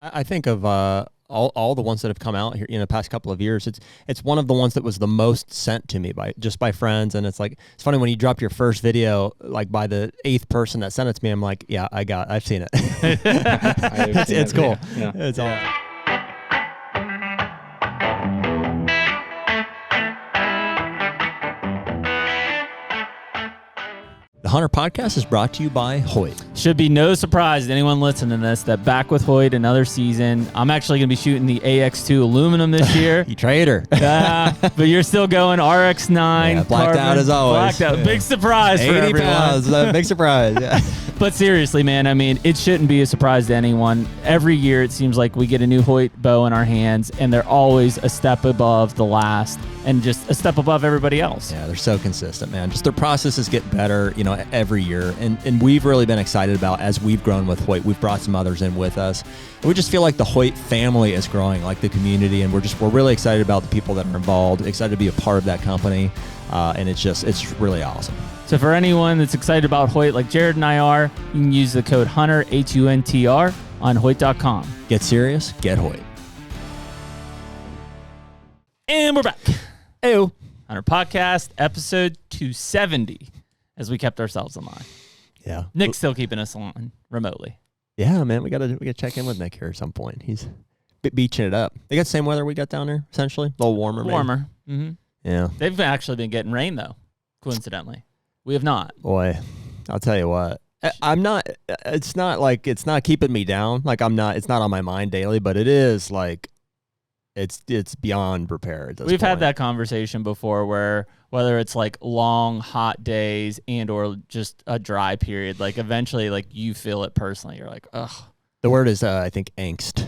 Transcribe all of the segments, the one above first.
I think of all the ones that have come out here in the past couple of years. It's one of the ones that was the most sent to me by friends, and it's funny when you drop your first video, like by the 8th person that sent it to me, I'm like, yeah, I've seen it. It's cool. Yeah. It's awesome. The HUNTR Podcast is brought to you by Hoyt. Should be no surprise to anyone listening to this that back with Hoyt another season. I'm actually going to be shooting the AX2 aluminum this year. You traitor. But you're still going RX9. Yeah, blacked out as always. Blacked out. Yeah. Big surprise for everyone. 80 pounds. Big surprise. Yeah. But seriously, man, I mean, it shouldn't be a surprise to anyone. Every year it seems like we get a new Hoyt bow in our hands, and they're always a step above the last and just a step above everybody else. Yeah, they're so consistent, man. Just their processes get better, every year. And we've really been excited about, as we've grown with Hoyt, we've brought some others in with us. And we just feel like the Hoyt family is growing, like the community, and we're really excited about the people that are involved, excited to be a part of that company. And it's really awesome. So for anyone that's excited about Hoyt, like Jared and I are, you can use the code HUNTR, HUNTR, on Hoyt.com. Get serious, get Hoyt. And we're back. Ew. HUNTR Podcast, episode 270, as we kept ourselves in line. Yeah. Nick's still keeping us on remotely. Yeah, man, we gotta check in with Nick here at some point. He's beaching it up. They got the same weather we got down there, essentially. A little warmer, maybe. Warmer. Mm-hmm. Yeah. They've actually been getting rain, though, coincidentally. We have not. Boy, I'll tell you what. It's not keeping me down. Like it's not on my mind daily, but it is like, it's beyond repair at this We've point. had that conversation before where whether it's like long, hot days and or just a dry period, like eventually like you feel it personally. You're like, ugh. The word is, I think, angst,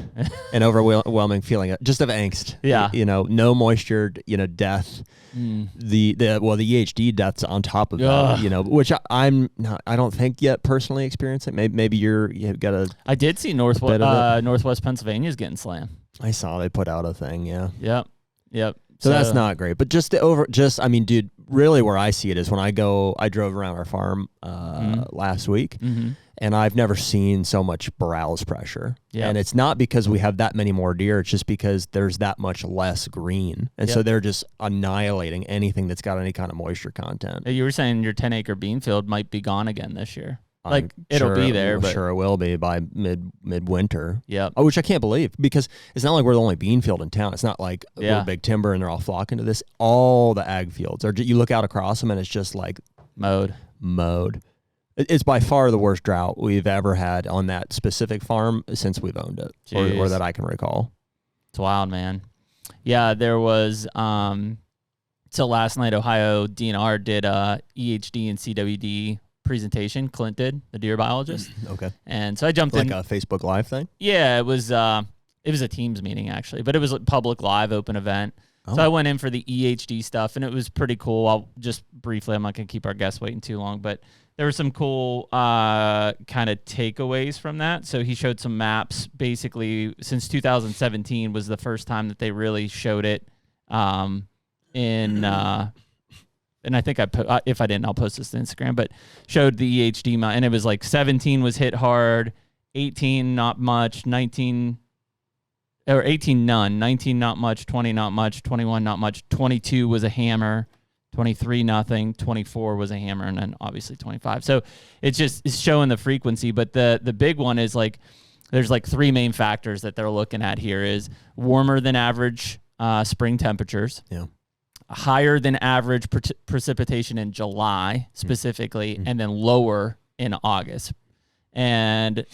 an overwhelming feeling just of angst. Yeah. No moisture, death. The EHD deaths on top of that, which I don't think yet personally experiencing. Maybe you've got a. I did see Northwest Pennsylvania's getting slammed. I saw they put out a thing. Yeah. Yep. So that's not great, but dude, really where I see it is when I drove around our farm last week, and I've never seen so much browse pressure. Yep. And it's not because we have that many more deer, it's just because there's that much less green. And so they're just annihilating anything that's got any kind of moisture content. You were saying your 10-acre bean field might be gone again this year. It'll be there, but sure it will be by midwinter. Yeah, which I can't believe, because it's not like we're the only bean field in town. It's not like we're big timber and they're all flocking to this. All the ag fields are. You look out across them and it's just like mowed. It's by far the worst drought we've ever had on that specific farm since we've owned it, or that I can recall. It's wild, man. Yeah, there was. So last night, Ohio DNR did EHD and CWD presentation. Clint did, the deer biologist. Okay. And so I jumped in. Like a Facebook Live thing? Yeah, it was a Teams meeting, actually, but it was a public live open event. Oh. So I went in for the EHD stuff, and it was pretty cool. I'll just briefly, I'm not going to keep our guests waiting too long, but there were some cool kind of takeaways from that. So he showed some maps. Basically, since 2017 was the first time that they really showed it and I think if I didn't, I'll post this to Instagram, but showed the EHD, and it was like 17 was hit hard, 18 not much, 18 none, 19 not much, 20 not much, 21 not much, 22 was a hammer, 23 nothing, 24 was a hammer, and then obviously 25. So it's showing the frequency, but the big one is like there's like three main factors that they're looking at here is warmer than average spring temperatures. Yeah. Higher than average precipitation in July specifically, and then lower in August. And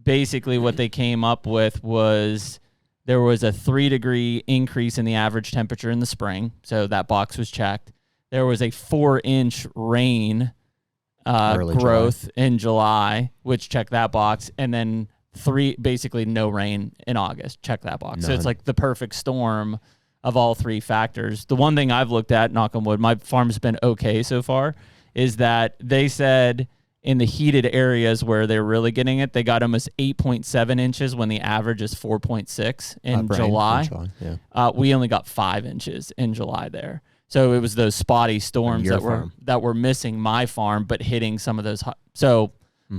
basically what they came up with was there was a 3-degree increase in the average temperature in the spring. So that box was checked. There was a 4-inch rain growth in July, which checked that box. And then basically no rain in August. Check that box. None. So it's like the perfect storm of all three factors. The one thing I've looked at, knock on wood, my farm's been okay so far, is that they said in the heated areas where they're really getting it, they got almost 8.7 inches when the average is 4.6 in July. Yeah. We only got 5 inches in July there. So it was those spotty storms that were missing my farm, but hitting some of those. So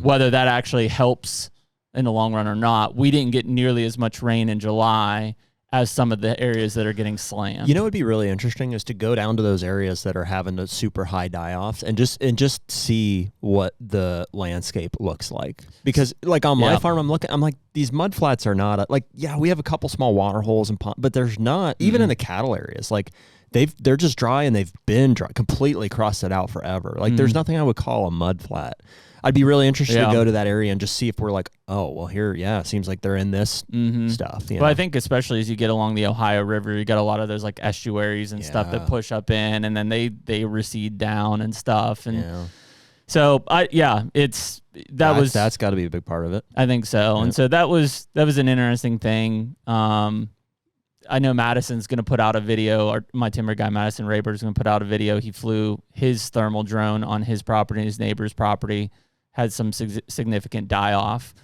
whether that actually helps in the long run or not, we didn't get nearly as much rain in July as some of the areas that are getting slammed. You know what would be really interesting is to go down to those areas that are having those super high die-offs and just see what the landscape looks like. Because like on my farm, I'm like, these mud flats are not we have a couple small water holes and but there's not even in the cattle areas. Like they're just dry and they've been dry, completely crossed it out forever. Like there's nothing I would call a mud flat. I'd be really interested to go to that area and just see if we're like, oh, well, here, it seems like they're in this stuff. Well, I think especially as you get along the Ohio River, you got a lot of those like estuaries and stuff that push up in, and then they recede down and stuff. And so, that's got to be a big part of it. I think so. Yeah. And so that was an interesting thing. I know Madison's going to put out a video, or my timber guy, Madison Raber, is going to put out a video. He flew his thermal drone on his property, his neighbor's property, had some significant die-off.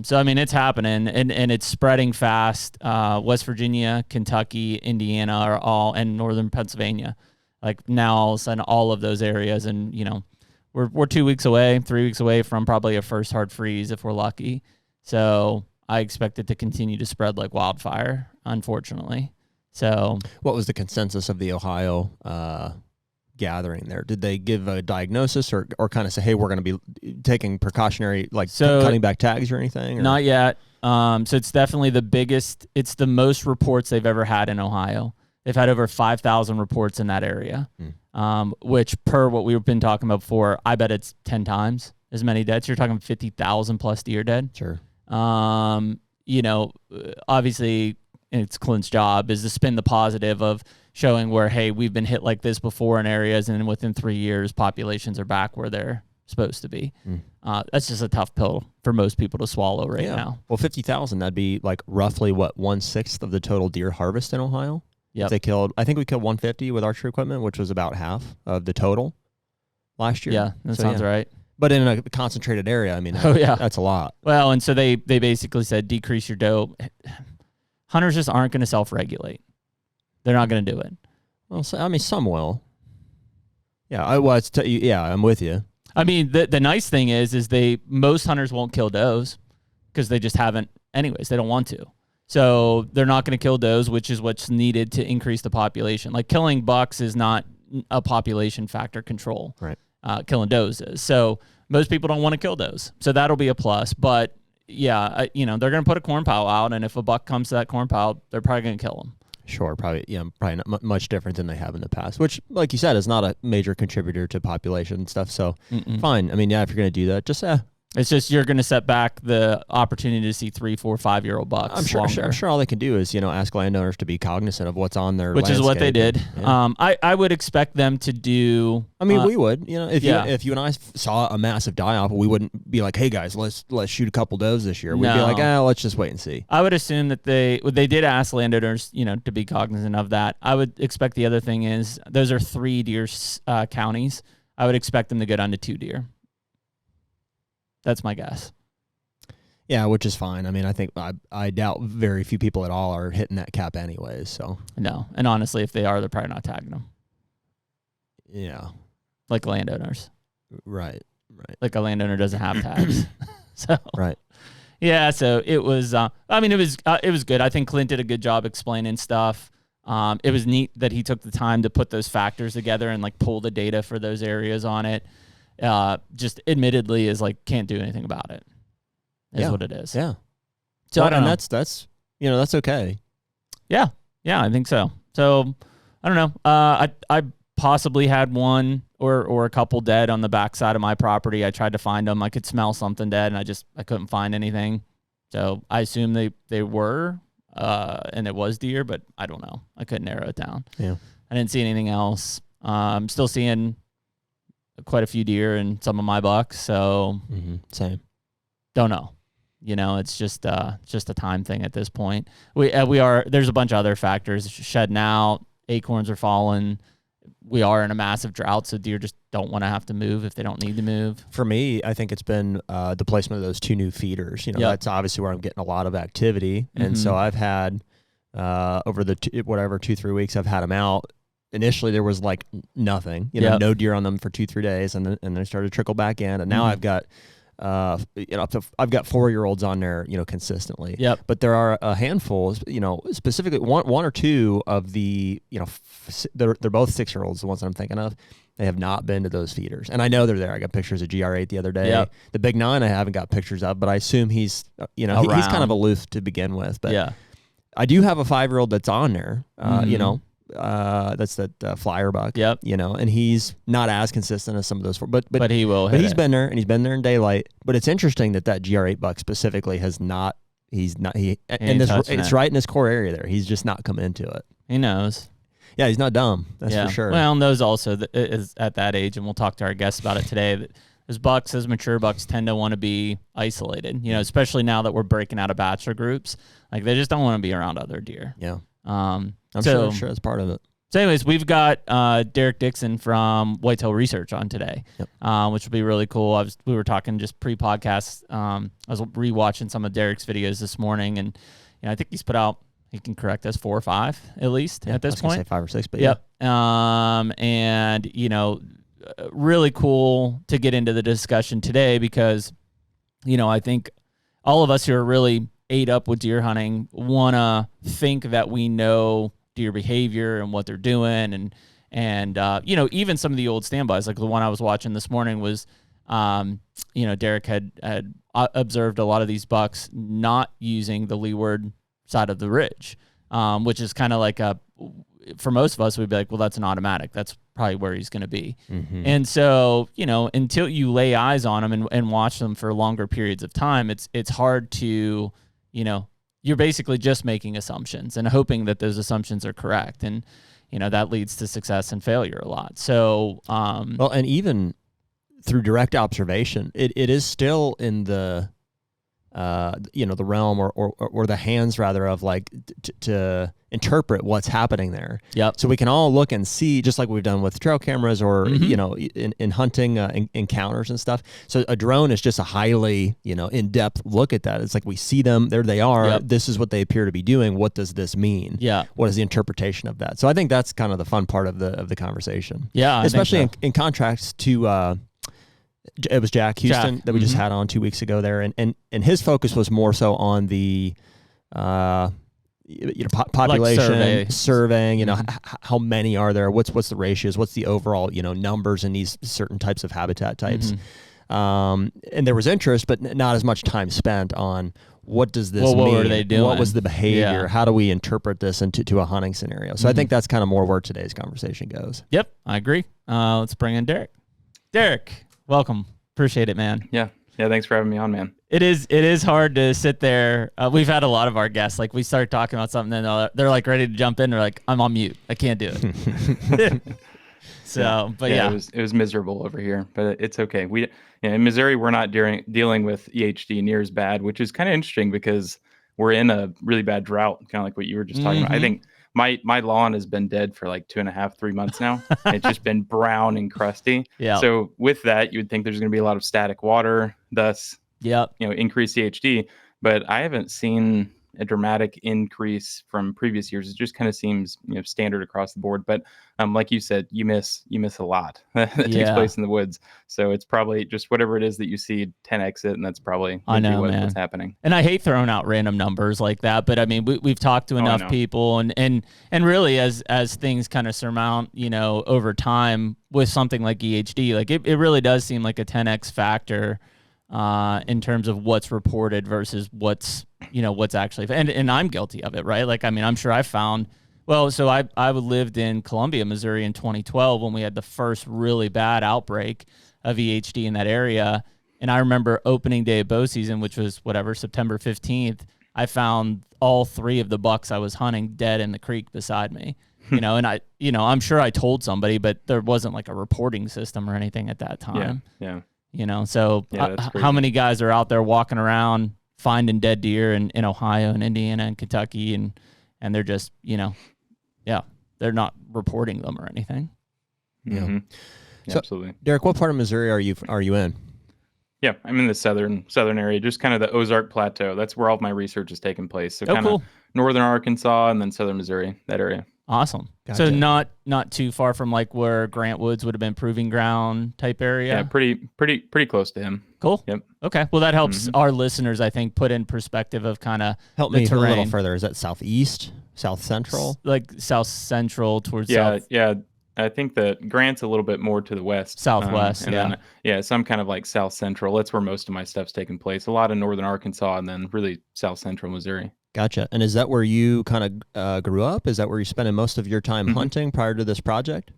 So, I mean, it's happening, and it's spreading fast. West Virginia, Kentucky, Indiana are all, and northern Pennsylvania. Like now, all of a sudden, all of those areas, and, we're 3 weeks away from probably a first hard freeze if we're lucky. So I expect it to continue to spread like wildfire, unfortunately. So what was the consensus of the Ohio gathering there? Did they give a diagnosis or kind of say, hey, we're going to be taking precautionary, cutting back tags or anything? Or? Not yet. So it's definitely the biggest. It's the most reports they've ever had in Ohio. They've had over 5,000 reports in that area, which per what we've been talking about before, I bet it's 10 times as many dead. So you're talking 50,000 plus deer dead. Sure. Obviously it's Clint's job is to spin the positive of showing where, hey, we've been hit like this before in areas, and within 3 years, populations are back where they're supposed to be. That's just a tough pill for most people to swallow right now. Well, 50,000, that'd be like roughly 1/6 of the total deer harvest in Ohio. Yeah. I think we killed 150 with archery equipment, which was about half of the total last year. Yeah, that sounds right. But in a concentrated area, I mean, that's a lot. Well, and so they basically said decrease your doe. Hunters just aren't going to self-regulate. They're not going to do it. Well, I mean, some will. Yeah, I'm with you. I mean, the nice thing is most hunters won't kill does because they just haven't anyways. They don't want to. So they're not going to kill does, which is what's needed to increase the population. Like killing bucks is not a population factor control. Right. Killing does is. So most people don't want to kill does. So that'll be a plus. But they're going to put a corn pile out, and if a buck comes to that corn pile, they're probably going to kill him. Sure, probably not much different than they have in the past, which, like you said, is not a major contributor to population and stuff. So fine. I mean, if you're going to do that, just it's just you're going to set back the opportunity to see 3, 4, 5-year-old bucks. I'm sure all they can do is ask landowners to be cognizant of what's on their which landscape. Is what they did. Yeah. I would expect them to do. I mean, we would. If you and I saw a massive die-off, we wouldn't be like, hey guys, let's shoot a couple does this year. We'd be like, let's just wait and see. I would assume that they did ask landowners, to be cognizant of that. I would expect the other thing is those are 3 deer counties. I would expect them to go down to 2 deer. That's my guess. Yeah, which is fine. I mean, I think I doubt very few people at all are hitting that cap anyways. So no, and honestly, if they are, they're probably not tagging them. Yeah, like landowners. Right. Like a landowner doesn't have tags. So right. Yeah, so it was. It was good. I think Clint did a good job explaining stuff. It was neat that he took the time to put those factors together and pull the data for those areas on it. Just admittedly is can't do anything about it. Is what it is. Yeah. So I don't know. That's okay. Yeah, I think so. So I don't know. I possibly had one or a couple dead on the backside of my property. I tried to find them. I could smell something dead, and I couldn't find anything. So I assume they were, and it was deer, but I don't know. I couldn't narrow it down. Yeah. I didn't see anything else. I'm still seeing quite a few deer in some of my bucks. So same. Don't know. It's just a time thing at this point. There's a bunch of other factors. Shedding out, acorns are falling. We are in a massive drought, so deer just don't want to have to move if they don't need to move. For me, I think it's been the placement of those 2 new feeders. That's obviously where I'm getting a lot of activity. And so I've had, over the 2-3 weeks I've had them out, initially there was nothing, no deer on them for 2-3 days, and then they started to trickle back in. And now I've got I've got 4-year-olds on there, consistently. Yep. But there are a handful, specifically one or two of the, they're both 6-year-olds, the ones that I'm thinking of. They have not been to those feeders, and I know they're there. I got pictures of GR8 the other day. Yep. The Big 9 I haven't got pictures of, but I assume he's, he's kind of aloof to begin with. But yeah. I do have a 5-year-old that's on there. That's that flyer buck. Yep. And he's not as consistent as some of those four, but he will. But he's been there, and he's been there in daylight. But it's interesting that GR8 buck specifically has not. It's right in his core area there. He's just not come into it. He knows. Yeah, he's not dumb. That's for sure. Well, and those also is at that age, and we'll talk to our guests about it today. That as mature bucks tend to want to be isolated. Especially now that we're breaking out of bachelor groups, like they just don't want to be around other deer. Yeah. I'm sure that's part of it. So anyways, we've got Derrick Dixon from Whitetail Research on today, which will be really cool. We were talking just pre-podcast. I was rewatching some of Derrick's videos this morning, and I think he's put out, he can correct us, 4 or 5 at least at this point. Say 5 or 6, but yep. And really cool to get into the discussion today because, I think all of us who are really ate up with deer hunting want to think that we know deer behavior and what they're doing. And even some of the old standbys, like the one I was watching this morning was, Derrick had observed a lot of these bucks not using the leeward side of the ridge, which is kind of like for most of us, we'd be like, well, that's an automatic. That's probably where he's going to be. Mm-hmm. And so, until you lay eyes on them and watch them for longer periods of time, it's hard to, you're basically just making assumptions and hoping that those assumptions are correct. And, that leads to success and failure a lot. So, well, and even through direct observation, it is still in the, the realm or the hands rather of like to interpret what's happening there. Yep. So we can all look and see, just like we've done with trail cameras or in hunting encounters and stuff. So a drone is just a highly in-depth look at that. It's like we see them, there they are. Yep. This is what they appear to be doing. What does this mean? Yeah. What is the interpretation of that? So I think that's kind of the fun part of the conversation. Yeah. Especially in contrast to. It was Jack Houston that we just had on 2 weeks ago there, and his focus was more so on the population like surveying. How many are there? What's the ratios? What's the overall numbers in these certain types of habitat types? And there was interest, but not as much time spent on what does this mean? What were they doing? What was the behavior? How do we interpret this into a hunting scenario? So I think that's kind of more where today's conversation goes. Yep, I agree. Let's bring in Derrick. Derrick, welcome. Appreciate it, man. Yeah. Thanks for having me on, man. It is hard to sit there. We've had a lot of our guests, like we start talking about something and they're like ready to jump in. They're like, I'm on mute. I can't do it. So, but yeah. It was miserable over here, but it's okay. In Missouri, we're not dealing with EHD near as bad, which is kind of interesting because we're in a really bad drought, kind of like what you were just talking about. I think my lawn has been dead for like 2.5, 3 months now. It's just been brown and crusty. Yeah. So with that, you would think there's going to be a lot of static water, thus, increase CHD. But I haven't seen a dramatic increase from previous years. It just kind of seems standard across the board. But like you said, you miss a lot that takes place in the woods. So it's probably just whatever it is that you see 10x it, and that's probably what's happening. And I hate throwing out random numbers like that, but I mean we've talked to enough people, and really as things kind of surmount over time with something like EHD, like it really does seem like a 10x factor in terms of what's reported versus what's actually, and I'm guilty of it, right? Like, I mean, I'm sure I found, so I lived in Columbia, Missouri in 2012 when we had the first really bad outbreak of EHD in that area. And I remember opening day of bow season, which was September 15th, I found all 3 of the bucks I was hunting dead in the creek beside me, and I'm sure I told somebody, but there wasn't like a reporting system or anything at that time. Yeah. So how many guys are out there walking around finding dead deer in Ohio and Indiana and Kentucky, and they're just, they're not reporting them or anything. Mm-hmm. Yeah, so, absolutely. Derrick, what part of Missouri are you in? Yeah, I'm in the southern area, just kind of the Ozark Plateau. That's where all of my research has taken place. So kind of northern Arkansas and then southern Missouri, that area. Awesome. Gotcha. So not too far from like where Grant Woods would have been proving ground type area. Yeah, pretty close to him. Cool. Yep. Okay. Well, that helps our listeners, I think, put in perspective of kind of help me a little further. Is that southeast, south central? Like south central towards south. south. Yeah. I think that Grant's a little bit more to the west. Southwest, So I'm kind of like south central. That's where most of my stuff's taking place. A lot of northern Arkansas and then really south central Missouri. Gotcha. And is that where you kind of grew up? Is that where you're spending most of your time hunting prior to this project?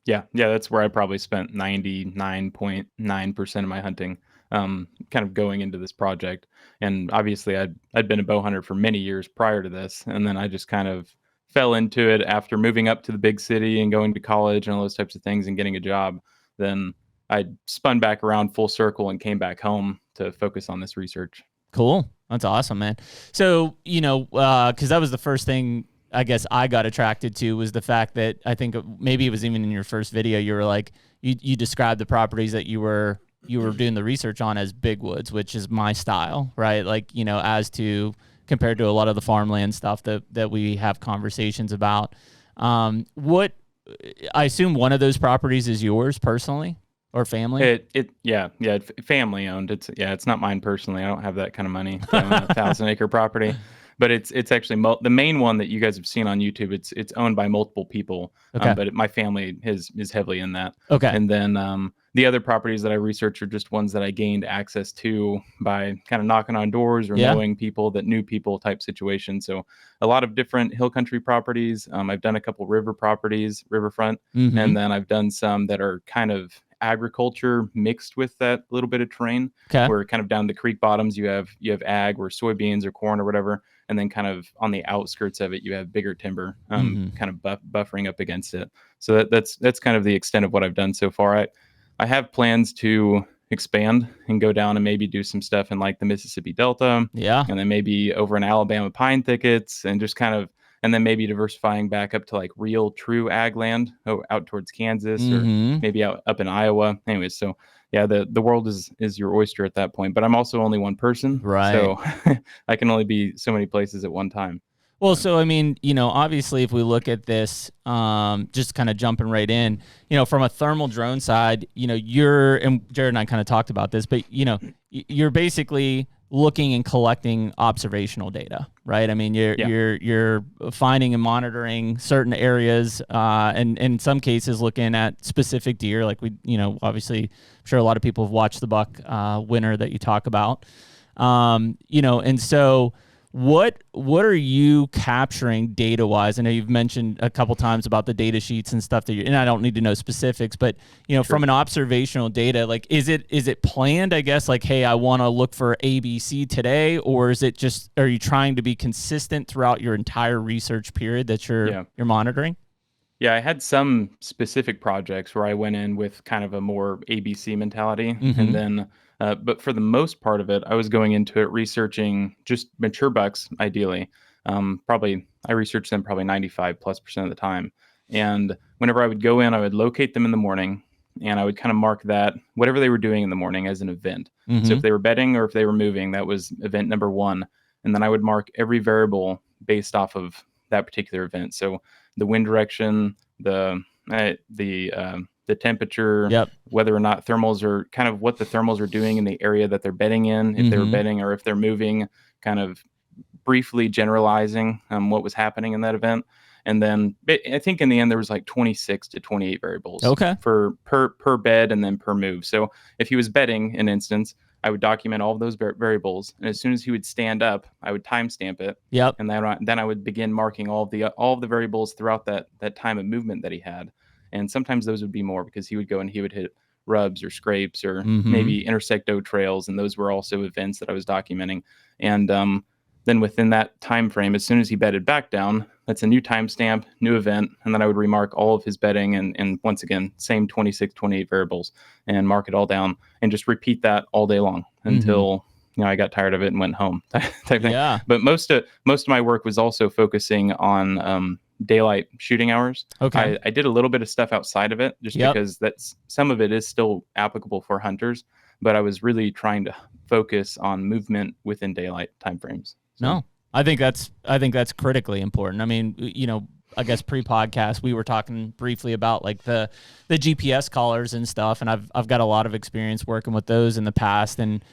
Yeah, that's where I probably spent 99.9% of my hunting, kind of going into this project. And obviously, I'd been a bow hunter for many years prior to this, and then I just kind of fell into it after moving up to the big city and going to college and all those types of things and getting a job. Then I spun back around full circle and came back home to focus on this research. Cool. That's awesome, man. So, because that was the first thing I guess I got attracted to was the fact that I think maybe it was even in your first video, you were like, you described the properties that you were doing the research on as big woods, which is my style, right? Like, as to compared to a lot of the farmland stuff that we have conversations about. What I assume one of those properties is yours personally? Or family? Family owned. It's not mine personally. I don't have that kind of money to own a 1,000-acre property, but it's actually the main one that you guys have seen on YouTube. It's owned by multiple people, okay. But my family is heavily in that. Okay. And then the other properties that I research are just ones that I gained access to by kind of knocking on doors or knowing people that knew people type situation. So a lot of different hill country properties. I've done a couple river properties, riverfront, and then I've done some that are kind of agriculture mixed with that little bit of terrain. Okay. Where kind of down the creek bottoms you have ag or soybeans or corn or whatever, and then kind of on the outskirts of it you have bigger timber kind of buffering up against it. So that's kind of the extent of what I've done so far. I have plans to expand and go down and maybe do some stuff in like the Mississippi Delta, and then maybe over in Alabama pine thickets, and just kind of, and then maybe diversifying back up to like real true ag land out towards Kansas or maybe up in Iowa. Anyways, so yeah, the world is your oyster at that point. But I'm also only one person, right? So I can only be so many places at one time. Well, so I mean, obviously, if we look at this, just kind of jumping right in, from a thermal drone side, and Jared and I kind of talked about this, but you're basically looking and collecting observational data, right? I mean, you're finding and monitoring certain areas, and in some cases looking at specific deer. Like obviously, I'm sure a lot of people have watched the buck winner that you talk about, and so. What are you capturing data wise? I know you've mentioned a couple times about the data sheets and stuff and I don't need to know specifics, but sure. From an observational data, like is it planned, I guess, like, hey, I want to look for ABC today, or is it just, are you trying to be consistent throughout your entire research period that you're monitoring? Yeah, I had some specific projects where I went in with kind of a more ABC mentality, and then but for the most part of it, I was going into it researching just mature bucks, ideally. I researched them probably 95+% of the time. And whenever I would go in, I would locate them in the morning, and I would kind of mark that whatever they were doing in the morning as an event. So if they were bedding or if they were moving, that was event number one. And then I would mark every variable based off of that particular event. So the wind direction, the temperature, whether or not thermals are kind of what the thermals are doing in the area that they're bedding in, if they were bedding or if they're moving, kind of briefly generalizing what was happening in that event. And then I think in the end there was like 26 to 28 variables for per bed and then per move. So if he was bedding, an instance, I would document all of those variables, and as soon as he would stand up, I would timestamp it. And then I would begin marking all of the variables throughout that time of movement that he had. And sometimes those would be more because he would go and he would hit rubs or scrapes or maybe intersect doe trails, and those were also events that I was documenting. And then within that time frame, as soon as he bedded back down, that's a new timestamp, new event, and then I would remark all of his bedding and once again, same 26, 28 variables, and mark it all down and just repeat that all day long until I got tired of it and went home type thing. Yeah. But most of my work was also focusing on daylight shooting hours. Okay. I did a little bit of stuff outside of it just because that's some of it is still applicable for hunters, but I was really trying to focus on movement within daylight timeframes. So. No, I think that's critically important. I mean, I guess pre-podcast, we were talking briefly about like the GPS collars and stuff, and I've got a lot of experience working with those in the past, and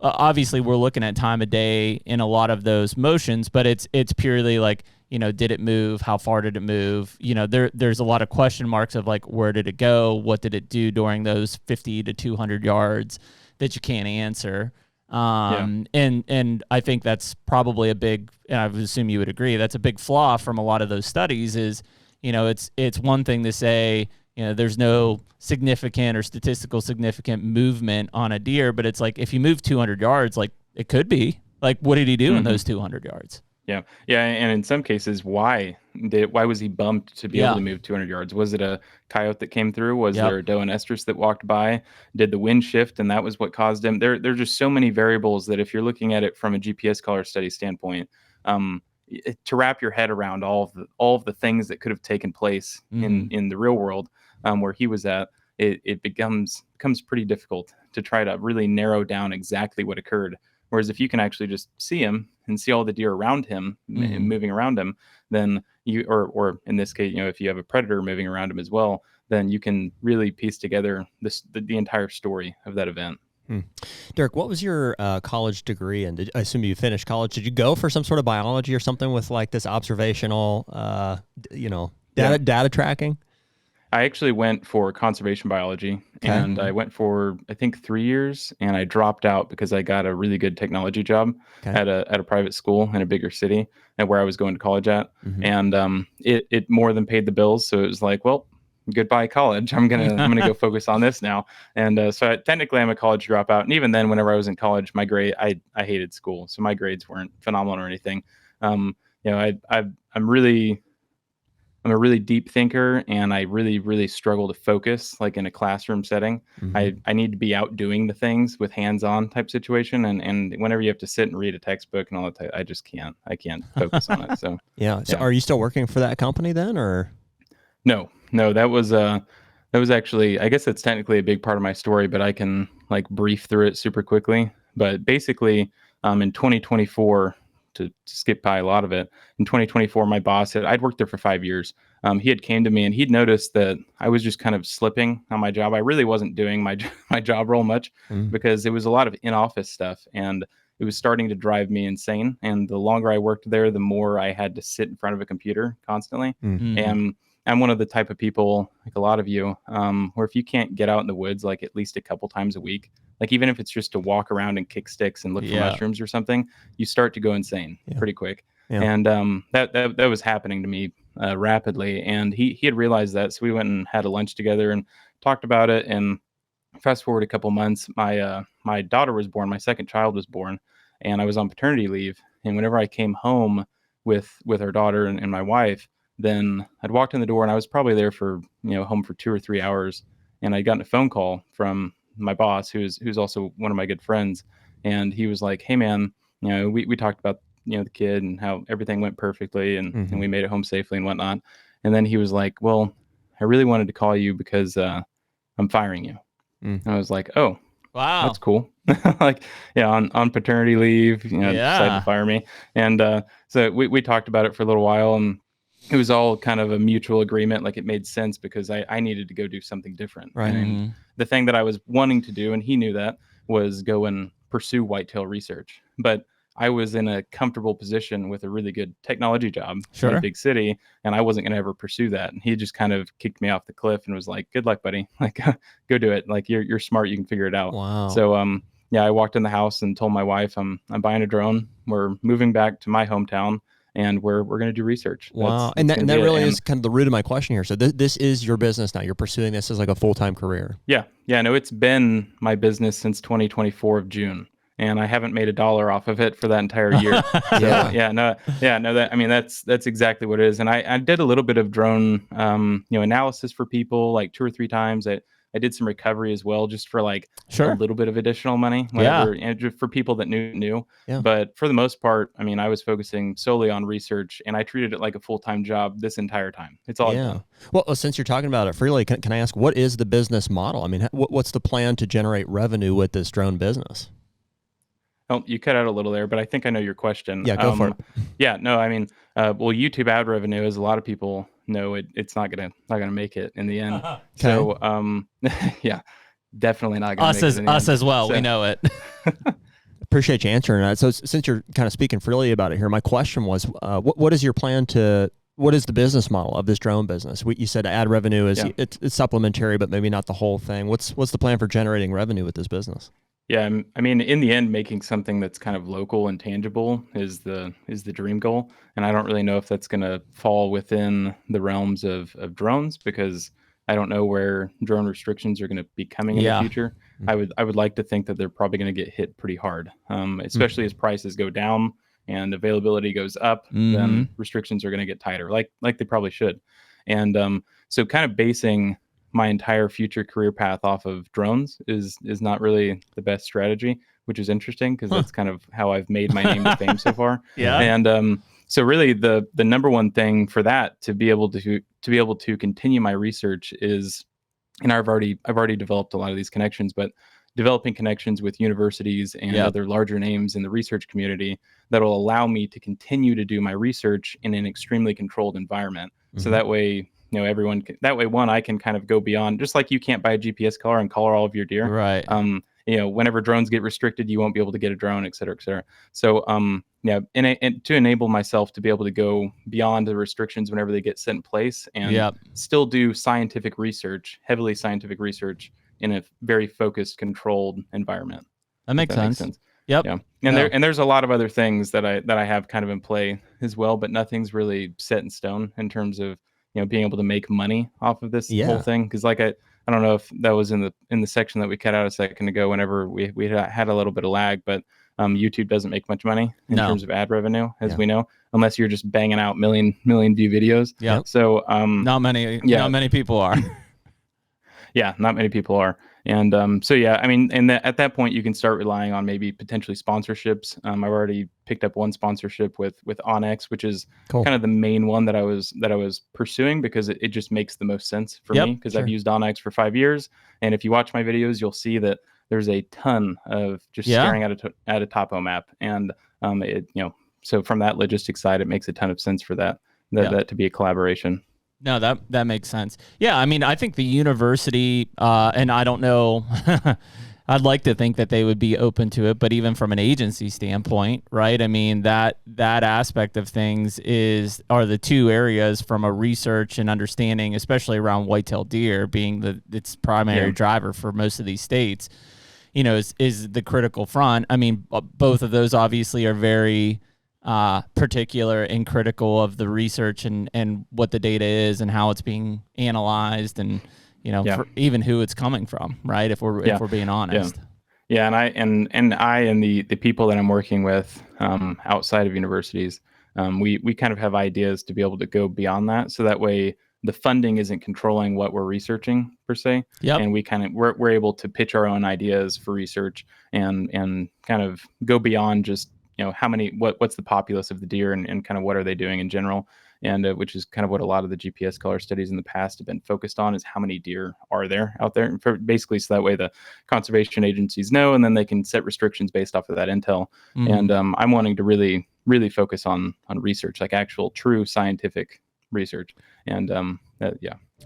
obviously we're looking at time of day in a lot of those motions, but it's purely like, did it move? How far did it move? There's a lot of question marks of like, where did it go? What did it do during those 50 to 200 yards that you can't answer? And I think that's probably a big, and I would assume you would agree, that's a big flaw from a lot of those studies is, it's one thing to say, there's no significant or statistical significant movement on a deer, but it's like, if you move 200 yards, like it could be like, what did he do in those 200 yards? Yeah. And in some cases, why was he bumped to be able to move 200 yards? Was it a coyote that came through? Was there a doe and estrus that walked by? Did the wind shift and that was what caused him? There are just so many variables that if you're looking at it from a GPS collar study standpoint, to wrap your head around all of the things that could have taken place in the real world where he was at, it becomes pretty difficult to try to really narrow down exactly what occurred. Whereas if you can actually just see him and see all the deer around him moving around him, then or in this case, if you have a predator moving around him as well, then you can really piece together the entire story of that event. Derrick, what was your college degree in? I assume you finished college. Did you go for some sort of biology or something with like this observational, data tracking? I actually went for conservation biology, and I went for, I think, 3 years, and I dropped out because I got a really good technology job at a private school in a bigger city and where I was going to college at. And it more than paid the bills. So it was like, well, goodbye college. I'm gonna go focus on this now. And so technically I'm a college dropout. And even then, whenever I was in college, my grade, I hated school. So my grades weren't phenomenal or anything. I'm a really deep thinker, and I really, really struggle to focus like in a classroom setting. I need to be out doing the things with hands-on type situation. And whenever you have to sit and read a textbook and all that, I just can't. I can't focus on it. So So are you still working for that company then, or? No, that was actually, I guess that's technically a big part of my story, but I can like brief through it super quickly. But basically, in 2024, to skip by a lot of it, in 2024, my boss I'd worked there for 5 years. He had came to me and he'd noticed that I was just kind of slipping on my job. I really wasn't doing my job role much because it was a lot of in-office stuff, and it was starting to drive me insane. And the longer I worked there, the more I had to sit in front of a computer constantly. And I'm one of the type of people, like a lot of you, where if you can't get out in the woods like at least a couple times a week, like even if it's just to walk around and kick sticks and look for mushrooms or something, you start to go insane pretty quick. And that was happening to me rapidly. And he had realized that. So we went and had a lunch together and talked about it. And fast forward a couple months, my daughter was born, my second child was born, and I was on paternity leave. And whenever I came home with our daughter and my wife, then I'd walked in the door and I was probably there for, home for 2 or 3 hours. And I'd gotten a phone call from my boss, who's also one of my good friends. And he was like, hey man, we talked about, the kid and how everything went perfectly and we made it home safely and whatnot. And then he was like, well, I really wanted to call you because I'm firing you. And I was like, oh, wow, that's cool. Like, on paternity leave, decided to fire me. And so we talked about it for a little while, and it was all kind of a mutual agreement. Like it made sense because I needed to go do something different. Right. And the thing that I was wanting to do, and he knew that, was go and pursue whitetail research. But I was in a comfortable position with a really good technology job in a big city, and I wasn't going to ever pursue that. And he just kind of kicked me off the cliff and was like, good luck, buddy. Like, go do it. Like you're smart. You can figure it out. Wow. So, I walked in the house and told my wife, I'm buying a drone. We're moving back to my hometown, and we're going to do research. Wow. And that really is kind of the root of my question here. So this is your business now. You're pursuing this as like a full-time career. Yeah. No, it's been my business since 2024 of June. And I haven't made $1 off of it for that entire year. That's exactly what it is. And I did a little bit of drone, analysis for people like 2 or 3 times. I did some recovery as well, just for like a little bit of additional money, and for people that knew. Yeah. But for the most part, I was focusing solely on research, and I treated it like a full-time job this entire time. It's all I've done. Well, since you're talking about it freely, can I ask, what is the business model? What's the plan to generate revenue with this drone business? Oh, you cut out a little there, but I think I know your question. Yeah, go for it. Yeah, no, Well, YouTube ad revenue, as a lot of people know, it's not gonna make it in the end. Okay. So yeah, definitely not gonna make it in the end. Us as well. So, we know it. Appreciate you answering that. So since you're kind of speaking freely about it here, my question was, what is your plan what is the business model of this drone business? You said ad revenue is it's supplementary, but maybe not the whole thing. What's the plan for generating revenue with this business? Yeah, I mean, in the end, making something that's kind of local and tangible is the dream goal. And I don't really know if that's going to fall within the realms of drones, because I don't know where drone restrictions are going to be coming in the future. Mm-hmm. I would like to think that they're probably going to get hit pretty hard, especially as prices go down and availability goes up. Then restrictions are going to get tighter, like they probably should. And so kind of basing my entire future career path off of drones is not really the best strategy, which is interesting because that's kind of how I've made my name to fame so far. Yeah. And so really the number one thing for that to be able to continue my research is, and I've already developed a lot of these connections, but developing connections with universities and other larger names in the research community that will allow me to continue to do my research in an extremely controlled environment. Mm-hmm. So that way, everyone can, I can kind of go beyond, just like you can't buy a GPS collar and collar all of your deer. Right. Whenever drones get restricted, you won't be able to get a drone, et cetera, et cetera. So, and to enable myself to be able to go beyond the restrictions whenever they get set in place and still do scientific research, heavily scientific research in a very focused, controlled enviurement. That makes sense. Yep. Yeah. And there's a lot of other things that I have kind of in play as well, but nothing's really set in stone in terms of, being able to make money off of this whole thing. Cause like I don't know if that was in the section that we cut out a second ago, whenever we had a little bit of lag, but YouTube doesn't make much money in terms of ad revenue, as we know, unless you're just banging out million view videos. Yeah. So not many people are. Yeah, not many people are. And I mean, at that point, you can start relying on maybe potentially sponsorships. I've already picked up one sponsorship with Onyx, which is kind of the main one that I was pursuing, because it just makes the most sense for me, because I've used Onyx for 5 years. And if you watch my videos, you'll see that there's a ton of just staring at a topo map. And so from that logistics side, it makes a ton of sense for that to be a collaboration. No, that makes sense. Yeah, I mean, I think the university, and I don't know, I'd like to think that they would be open to it, but even from an agency standpoint, right? I mean, that aspect of things are the two areas from a research and understanding, especially around whitetail deer being its primary driver for most of these states, is the critical front. I mean, both of those obviously are very particular and critical of the research and what the data is and how it's being analyzed and for even who it's coming from, right? If we're being honest. Yeah, and I and the people that I'm working with outside of universities, we kind of have ideas to be able to go beyond that, so that way the funding isn't controlling what we're researching per se. Yep. And we're able to pitch our own ideas for research and kind of go beyond just what's the populace of the deer and kind of what are they doing in general, and which is kind of what a lot of the GPS collar studies in the past have been focused on, is how many deer are there out there, and basically so that way the conservation agencies know, and then they can set restrictions based off of that intel. And I'm wanting to really focus on research, like actual true scientific research. And the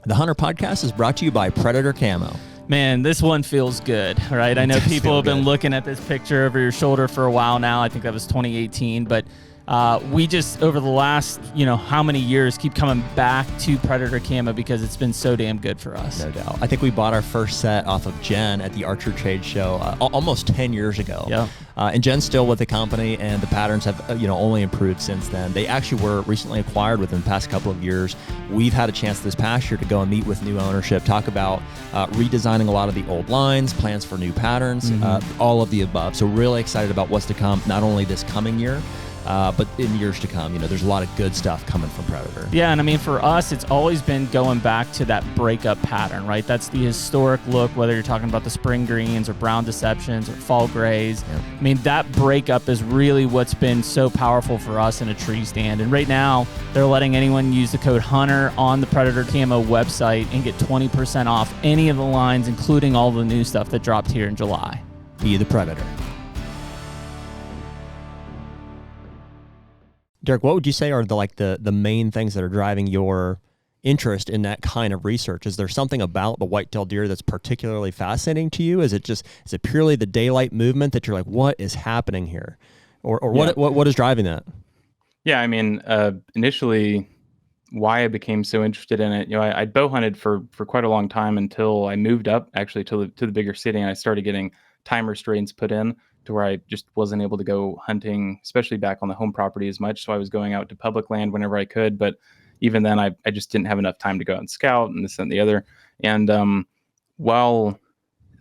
HUNTR Podcast is brought to you by Predator Camo. Man, this one feels good, right? I know people have been looking at this picture over your shoulder for a while now. I think that was 2018, but we just, over the last, how many years, keep coming back to Predator Camo because it's been so damn good for us. No doubt. I think we bought our first set off of Jen at the Archer Trade Show almost 10 years ago. Yeah. And Jen's still with the company, and the patterns have only improved since then. They actually were recently acquired within the past couple of years. We've had a chance this past year to go and meet with new ownership, talk about redesigning a lot of the old lines, plans for new patterns, all of the above. So really excited about what's to come, not only this coming year, but in years to come. There's a lot of good stuff coming from Predator. Yeah, and I mean, for us, it's always been going back to that breakup pattern, right? That's the historic look, whether you're talking about the spring greens or brown deceptions or fall grays. Yeah. I mean, that breakup is really what's been so powerful for us in a tree stand. And right now, they're letting anyone use the code HUNTR on the Predator Camo website and get 20% off any of the lines, including all the new stuff that dropped here in July. Be the Predator. Derrick, what would you say are the main things that are driving your interest in that kind of research? Is there something about the whitetail deer that's particularly fascinating to you? Is it purely the daylight movement that you're like, what is happening here? Or what is driving that? Yeah, I mean, initially why I became so interested in it, I'd bow hunted for quite a long time until I moved up actually to the bigger city, and I started getting time restraints put in to where I just wasn't able to go hunting, especially back on the home property as much. So I was going out to public land whenever I could, but even then I just didn't have enough time to go out and scout and this and the other. And while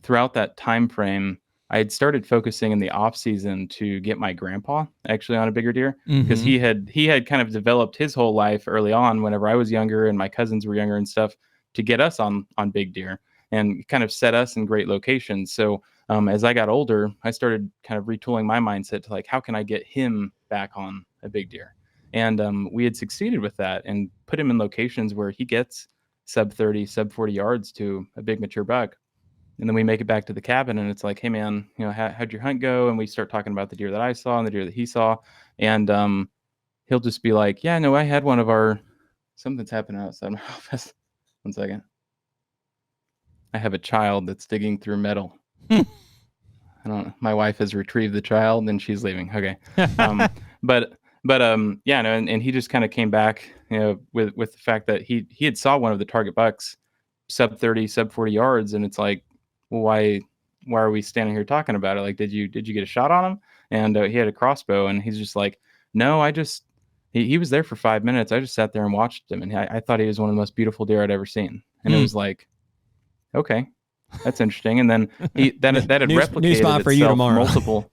throughout that time frame, I had started focusing in the off season to get my grandpa actually on a bigger deer, because he had kind of developed his whole life early on whenever I was younger and my cousins were younger and stuff, to get us on big deer and kind of set us in great locations. So as I got older, I started kind of retooling my mindset to like, how can I get him back on a big deer? And we had succeeded with that and put him in locations where he gets sub 30, sub 40 yards to a big mature buck. And then we make it back to the cabin and it's like, hey man, how'd your hunt go? And we start talking about the deer that I saw and the deer that he saw. And he'll just be like, yeah, no, I had one of our, something's happening outside my office. 1 second. I have a child that's digging through metal. I don't know. My wife has retrieved the child and she's leaving. Okay. But yeah, no, and he just kind of came back, with the fact that he had saw one of the target bucks sub 30, sub 40 yards. And it's like, well, why are we standing here talking about it? Like, did you get a shot on him? And he had a crossbow, and he's just like, no, he was there for 5 minutes. I just sat there and watched him. And I thought he was one of the most beautiful deer I'd ever seen. And it was like, okay, that's interesting. And then that had replicated new spot for you tomorrow. Multiple.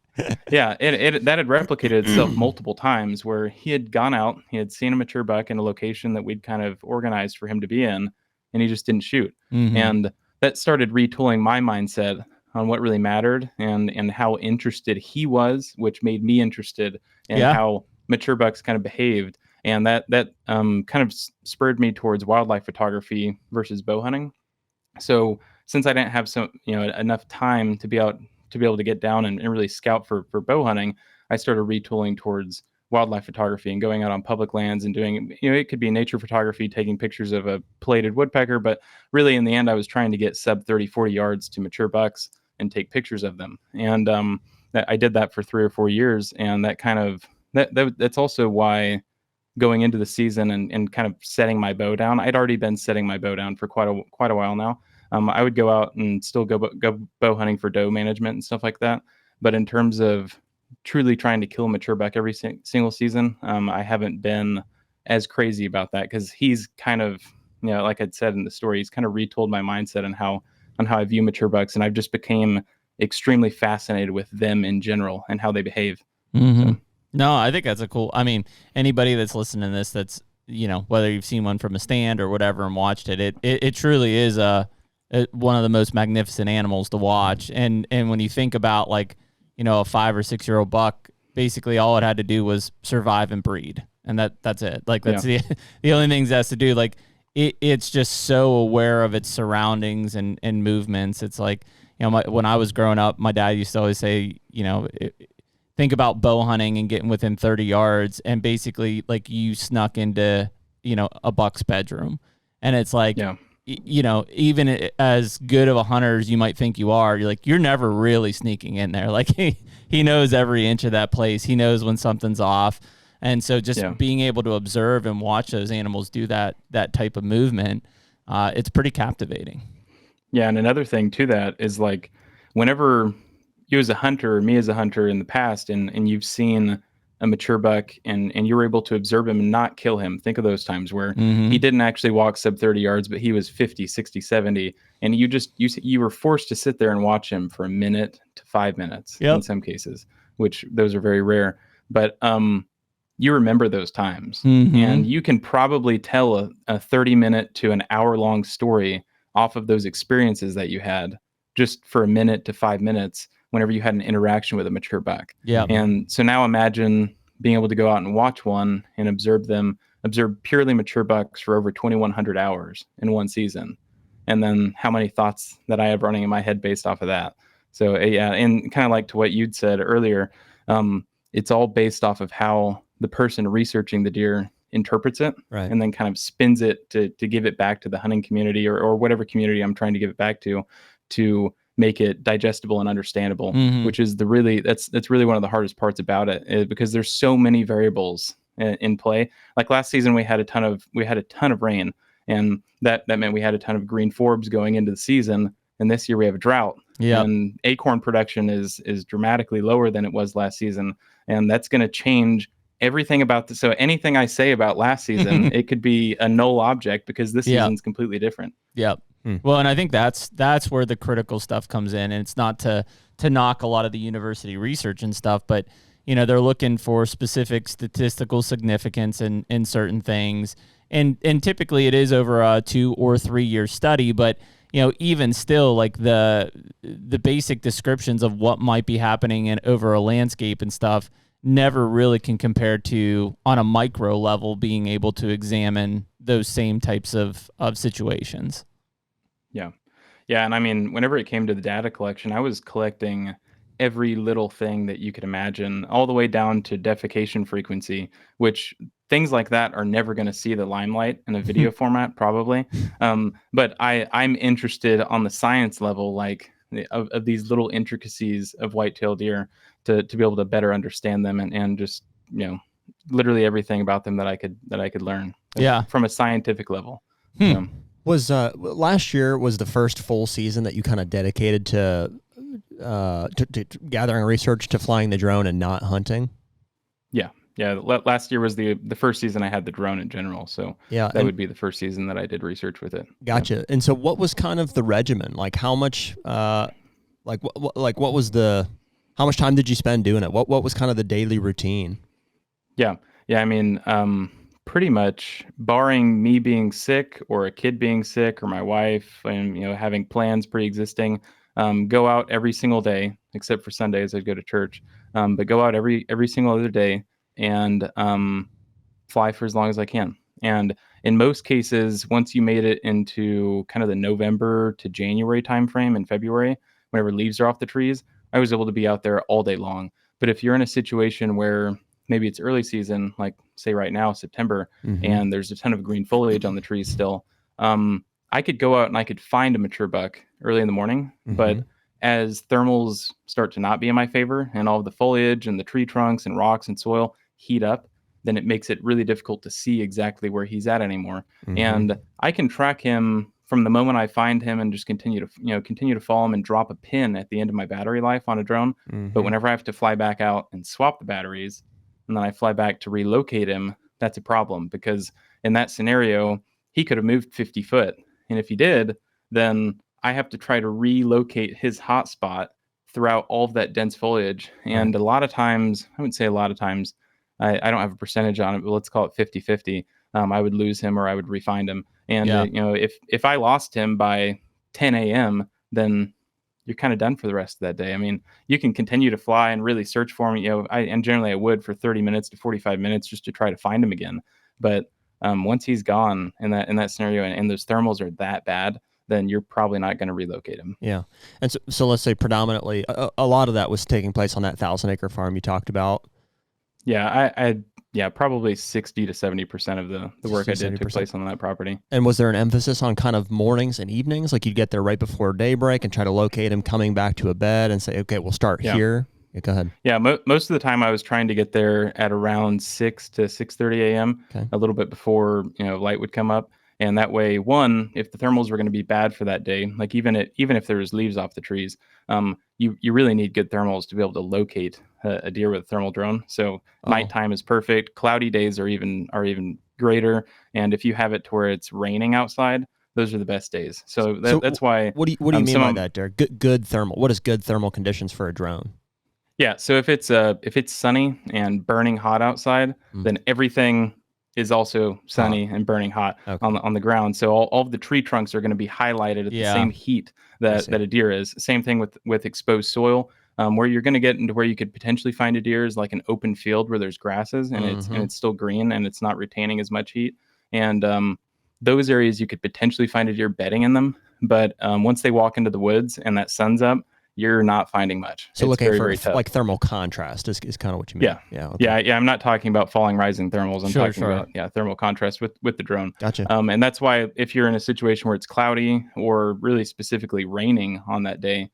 Yeah, that had replicated itself multiple times, where he had gone out, he had seen a mature buck in a location that we'd kind of organized for him to be in, and he just didn't shoot. And that started retooling my mindset on what really mattered and how interested he was, which made me interested in how mature bucks kind of behaved. And that kind of spurred me towards wildlife photography versus bow hunting. So since I didn't have enough time to be able to get down and really scout for bow hunting, I started retooling towards wildlife photography and going out on public lands and doing, it could be nature photography, taking pictures of a plated woodpecker, but really in the end, I was trying to get sub 30, 40 yards to mature bucks and take pictures of them. And I did that for 3 or 4 years. And that kind of, that's also why going into the season and kind of setting my bow down, I'd already been setting my bow down for quite a while now. I would go out and still go bow hunting for doe management and stuff like that. But in terms of truly trying to kill a mature buck every single season, I haven't been as crazy about that, because he's kind of, like I'd said in the story, he's kind of retold my mindset on how I view mature bucks, and I've just became extremely fascinated with them in general and how they behave. So. No, I think that's anybody that's listening to this, that's, whether you've seen one from a stand or whatever and watched it, it truly is one of the most magnificent animals to watch. And when you think about a 5 or 6 year old buck, basically all it had to do was survive and breed. And that's it. That's the only things it has to do. It's just so aware of its surroundings and movements. It's like, when I was growing up, my dad used to always say, think about bow hunting and getting within 30 yards. And basically you snuck into, a buck's bedroom. And it's like, even as good of a hunter as you might think you are, you're never really sneaking in there. He knows every inch of that place. He knows when something's off. And so just being able to observe and watch those animals do that type of movement, it's pretty captivating. Yeah. And another thing to that is whenever you as a hunter, or me as a hunter in the past, and you've seen a mature buck and you were able to observe him and not kill him. Think of those times where he didn't actually walk sub 30 yards, but he was 50, 60, 70. And you were forced to sit there and watch him for 1 minute to 5 minutes in some cases, which those are very rare. But you remember those times, and you can probably tell a 30-minute to an hour-long story off of those experiences that you had just for 1 minute to 5 minutes whenever you had an interaction with a mature buck. Yeah. And so now imagine being able to go out and watch one and observe purely mature bucks for over 2,100 hours in one season. And then how many thoughts that I have running in my head based off of that. So and kind of to what you'd said earlier, it's all based off of how the person researching the deer interprets it, right, and then kind of spins it to give it back to the hunting community or whatever community I'm trying to give it back to make it digestible and understandable, which is that's really one of the hardest parts about it, because there's so many variables in play. Like last season, we had a ton of rain, and that meant we had a ton of green forbs going into the season. And this year we have a drought, and acorn production is dramatically lower than it was last season, and that's going to change everything about this. So anything I say about last season, it could be a null object because this season's completely different. Yep. Well, and I think that's where the critical stuff comes in, and it's not to knock a lot of the university research and stuff, but they're looking for specific statistical significance in certain things, and typically it is over a 2 or 3 year study, but even still, like the basic descriptions of what might be happening over a landscape and stuff never really can compare to, on a micro level, being able to examine those same types of situations. Yeah. And I mean, whenever it came to the data collection, I was collecting every little thing that you could imagine, all the way down to defecation frequency, which things like that are never going to see the limelight in a video format, probably. But I'm interested on the science level, like of these little intricacies of whitetail deer, to be able to better understand them and just, literally everything about them that I could learn from a scientific level. Was last year was the first full season that you kind of dedicated to gathering research, to flying the drone and not hunting? Yeah. Last year was the first season I had the drone in general. So that would be the first season that I did research with it. Gotcha. Yeah. And so what was kind of the regimen? Like how much, what was how much time did you spend doing it? What was kind of the daily routine? Yeah. I mean, pretty much, barring me being sick or a kid being sick or my wife and having plans pre-existing, go out every single day except for Sundays. I'd go to church, but go out every single other day and fly for as long as I can. And in most cases, once you made it into kind of the November to January timeframe, in February, whenever leaves are off the trees, I was able to be out there all day long. But if you're in a situation where maybe it's early season, like say right now, September, and there's a ton of green foliage on the trees still, I could go out and I could find a mature buck early in the morning. But as thermals start to not be in my favor and all of the foliage and the tree trunks and rocks and soil heat up, then it makes it really difficult to see exactly where he's at anymore. And I can track him from the moment I find him and just continue to follow him and drop a pin at the end of my battery life on a drone. But whenever I have to fly back out and swap the batteries, and then I fly back to relocate him, that's a problem, because in that scenario, he could have moved 50 foot. And if he did, then I have to try to relocate his hotspot throughout all of that dense foliage. And a lot of times, I wouldn't say a lot of times, I don't have a percentage on it, but let's call it 50-50. I would lose him or I would refind him. And, if I lost him by 10 a.m., then you're kind of done for the rest of that day. I mean, you can continue to fly and really search for me. And generally I would for 30 minutes to 45 minutes just to try to find him again. But once he's gone in that scenario and those thermals are that bad, then you're probably not going to relocate him. Yeah. And so let's say predominantly a lot of that was taking place on that 1,000-acre farm you talked about. Yeah, probably 60 to 70% of the work I did took place on that property. And was there an emphasis on kind of mornings and evenings? Like you'd get there right before daybreak and try to locate him coming back to a bed and say, okay, we'll start here. Yeah, go ahead. Yeah, most of the time I was trying to get there at around 6 to 6:30 a.m., a little bit before light would come up. And that way, one, if the thermals were going to be bad for that day, like even if there was leaves off the trees, you really need good thermals to be able to locate a deer with a thermal drone. So nighttime is perfect. Cloudy days are even greater. And if you have it to where it's raining outside, those are the best days. So that's why. What do you mean by that, Derrick? Good thermal. What is good thermal conditions for a drone? Yeah. So if it's sunny and burning hot outside, then everything is also sunny and burning hot on the ground. So all of the tree trunks are going to be highlighted at the same heat that a deer is. Same thing with exposed soil. Where you're going to get into where you could potentially find a deer is like an open field where there's grasses and it's still green and it's not retaining as much heat. And those areas you could potentially find a deer bedding in them. But once they walk into the woods and that sun's up, you're not finding much. So it's looking very, for very tough. like thermal contrast is kind of what you mean. Yeah. Okay. Yeah. I'm not talking about falling rising thermals. I'm talking Sure. about thermal contrast with the drone. Gotcha. And that's why if you're in a situation where it's cloudy or really specifically raining on that day,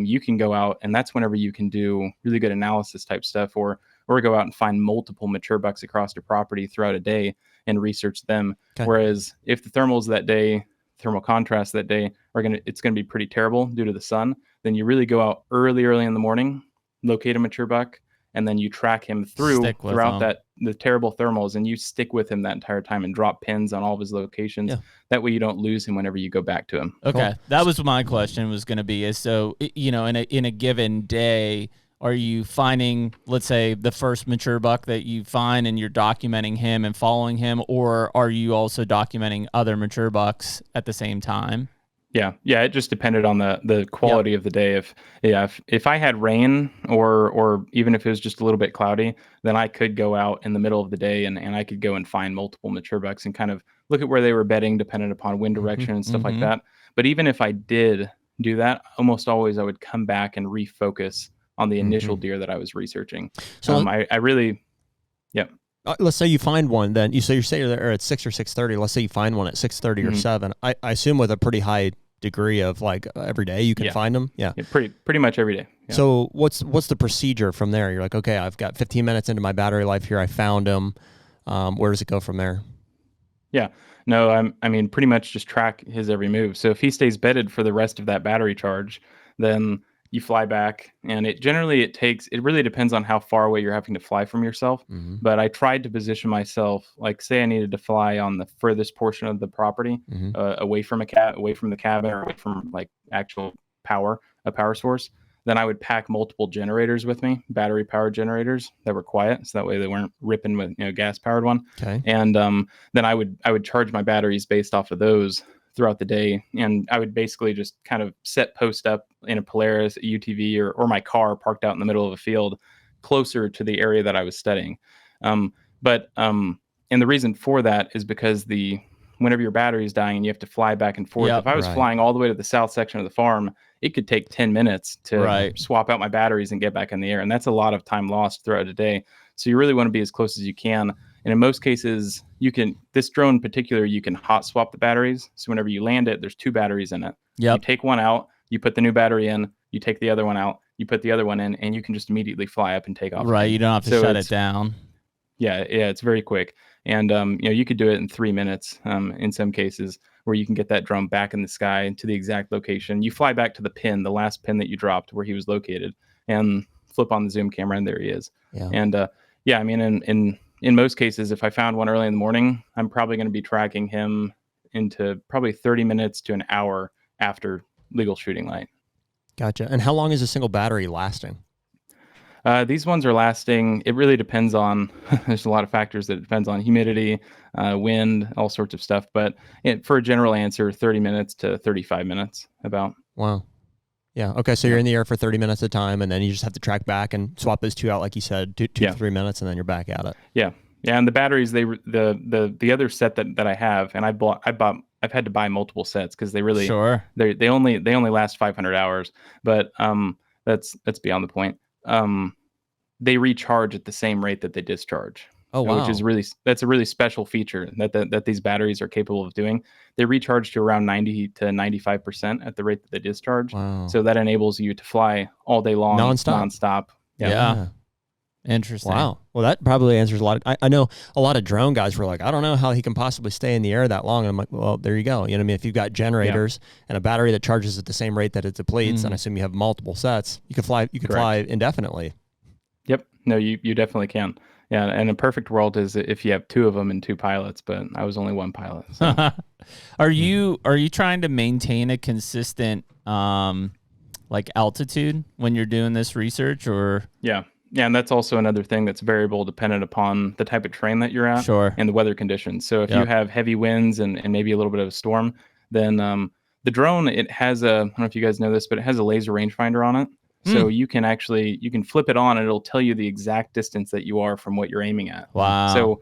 you can go out, and that's whenever you can do really good analysis type stuff, or go out and find multiple mature bucks across your property throughout a day and research them. Okay. Whereas if the thermals that day, thermal contrast that day it's going to be pretty terrible due to the sun, then you really go out early in the morning, locate a mature buck, and then you track him throughout the terrible thermals, and you stick with him that entire time and drop pins on all of his locations. Yeah. That way you don't lose him whenever you go back to him. Okay. Cool. That was my question was going to be is, so, in a given day, are you finding, let's say, the first mature buck that you find and you're documenting him and following him, or are you also documenting other mature bucks at the same time? Yeah. It just depended on the quality of the day. If I had rain or even if it was just a little bit cloudy, then I could go out in the middle of the day and I could go and find multiple mature bucks and kind of look at where they were bedding dependent upon wind direction and stuff like that. But even if I did do that, almost always I would come back and refocus on the initial deer that I was researching. So I really, let's say you find one, then you say you're there at 6 or 6:30. Let's say you find one at 6:30 or 7. I assume with a pretty high degree of like every day you can find them. Yeah, pretty much every day. Yeah. So what's the procedure from there? You're like, okay, I've got 15 minutes into my battery life here. I found him. Where does it go from there? Yeah. No, I mean, pretty much just track his every move. So if he stays bedded for the rest of that battery charge, then you fly back, and it really depends on how far away you're having to fly from yourself. Mm-hmm. But I tried to position myself, like say I needed to fly on the furthest portion of the property, away from the cabin, or away from like actual a power source. Then I would pack multiple generators with me, battery powered generators that were quiet, so that way they weren't ripping with gas powered one. Okay. And then I would charge my batteries based off of those throughout the day, and I would basically just kind of set post up in a Polaris, a UTV, or my car parked out in the middle of a field closer to the area that I was studying. And the reason for that is because whenever your battery is dying and you have to fly back and forth, if I was flying all the way to the south section of the farm, it could take 10 minutes to swap out my batteries and get back in the air. And that's a lot of time lost throughout a day. So you really want to be as close as you can. And in most cases, this drone in particular, you can hot swap the batteries. So whenever you land it, there's 2 batteries in it. Yep. You take one out, you put the new battery in, you take the other one out, you put the other one in, and you can just immediately fly up and take off. Right. You don't have to shut it down. Yeah. It's very quick. And, you could do it in 3 minutes in some cases, where you can get that drone back in the sky to the exact location. You fly back to the last pin that you dropped where he was located, and flip on the zoom camera, and there he is. Yeah. And I mean, in most cases, if I found one early in the morning, I'm probably going to be tracking him into probably 30 minutes to an hour after legal shooting light. Gotcha. And how long is a single battery lasting? These ones are lasting. It really depends on, there's a lot of factors that it depends on: humidity, wind, all sorts of stuff. But for a general answer, 30 minutes to 35 minutes about. Wow. Yeah. Okay. So you're in the air for 30 minutes at a time, and then you just have to track back and swap those 2 out, like you said, two to 3 minutes, and then you're back at it. Yeah. Yeah. And the batteries, the other set that I have, and I've had to buy multiple sets because they really, they only last 500 hours, but that's beyond the point. They recharge at the same rate that they discharge. Oh, wow. That's a really special feature that these batteries are capable of doing. They recharge to around 90 to 95% at the rate that they discharge. Wow. So that enables you to fly all day long, nonstop. Yeah. Interesting. Wow. Well, that probably answers a lot. I know a lot of drone guys were like, I don't know how he can possibly stay in the air that long. And I'm like, well, there you go. You know what I mean? If you've got generators and a battery that charges at the same rate that it depletes, and I assume you have multiple sets, you could fly indefinitely. Yep. No, you definitely can. Yeah. And a perfect world is if you have 2 of them and 2 pilots, but I was only 1 pilot. So. Are you trying to maintain a consistent like altitude when you're doing this research, or? Yeah. Yeah, and that's also another thing that's variable dependent upon the type of terrain that you're at and the weather conditions. So if you have heavy winds and maybe a little bit of a storm, then the drone, it has I don't know if you guys know this, but it has a laser rangefinder on it. So you can flip it on and it'll tell you the exact distance that you are from what you're aiming at. Wow. So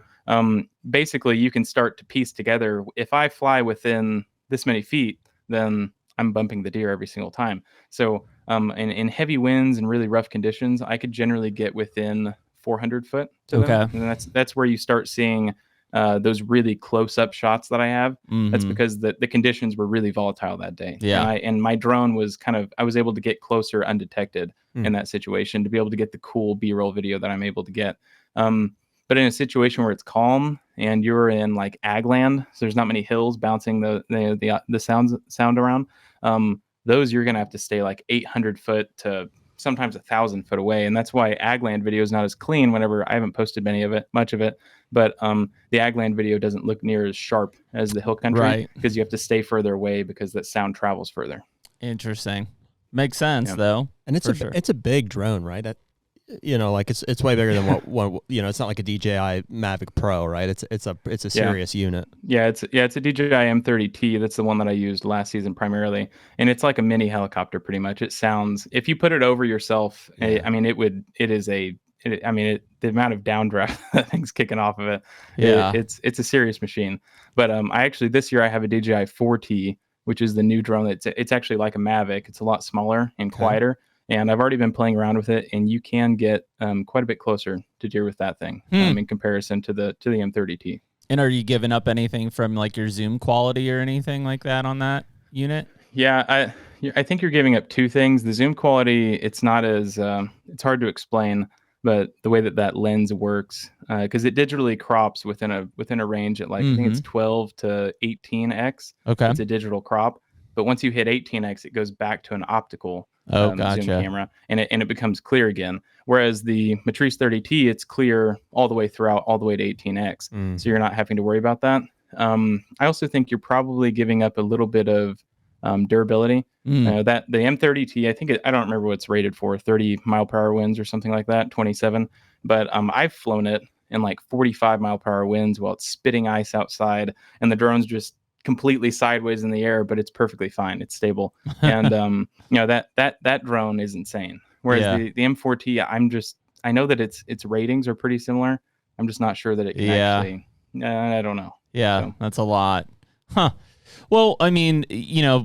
basically you can start to piece together, if I fly within this many feet, then I'm bumping the deer every single time. So in heavy winds and really rough conditions, I could generally get within 400 foot to them. And that's where you start seeing those really close-up shots that I have. That's because the conditions were really volatile that day. And my drone was I was able to get closer undetected in that situation to be able to get the cool B-roll video that I'm able to get. But in a situation where it's calm and you're in like ag land, so there's not many hills bouncing the sound around, those you're gonna have to stay like 800 foot to sometimes 1,000 foot away, and that's why ag land video is not as clean. Whenever I haven't posted much of it, but the ag land video doesn't look near as sharp as the hill country, because you have to stay further away because that sound travels further. Interesting, makes sense though, and it's a big drone, right? Like it's way bigger than what it's not like a DJI Mavic Pro, right? It's a serious unit. It's a DJI M30T. That's the one that I used last season primarily, and it's like a mini helicopter pretty much. It sounds, if you put it over yourself, the amount of downdraft that thing's kicking off of it. It's a serious machine. But I actually this year I have a DJI 4T, which is the new drone. It's actually like a Mavic. It's a lot smaller and quieter. And I've already been playing around with it, and you can get quite a bit closer to deer with that thing in comparison to the M30T. And are you giving up anything from like your zoom quality or anything like that on that unit? Yeah, I think you're giving up two things. The zoom quality, it's not as it's hard to explain, but the way that lens works, because it digitally crops within a range at like I think it's 12 to 18x. Okay, it's a digital crop, but once you hit 18x, it goes back to an optical. Zoom camera, and it becomes clear again. Whereas the Matrice 30T, it's clear all the way throughout, all the way to 18x. So you're not having to worry about that. I also think you're probably giving up a little bit of durability. That the M30T, I don't remember what it's rated for, 30 mile per hour winds or something like that, 27. But I've flown it in like 45 mile per hour winds while it's spitting ice outside, and the drone's just completely sideways in the air, but it's perfectly fine. It's stable. And that drone is insane. Whereas the M4T, I know that its ratings are pretty similar. I'm just not sure that it can actually, I don't know. Yeah, so. That's a lot. Huh. Well, I mean,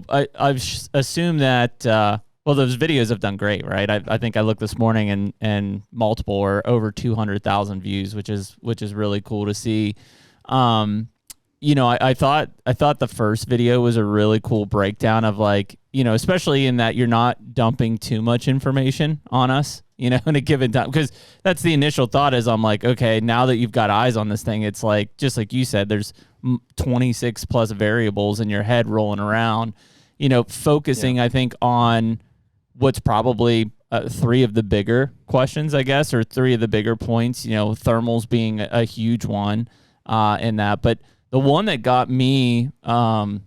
I've assumed that, those videos have done great, right? I think I looked this morning and multiple are over 200,000 views, which is really cool to see. I thought the first video was a really cool breakdown of like, especially in that you're not dumping too much information on us, in a given time, because that's the initial thought is I'm like, okay, now that you've got eyes on this thing, it's like, just like you said, there's 26 plus variables in your head rolling around, focusing, I think, on what's probably three of the bigger questions, I guess, or three of the bigger points, thermals being a huge one in that. But the one that got me, I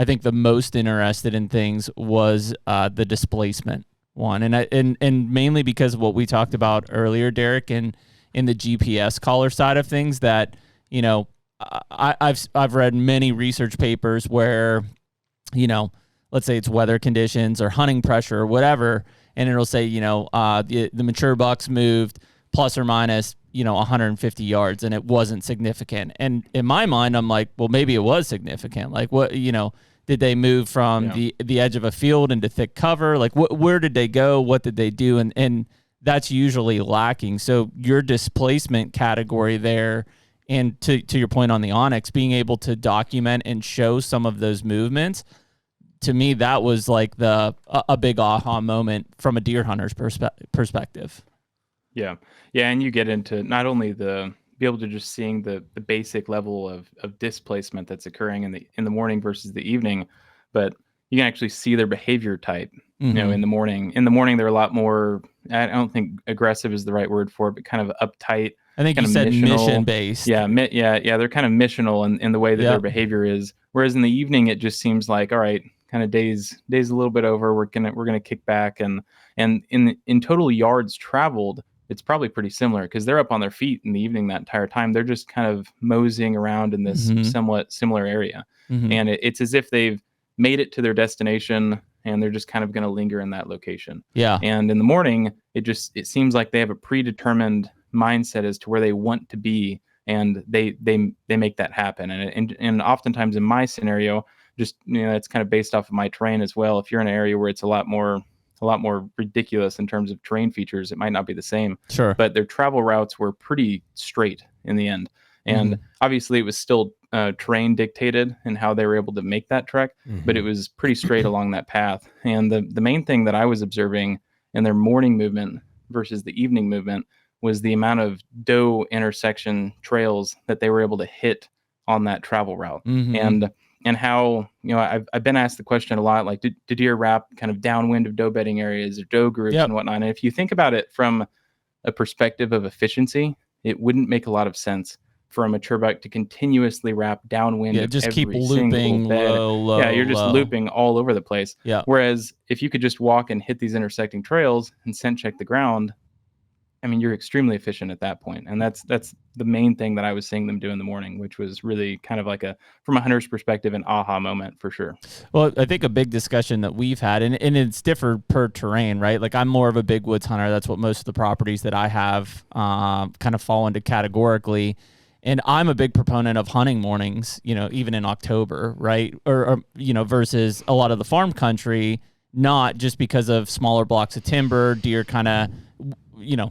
think, the most interested in things was the displacement one, and mainly because of what we talked about earlier, Derrick, in the GPS collar side of things. That I've read many research papers where, let's say it's weather conditions or hunting pressure or whatever, and it'll say the mature bucks moved plus or minus 150 yards, and it wasn't significant. And in my mind, I'm like, well, maybe it was significant. Like, what, did they move from the edge of a field into thick cover? Like, where did they go? What did they do? And that's usually lacking. So your displacement category there, and to your point on the Onyx, being able to document and show some of those movements, to me, that was like a big aha moment from a deer hunter's perspective. Yeah, and you get into not only be able to just seeing the basic level of displacement that's occurring in the morning versus the evening, but you can actually see their behavior type. In the morning. In the morning, they're a lot more. I don't think aggressive is the right word for it, but kind of uptight. I think you said mission based. Yeah, they're kind of missional in the way that their behavior is. Whereas in the evening, it just seems like, all right, kind of days a little bit over. We're gonna kick back, and in total yards traveled, it's probably pretty similar because they're up on their feet in the evening that entire time. They're just kind of moseying around in this somewhat similar area. And it's as if they've made it to their destination and they're just kind of going to linger in that location. Yeah. And in the morning, it seems like they have a predetermined mindset as to where they want to be, and they make that happen. And oftentimes in my scenario, just, it's kind of based off of my terrain as well. If you're in an area where it's a lot more a lot more ridiculous in terms of terrain features. It might not be the same, sure, but their travel routes were pretty straight in the end. And obviously it was still terrain dictated and how they were able to make that trek, but it was pretty straight along that path. And the main thing that I was observing in their morning movement versus the evening movement was the amount of doe intersection trails that they were able to hit on that travel route. And how, I've been asked the question a lot, like, do deer wrap kind of downwind of doe bedding areas or doe groups and whatnot? And if you think about it from a perspective of efficiency, it wouldn't make a lot of sense for a mature buck to continuously wrap downwind of just every keep looping bed. low, you're just looping all over the place. Whereas if you could just walk and hit these intersecting trails and scent check the ground, I mean, you're extremely efficient at that point. And that's the main thing that I was seeing them do in the morning, which was really kind of like from a hunter's perspective, an aha moment for sure. Well, I think a big discussion that we've had, and it's different per terrain, right? Like I'm more of a big woods hunter. That's what most of the properties that I have kind of fall into categorically. And I'm a big proponent of hunting mornings, even in October, right? Or versus a lot of the farm country, not just because of smaller blocks of timber, deer kind of,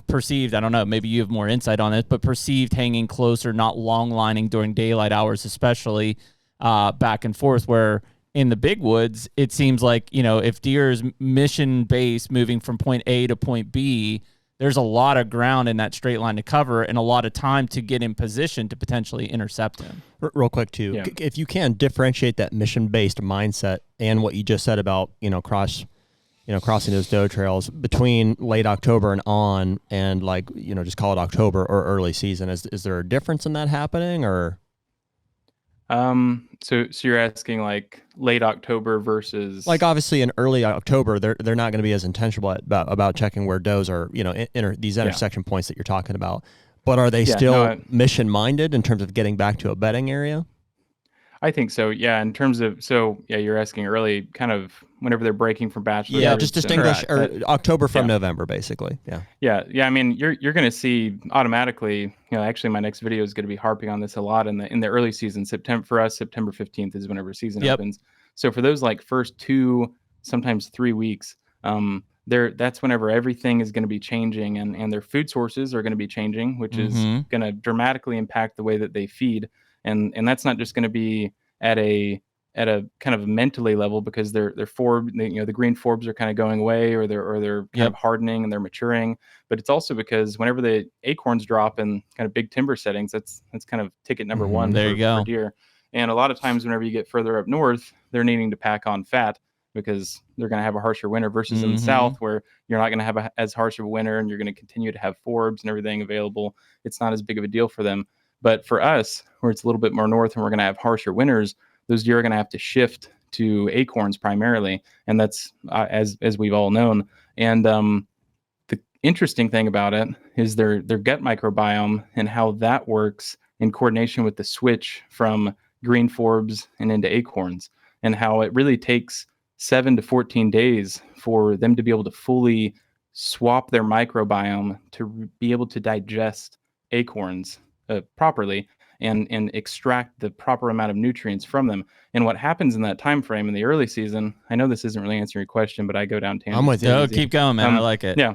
perceived, I don't know, maybe you have more insight on it, but perceived hanging closer, not long lining during daylight hours, especially back and forth, where in the big woods, it seems like, if deer is mission based moving from point A to point B, there's a lot of ground in that straight line to cover and a lot of time to get in position to potentially intercept him. Real quick too, if you can differentiate that mission-based mindset and what you just said about, crossing those doe trails between late October and on, and just call it October or early season. Is there a difference in that happening, or? So you're asking like late October versus obviously in early October, they're not going to be as intentional about checking where does are, these intersection points that you're talking about, but are they still mission minded in terms of getting back to a bedding area? I think so. Yeah. In terms of, you're asking early, kind of whenever they're breaking from bachelor. Yeah. Just distinguish October from November, basically. Yeah. I mean, you're going to see automatically, actually my next video is going to be harping on this a lot in the early season. For us, September 15th is whenever season opens. So for those first 2, sometimes 3 weeks, that's whenever everything is going to be changing and their food sources are going to be changing, which is going to dramatically impact the way that they feed. And that's not just going to be at a kind of mentally level, because they're forb, the green forbs are kind of going away, or they're kind of hardening and they're maturing. But it's also because whenever the acorns drop in kind of big timber settings, that's kind of ticket number one for deer. And a lot of times whenever you get further up north, they're needing to pack on fat because they're going to have a harsher winter, versus in the south where you're not going to have as harsh of a winter and you're going to continue to have forbs and everything available. It's not as big of a deal for them. But for us, where it's a little bit more north and we're going to have harsher winters, those deer are going to have to shift to acorns primarily. And that's as we've all known. And the interesting thing about it is their gut microbiome and how that works in coordination with the switch from green forbs and into acorns, and how it really takes 7 to 14 days for them to be able to fully swap their microbiome to be able to digest acorns properly and extract the proper amount of nutrients from them. And what happens in that time frame in the early season, I know this isn't really answering your question, but I go down tangents. I'm with you. Keep going, man. I like it. Yeah.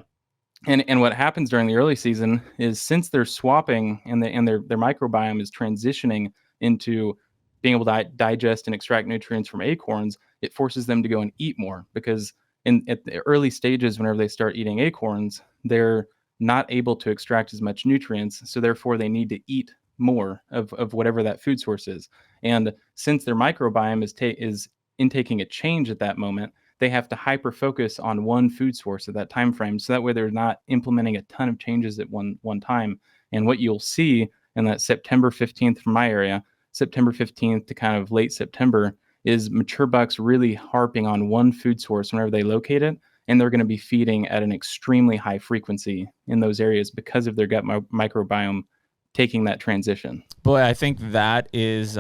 And what happens during the early season is, since they're swapping and their microbiome is transitioning into being able to digest and extract nutrients from acorns, it forces them to go and eat more, because at the early stages, whenever they start eating acorns, they're not able to extract as much nutrients. So therefore they need to eat more of whatever that food source is. And since their microbiome is intaking a change at that moment, they have to hyper focus on one food source at that time frame. So that way they're not implementing a ton of changes at one time. And what you'll see in that September 15th from my area, September 15th to kind of late September, is mature bucks really harping on one food source whenever they locate it. And they're going to be feeding at an extremely high frequency in those areas because of their gut microbiome taking that transition. Boy, I think that is,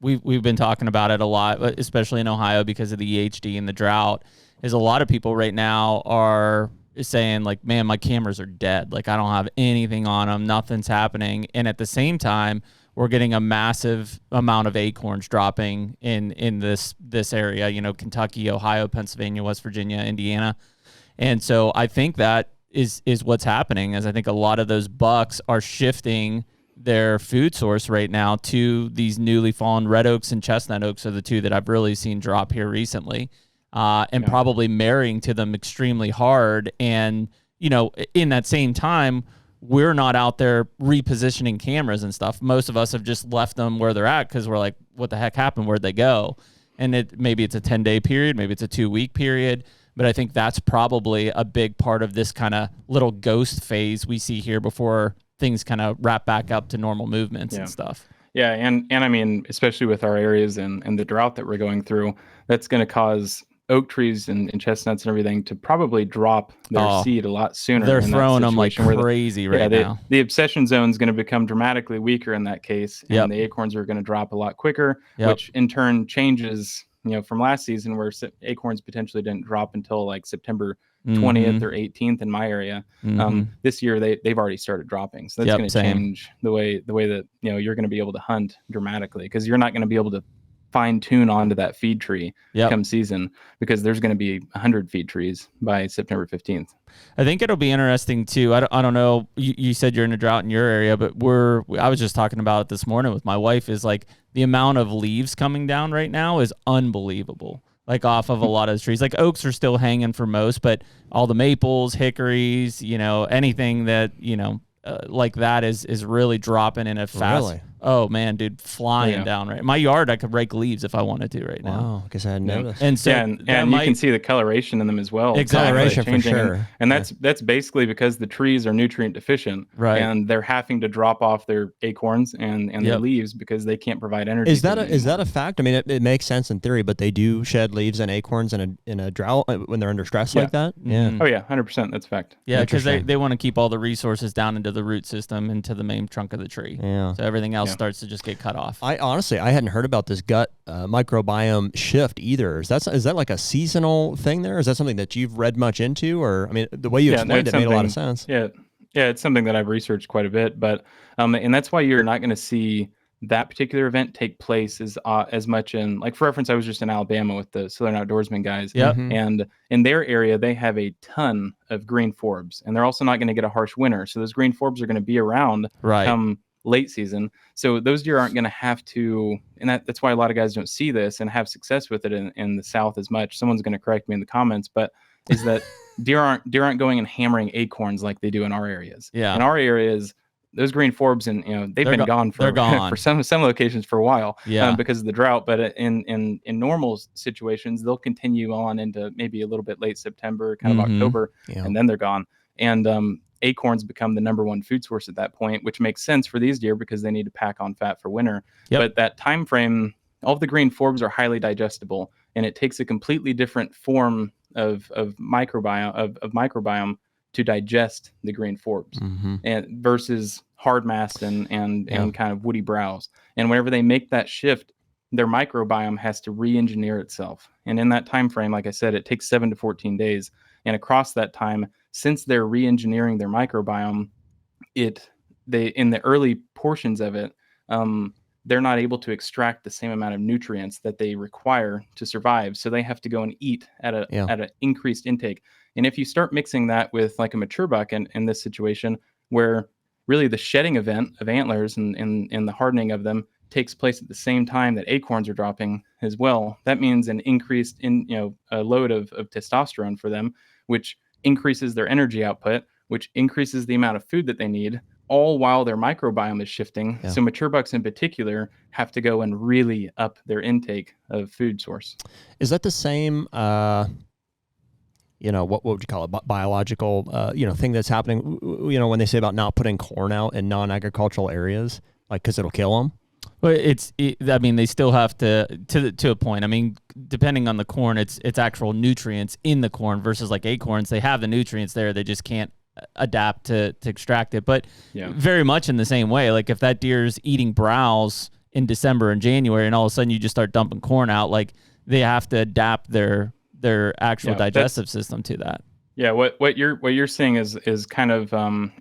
we've been talking about it a lot, especially in Ohio because of the EHD and the drought, is a lot of people right now are saying like, man, my cameras are dead. Like I don't have anything on them. Nothing's happening. And at the same time, we're getting a massive amount of acorns dropping in this area, Kentucky, Ohio, Pennsylvania, West Virginia, Indiana. And so I think that is what's happening, is I think a lot of those bucks are shifting their food source right now to these newly fallen red oaks and chestnut oaks are the two that I've really seen drop here recently, and probably marrying to them extremely hard. And, you know, in that same time, we're not out there repositioning cameras and stuff. Most of us have just left them where they're at because we're like, what the heck happened? Where'd they go? And maybe it's a 10-day period, maybe it's a 2-week period. But I think that's probably a big part of this kind of little ghost phase we see here before things kind of wrap back up to normal movements and stuff. Yeah, and I mean, especially with our areas and the drought that we're going through, that's going to cause oak trees and chestnuts and everything to probably drop their seed a lot sooner. They're throwing them like crazy now. The abscission zone is going to become dramatically weaker in that case, and the acorns are going to drop a lot quicker, which in turn changes, you know, from last season where acorns potentially didn't drop until like September 20th or 18th in my area. This year they've already started dropping, so that's going to change the way that, you know, you're going to be able to hunt dramatically, because you're not going to be able to fine tune onto that feed tree come season, because there's going to be 100 feed trees by September 15th. I think it'll be interesting too. I don't know. You said you're in a drought in your area, but I was just talking about it this morning with my wife, is like the amount of leaves coming down right now is unbelievable. Like off of a lot of the trees, like oaks are still hanging for most, but all the maples, hickories, you know, anything that, you know, like that is really dropping in a fast. Really? Oh man, dude, flying down right. My yard, I could rake leaves if I wanted to right now. Wow, because I hadn't noticed. And so, and you can see the coloration in them as well. Coloration for sure. And that's basically because the trees are nutrient deficient, and they're having to drop off their acorns and their leaves because they can't provide energy. Is that a fact? I mean, it makes sense in theory, but they do shed leaves and acorns in a drought when they're under stress like that. Yeah. Oh yeah, 100%. That's a fact. Yeah, because they want to keep all the resources down into the root system, into the main trunk of the tree. Yeah. So everything else starts to just get cut off. I honestly hadn't heard about this gut microbiome shift either. Is that like a seasonal thing there? Is that something that you've read much into? Or I mean, the way you explained it made a lot of sense. Yeah, it's something that I've researched quite a bit, but and that's why you're not going to see that particular event take place as much in, like, for reference, I was just in Alabama with the Southern Outdoorsman guys, and in their area they have a ton of green forbs, and they're also not going to get a harsh winter, so those green forbs are going to be around come late season. So those deer aren't going to have to, and that's why a lot of guys don't see this and have success with it in the South as much. Someone's going to correct me in the comments, but is that deer aren't going and hammering acorns like they do in our areas. Yeah. In our areas, those green forbs, and you know, they've been gone for some locations for a while, because of the drought. But in normal situations, they'll continue on into maybe a little bit late September, kind of October, and then they're gone. And acorns become the number one food source at that point, which makes sense for these deer because they need to pack on fat for winter. But that time frame, all of the green forbs are highly digestible, and it takes a completely different form of microbiome to digest the green forbs, and versus hard mass and kind of woody browse. And whenever they make that shift, their microbiome has to re-engineer itself. And in that time frame, like I said, it takes 7 to 14 days. And across that time, since they're re-engineering their microbiome, they in the early portions of it, they're not able to extract the same amount of nutrients that they require to survive. So they have to go and eat at an increased intake. And if you start mixing that with like a mature buck in this situation, where really the shedding event of antlers and the hardening of them takes place at the same time that acorns are dropping as well, that means an increased a load of testosterone for them, which increases their energy output, which increases the amount of food that they need, all while their microbiome is shifting. So mature bucks in particular have to go and really up their intake of food source. Is that the same, what would you call it, biological, thing that's happening, when they say about not putting corn out in non-agricultural areas, like, because it'll kill them? Well, I mean, they still have to a point. I mean, depending on the corn, it's actual nutrients in the corn versus like acorns. They have the nutrients there. They just can't adapt to extract it. But very much in the same way, like if that deer's eating browse in December and January and all of a sudden you just start dumping corn out, like they have to adapt their actual digestive system to that. Yeah, what you're seeing is kind of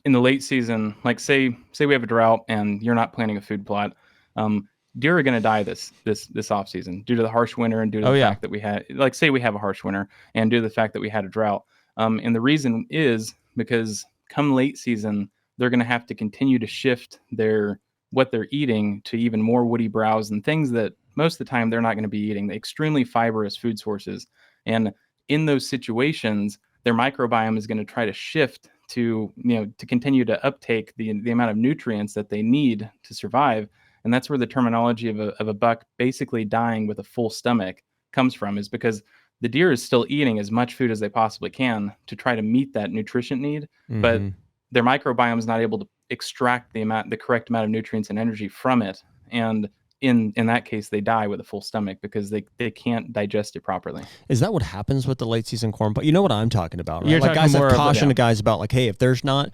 in the late season, like say we have a drought and you're not planting a food plot. Deer are going to die this off season due to the harsh winter and due to the fact that we had, like, say we have a harsh winter and due to the fact that we had a drought. And the reason is because come late season, they're going to have to continue to shift what they're eating to even more woody browse and things that most of the time they're not going to be eating, the extremely fibrous food sources. And in those situations, their microbiome is going to try to shift to continue to uptake the amount of nutrients that they need to survive. And that's where the terminology of a buck basically dying with a full stomach comes from, is because the deer is still eating as much food as they possibly can to try to meet that nutrition need, but their microbiome is not able to extract the correct amount of nutrients and energy from it. And in that case, they die with a full stomach because they can't digest it properly. Is that what happens with the late season corn? But you know what I'm talking about, right? You're like talking guys have cautioned yeah. guys about like, hey, if they're not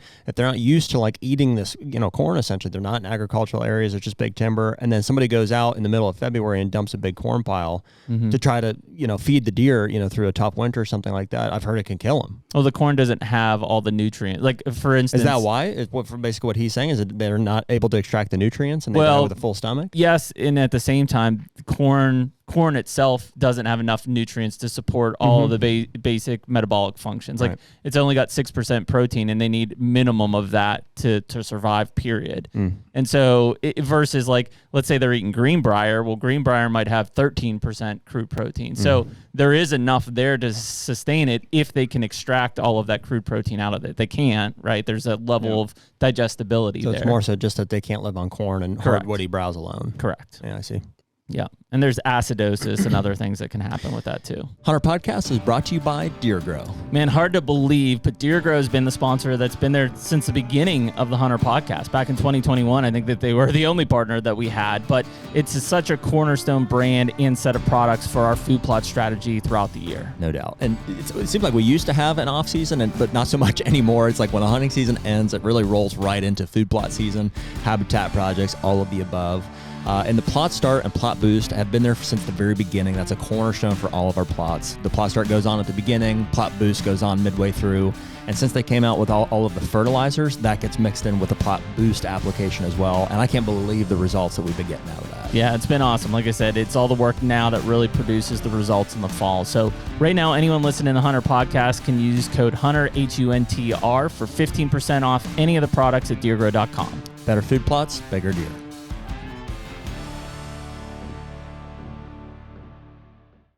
used to like eating this, corn, essentially, they're not in agricultural areas, it's just big timber, and then somebody goes out in the middle of February and dumps a big corn pile to try to feed the deer through a tough winter or something like that. I've heard it can kill them. Well, the corn doesn't have all the nutrients. Like, for instance, is that why? Basically what he's saying is that they're not able to extract the nutrients and they die with a full stomach. Yes, and at the same time, corn itself doesn't have enough nutrients to support all of the basic metabolic functions. Like, it's only got 6% protein, and they need minimum of that to survive, period. And so versus, like, let's say they're eating greenbrier. Well, greenbrier might have 13% crude protein. So there is enough there to sustain it if they can extract all of that crude protein out of it. They can't, right? There's a level of digestibility there. So it's more so just that they can't live on corn and hard woody browse alone. Correct. Yeah, I see. Yeah. And there's acidosis and other things that can happen with that too. HUNTR Podcast is brought to you by DeerGro. Man, hard to believe, but DeerGro has been the sponsor that's been there since the beginning of the HUNTR Podcast. Back in 2021, I think that they were the only partner that we had, but it's such a cornerstone brand and set of products for our food plot strategy throughout the year. No doubt. And it seems like we used to have an off season, but not so much anymore. It's like when the hunting season ends, it really rolls right into food plot season, habitat projects, all of the above. And the Plot Start and Plot Boost have been there since the very beginning. That's a cornerstone for all of our plots. The Plot Start goes on at the beginning, Plot Boost goes on midway through. And since they came out with all of the fertilizers, that gets mixed in with the Plot Boost application as well. And I can't believe the results that we've been getting out of that. Yeah, it's been awesome. Like I said, it's all the work now that really produces the results in the fall. So right now, anyone listening to HUNTR Podcast can use code HUNTR, HUNTR, for 15% off any of the products at DeerGro.com. Better food plots, bigger deer.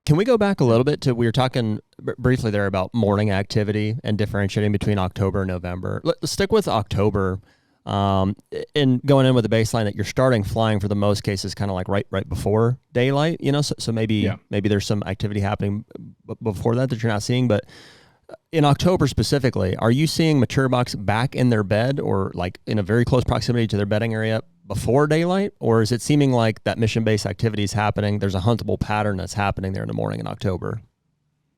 Can we go back a little bit to, we were talking briefly there about morning activity and differentiating between October and November. Let's stick with October and going in with the baseline that you're starting flying for the most cases kind of like right before daylight, so maybe there's some activity happening before that you're not seeing. But in October specifically, are you seeing mature bucks back in their bed or like in a very close proximity to their bedding area before daylight, or is it seeming like that mission-based activity is happening? There's a huntable pattern that's happening there in the morning in October.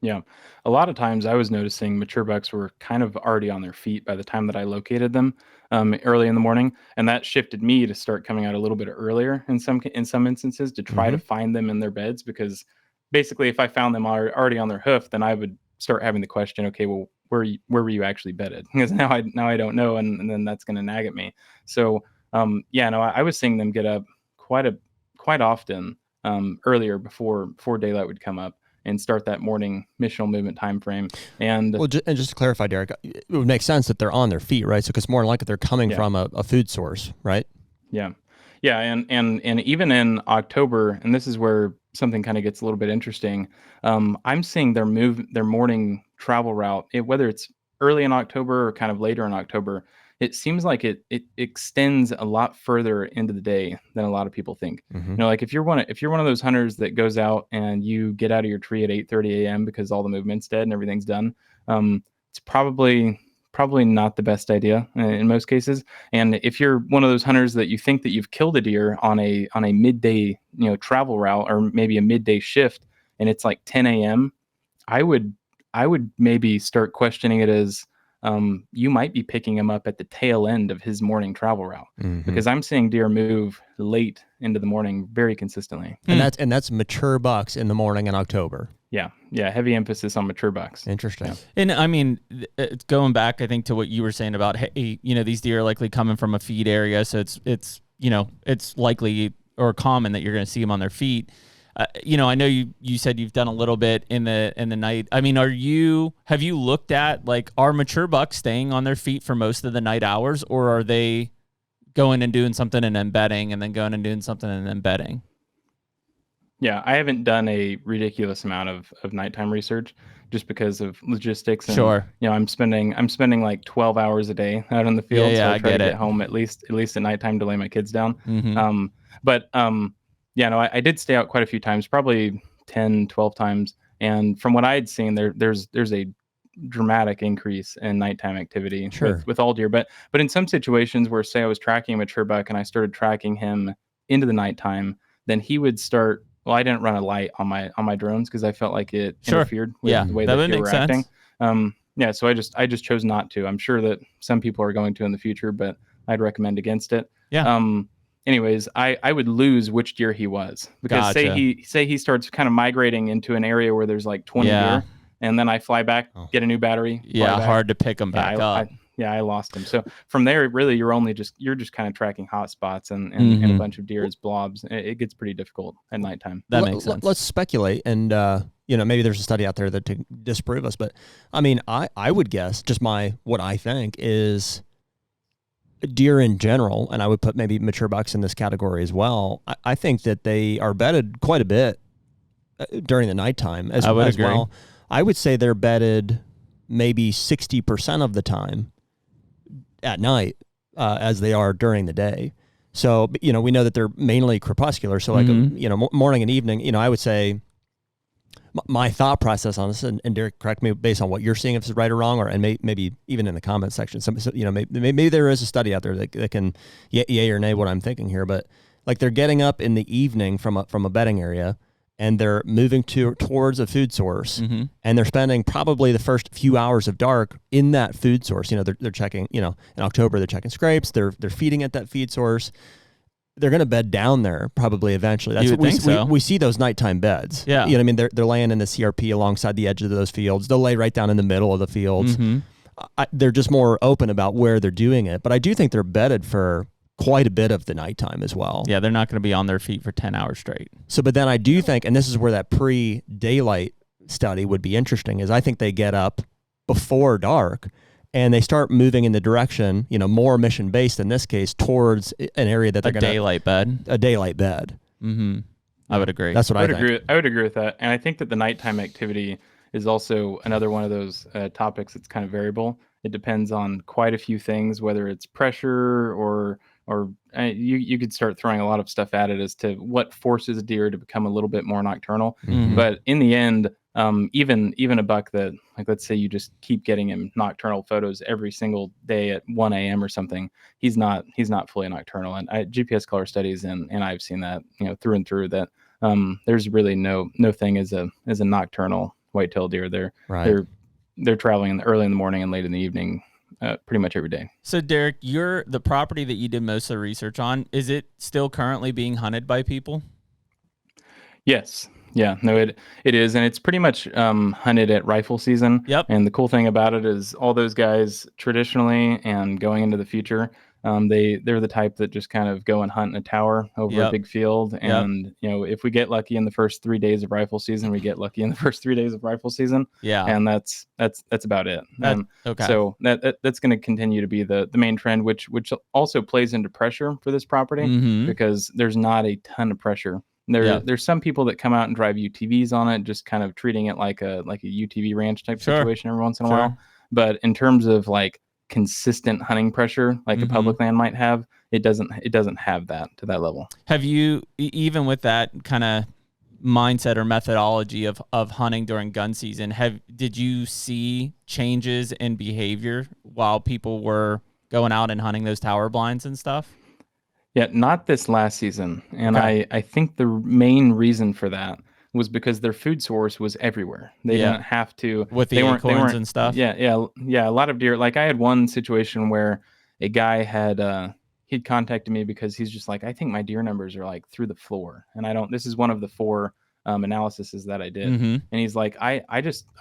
Yeah. A lot of times I was noticing mature bucks were kind of already on their feet by the time that I located them early in the morning. And that shifted me to start coming out a little bit earlier in some instances to try to find them in their beds, because basically if I found them already on their hoof, then I would start having the question, okay, well, where were you actually bedded? Because now I don't know. And then that's going to nag at me. So I was seeing them get up quite often earlier before daylight would come up and start that morning missional movement time frame. And just to clarify, Derrick, it would make sense that they're on their feet, right? So because more likely they're coming from a food source, right? Yeah. Yeah. And even in October, and this is where something kind of gets a little bit interesting. I'm seeing their morning travel route, whether it's early in October or kind of later in October, it seems like it extends a lot further into the day than a lot of people think. Like if you're one of those hunters that goes out and you get out of your tree at 8:30 a.m. because all the movement's dead and everything's done, it's probably not the best idea in most cases. And if you're one of those hunters that you think that you've killed a deer on a midday travel route or maybe a midday shift and it's like 10 a.m., I would maybe start questioning it as you might be picking him up at the tail end of his morning travel route, because I'm seeing deer move late into the morning very consistently. And that's mature bucks in the morning in October. Yeah. Heavy emphasis on mature bucks. Interesting. Yeah. And I mean, going back, I think to what you were saying about, hey, these deer are likely coming from a feed area, so it's likely or common that you're going to see them on their feet. I know you said you've done a little bit in the night. I mean, have you looked at, like, are mature bucks staying on their feet for most of the night hours, or are they going and doing something and then bedding, and then going and doing something and then bedding? Yeah, I haven't done a ridiculous amount of nighttime research just because of logistics. And, sure. I'm spending like 12 hours a day out in the field. Yeah, so I try to get get home at least at nighttime to lay my kids down. Mm-hmm. I did stay out quite a few times, probably 10, 12 times. And from what I had seen, there's a dramatic increase in nighttime activity with all deer. But in some situations where, say, I was tracking a mature buck and I started tracking him into the nighttime, then he would start. Well, I didn't run a light on my drones because I felt like it interfered with the way that they were acting. So I just chose not to. I'm sure that some people are going to in the future, but I'd recommend against it. Yeah. Anyways, I would lose which deer he was, because say he starts kind of migrating into an area where there's like 20 deer, and then I fly back, get a new battery. Hard to pick them back up. I lost him. So from there, really, you're just kind of tracking hot spots and a bunch of deer as blobs. It gets pretty difficult at nighttime. That makes sense. Let's speculate, and maybe there's a study out there that to disprove us. But I mean, I would guess just what I think is deer in general, and I would put maybe mature bucks in this category as well. I think that they are bedded quite a bit during the nighttime as well. I would say they're bedded maybe 60% of the time at night as they are during the day. So, we know that they're mainly crepuscular. So like, morning and evening, I would say my thought process on this, and Derrick, correct me based on what you're seeing if it's right or wrong, and maybe even in the comment section, maybe there is a study out there that can yay or nay what I'm thinking here, but like they're getting up in the evening from a bedding area, and they're moving towards a food source, and they're spending probably the first few hours of dark in that food source. They're checking, in October, they're checking scrapes, they're feeding at that feed source. They're going to bed down there probably eventually. That's what we see those nighttime beds. Yeah. You know what I mean? They're laying in the CRP alongside the edge of those fields. They'll lay right down in the middle of the fields. They're just more open about where they're doing it. But I do think they're bedded for quite a bit of the nighttime as well. Yeah, they're not going to be on their feet for 10 hours straight. So, but then I do think, and this is where that pre-daylight study would be interesting, is I think they get up before dark and they start moving in the direction, more mission-based in this case, towards an area that they're going to... A daylight bed. Mm-hmm. I would agree. That's what I think. I would agree with that. And I think that the nighttime activity is also another one of those topics that's kind of variable. It depends on quite a few things, whether it's pressure or you could start throwing a lot of stuff at it as to what forces a deer to become a little bit more nocturnal. But in the end, even a buck that, like, let's say you just keep getting him nocturnal photos every single day at 1 a.m. or something, he's not fully nocturnal. And GPS color studies and I've seen that through and through that there's really no thing as a nocturnal whitetail deer. They're traveling early in the morning and late in the evening. Pretty much every day. So Derrick, the property that you did most of the research on, is it still currently being hunted by people? Yes. Yeah, no, it is. And it's pretty much hunted at rifle season. Yep. And the cool thing about it is all those guys traditionally and going into the future, they're the type that just kind of go and hunt in a tower over a big field. And, if we get lucky in the first 3 days of rifle season, we get lucky in the first 3 days of rifle season. Yeah. And that's about it. Okay. So that's going to continue to be the main trend, which also plays into pressure for this property because there's not a ton of pressure. There's some people that come out and drive UTVs on it, just kind of treating it like a UTV ranch type situation every once in a while. But in terms of like consistent hunting pressure, like a public land might have, it doesn't have that to that level. Have you, even with that kind of mindset or methodology of hunting during gun season, did you see changes in behavior while people were going out and hunting those tower blinds and stuff? Yeah, not this last season. And okay. I think the main reason for that was because their food source was everywhere. They didn't have to... With the acorns and stuff? Yeah. A lot of deer. Like I had one situation where a guy had... he'd contacted me because he's just like, I think my deer numbers are like through the floor. And this is one of the 4 analyses that I did. And he's like, I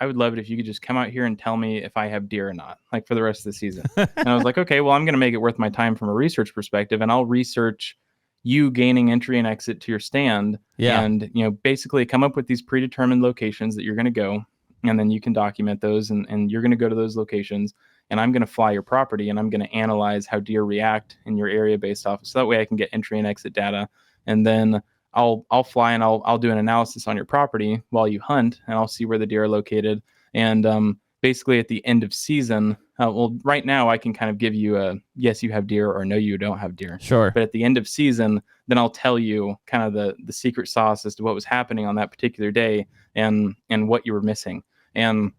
would love it if you could just come out here and tell me if I have deer or not, like for the rest of the season. And I was like, okay, well, I'm going to make it worth my time from a research perspective. And I'll research, you gaining entry and exit to your stand, and basically come up with these predetermined locations that you're going to go, and then you can document those, and you're going to go to those locations, and I'm going to fly your property, and I'm going to analyze how deer react in your area based off, so that way I can get entry and exit data, and then I'll fly and I'll do an analysis on your property while you hunt, and I'll see where the deer are located, and basically at the end of season, well, right now I can kind of give you a yes, you have deer, or no, you don't have deer. Sure. But at the end of season, then I'll tell you kind of the secret sauce as to what was happening on that particular day and what you were missing. And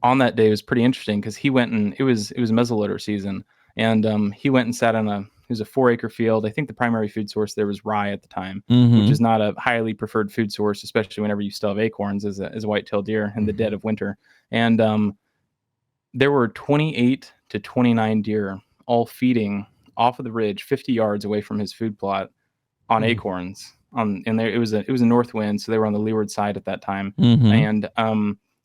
on that day, it was pretty interesting because he went and it was muzzleloader season, and he went and sat on it was a 4-acre field. I think the primary food source there was rye at the time, which is not a highly preferred food source, especially whenever you still have acorns as a white-tailed deer in the dead of winter. And there were 28 to 29 deer all feeding off of the ridge 50 yards away from his food plot on acorns. And there it was a north wind, so they were on the leeward side at that time. And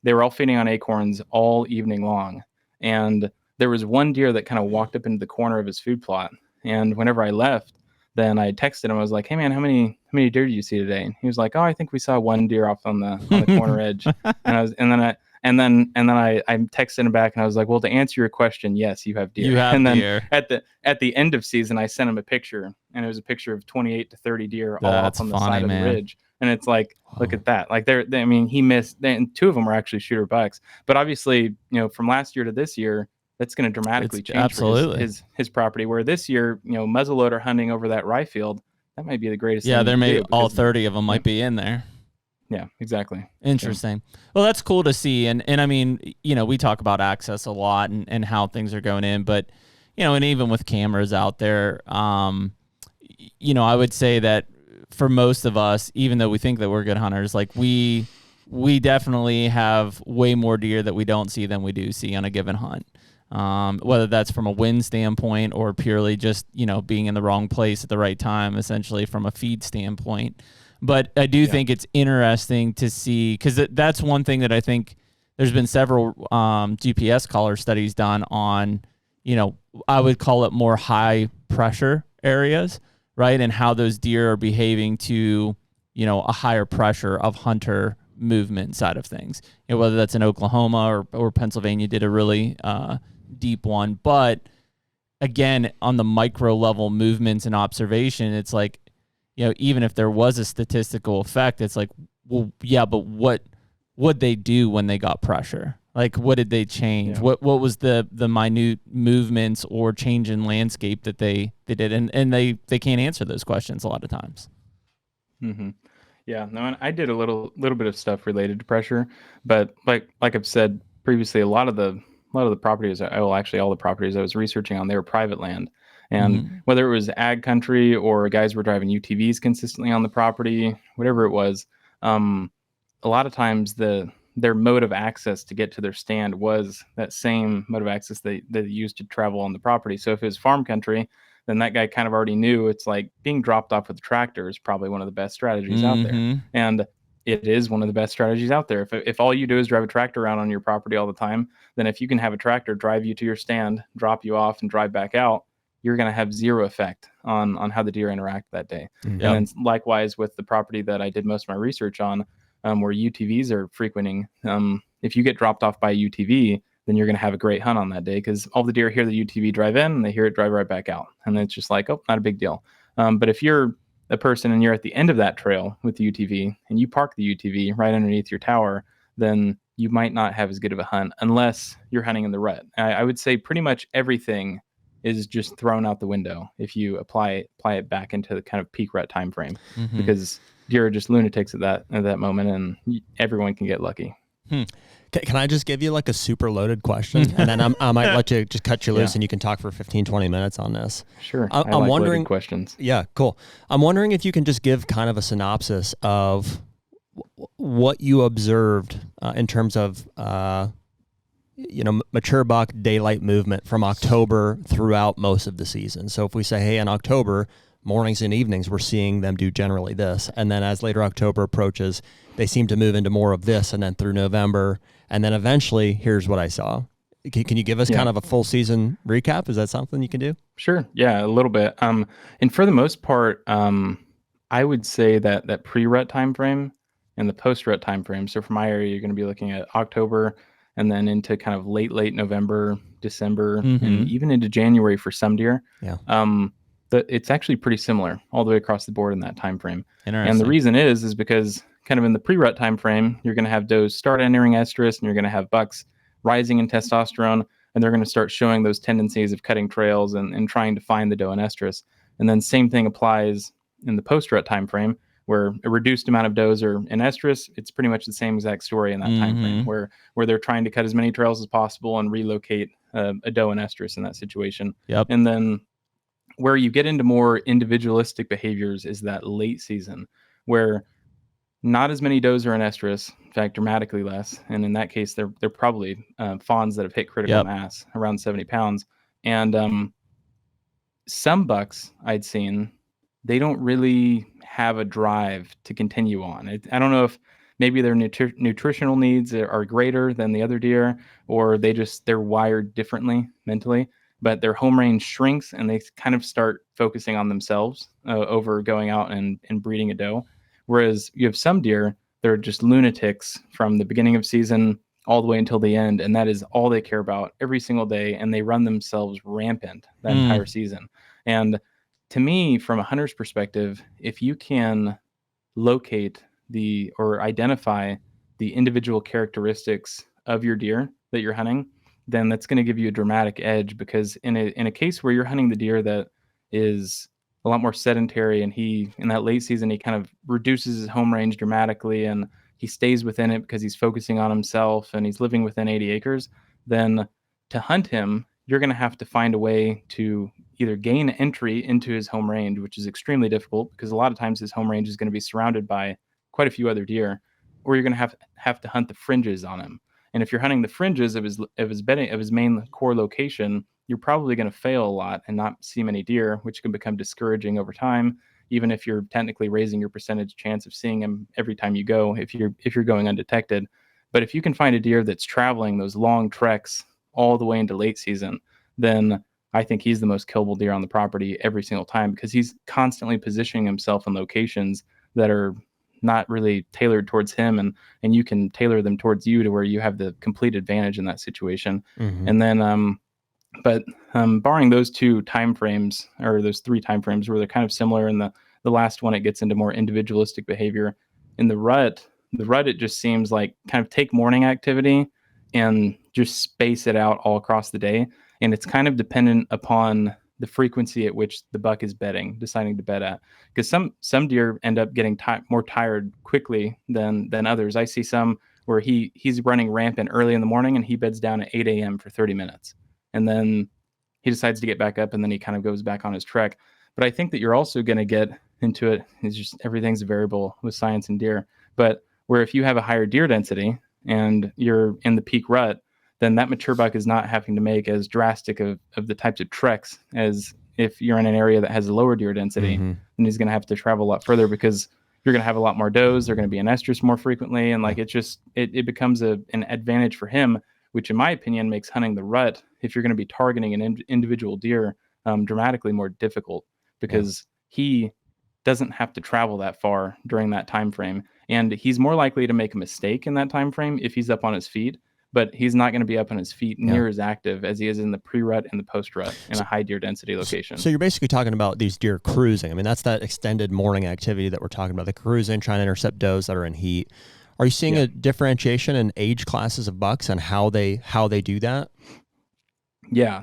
they were all feeding on acorns all evening long. And there was one deer that kind of walked up into the corner of his food plot. And whenever I left, then I texted him. I was like, "Hey man, how many deer do you see today?" And he was like, "Oh, I think we saw one deer off on the corner edge." And then I texted him back and I was like, "Well, to answer your question, yes, you have deer." You have deer. At the end of season, I sent him a picture, and it was a picture of 28 to 30 deer all up on the side of the ridge. And it's like, look at that. Like I mean, he missed, and 2 of them were actually shooter bucks. But obviously, from last year to this year, that's going to dramatically change for his property. Where this year, muzzleloader hunting over that rye field, that might be the greatest thing. Yeah, there may all 30 of them might be in there. Yeah, exactly. Interesting. Well, that's cool to see. And I mean, we talk about access a lot and how things are going in, but, and even with cameras out there, I would say that for most of us, even though we think that we're good hunters, like we definitely have way more deer that we don't see than we do see on a given hunt. Whether that's from a wind standpoint or purely just, being in the wrong place at the right time, essentially from a feed standpoint. But I do think it's interesting to see, because that's one thing that I think there's been several GPS collar studies done on, I would call it more high pressure areas, right? And how those deer are behaving to, a higher pressure of hunter movement side of things. Whether that's in Oklahoma or Pennsylvania did a really deep one. But again, on the micro level movements and observation, it's like, even if there was a statistical effect, it's like, well, yeah, but what would they do when they got pressure? Like, what did they change? Yeah. What was the minute movements or change in landscape that they did? And they can't answer those questions a lot of times. Mm-hmm. Yeah, no, and I did a little bit of stuff related to pressure, but like I've said previously, a lot of the properties, actually all the properties I was researching on, they were private land. And whether it was ag country or guys were driving UTVs consistently on the property, whatever it was, a lot of times their mode of access to get to their stand was that same mode of access they used to travel on the property. So if it was farm country, then that guy kind of already knew it's like being dropped off with a tractor is probably one of the best strategies out there. And it is one of the best strategies out there. If all you do is drive a tractor around on your property all the time, then if you can have a tractor drive you to your stand, drop you off, and drive back out, you're going to have zero effect on how the deer interact that day. And then likewise with the property that I did most of my research on, where UTVs are frequenting, if you get dropped off by a UTV, then you're going to have a great hunt on that day because all the deer hear the UTV drive in and they hear it drive right back out. And it's just like, oh, not a big deal. But if you're a person and you're at the end of that trail with the UTV and you park the UTV right underneath your tower, then you might not have as good of a hunt unless you're hunting in the rut. I would say pretty much everything is just thrown out the window if you apply it back into the kind of peak rut time frame, because deer are just lunatics at that moment, and everyone can get lucky. Can I just give you like a super loaded question, and then I might let you just cut you loose, and you can talk for 15-20 minutes on this? Sure. I'm wondering questions. Yeah, cool. I'm wondering if you can just give kind of a synopsis of what you observed in terms of mature buck daylight movement from October throughout most of the season. So if we say, hey, in October, mornings and evenings, we're seeing them do generally this. And then as later October approaches, they seem to move into more of this, and then through November. And then eventually, here's what I saw. Can you give us kind of a full season recap? Is that something you can do? Sure. Yeah, a little bit. And for the most part, I would say that pre-rut time frame and the post-rut time frame. So for my area, you're going to be looking at October and then into kind of late November, December, and even into January for some deer. Yeah. It's actually pretty similar all the way across the board in that time frame. Interesting. And the reason is because kind of in the pre-rut time frame, you're going to have does start entering estrus, and you're going to have bucks rising in testosterone, and they're going to start showing those tendencies of cutting trails and trying to find the doe in estrus. And then same thing applies in the post-rut time frame, where a reduced amount of does are in estrus. It's pretty much the same exact story in that time frame, where they're trying to cut as many trails as possible and relocate a doe in estrus in that situation. Yep. And then where you get into more individualistic behaviors is that late season, where not as many does are in estrus, in fact, dramatically less. And in that case, they're probably fawns that have hit critical mass around 70 pounds. And some bucks I'd seen, they don't really have a drive to continue on. I don't know if maybe their nutritional needs are greater than the other deer, or they're wired differently mentally, but their home range shrinks and they kind of start focusing on themselves over going out and breeding a doe. Whereas you have some deer, they're just lunatics from the beginning of season all the way until the end. And that is all they care about every single day. And they run themselves rampant that entire season. And to me, from a hunter's perspective, if you can locate or identify the individual characteristics of your deer that you're hunting, then that's going to give you a dramatic edge, because in a case where you're hunting the deer that is a lot more sedentary, and he, in that late season, he kind of reduces his home range dramatically and he stays within it because he's focusing on himself and he's living within 80 acres, then to hunt him, you're going to have to find a way to either gain entry into his home range, which is extremely difficult because a lot of times his home range is going to be surrounded by quite a few other deer, or you're going to have to hunt the fringes on him. And if you're hunting the fringes of his main core location, you're probably going to fail a lot and not see many deer, which can become discouraging over time, even if you're technically raising your percentage chance of seeing him every time you go, if you're going undetected. But if you can find a deer that's traveling those long treks all the way into late season, then I think he's the most killable deer on the property every single time, because he's constantly positioning himself in locations that are not really tailored towards him, and you can tailor them towards you to where you have the complete advantage in that situation. And then but barring those two time frames, or those three time frames where they're kind of similar, and the last one, it gets into more individualistic behavior. In the rut, it just seems like kind of take morning activity and just space it out all across the day. And it's kind of dependent upon the frequency at which the buck is deciding to bed at. Because some deer end up getting more tired quickly than others. I see some where he's running rampant early in the morning and he beds down at 8 a.m. for 30 minutes. And then he decides to get back up, and then he kind of goes back on his trek. But I think that you're also going to get into it. It's just everything's a variable with science and deer. But where if you have a higher deer density and you're in the peak rut, then that mature buck is not having to make as drastic of the types of treks as if you're in an area that has a lower deer density, and he's going to have to travel a lot further because you're going to have a lot more does. They're going to be in estrus more frequently. And like, it becomes an advantage for him, which in my opinion makes hunting the rut, if you're going to be targeting an individual deer, dramatically more difficult, because he doesn't have to travel that far during that time frame. And he's more likely to make a mistake in that time frame if he's up on his feet, but he's not going to be up on his feet near as active as he is in the pre-rut and the post-rut in a high deer density location. So you're basically talking about these deer cruising. I mean, that's that extended morning activity that we're talking about, the cruising, trying to intercept does that are in heat. Are you seeing a differentiation in age classes of bucks and how they do that? Yeah,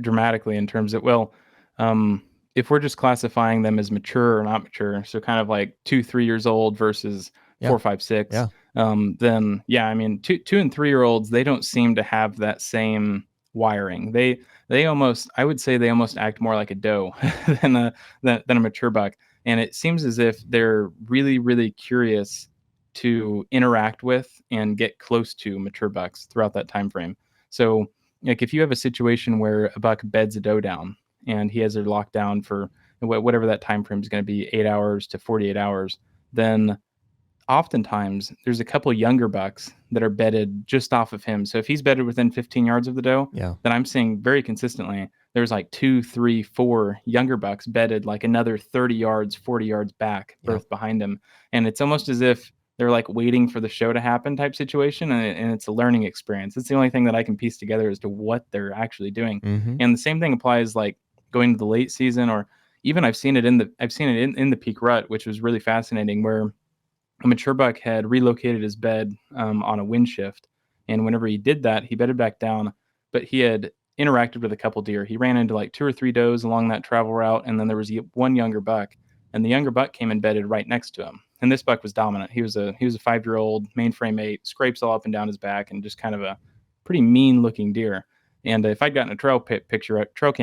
dramatically in terms of, if we're just classifying them as mature or not mature, so kind of like 2-3 years old versus 4, 5, 6, then I mean, 2 and 3 year olds, they don't seem to have that same wiring. They almost, I would say, they almost act more like a doe than a mature buck, and it seems as if they're really, really curious to interact with and get close to mature bucks throughout that time frame. So like if you have a situation where a buck beds a doe down and he has her locked down for whatever that time frame is going to be, 8 hours to 48 hours, then oftentimes there's a couple younger bucks that are bedded just off of him. So if he's bedded within 15 yards of the doe, then I'm seeing very consistently there's like 2, 3, 4 younger bucks bedded like another 30 yards, 40 yards back, birth behind him. And it's almost as if they're like waiting for the show to happen type situation. And it's a learning experience. It's the only thing that I can piece together as to what they're actually doing. And the same thing applies like going to the late season, or even I've seen it in the peak rut, which was really fascinating, where a mature buck had relocated his bed on a wind shift. And whenever he did that, he bedded back down, but he had interacted with a couple deer. He ran into like 2 or 3 does along that travel route. And then there was one younger buck, and the younger buck came and bedded right next to him. And this buck was dominant. He was a 5-year-old mainframe 8, scrapes all up and down his back, and just kind of a pretty mean looking deer. And if I'd gotten a trail cam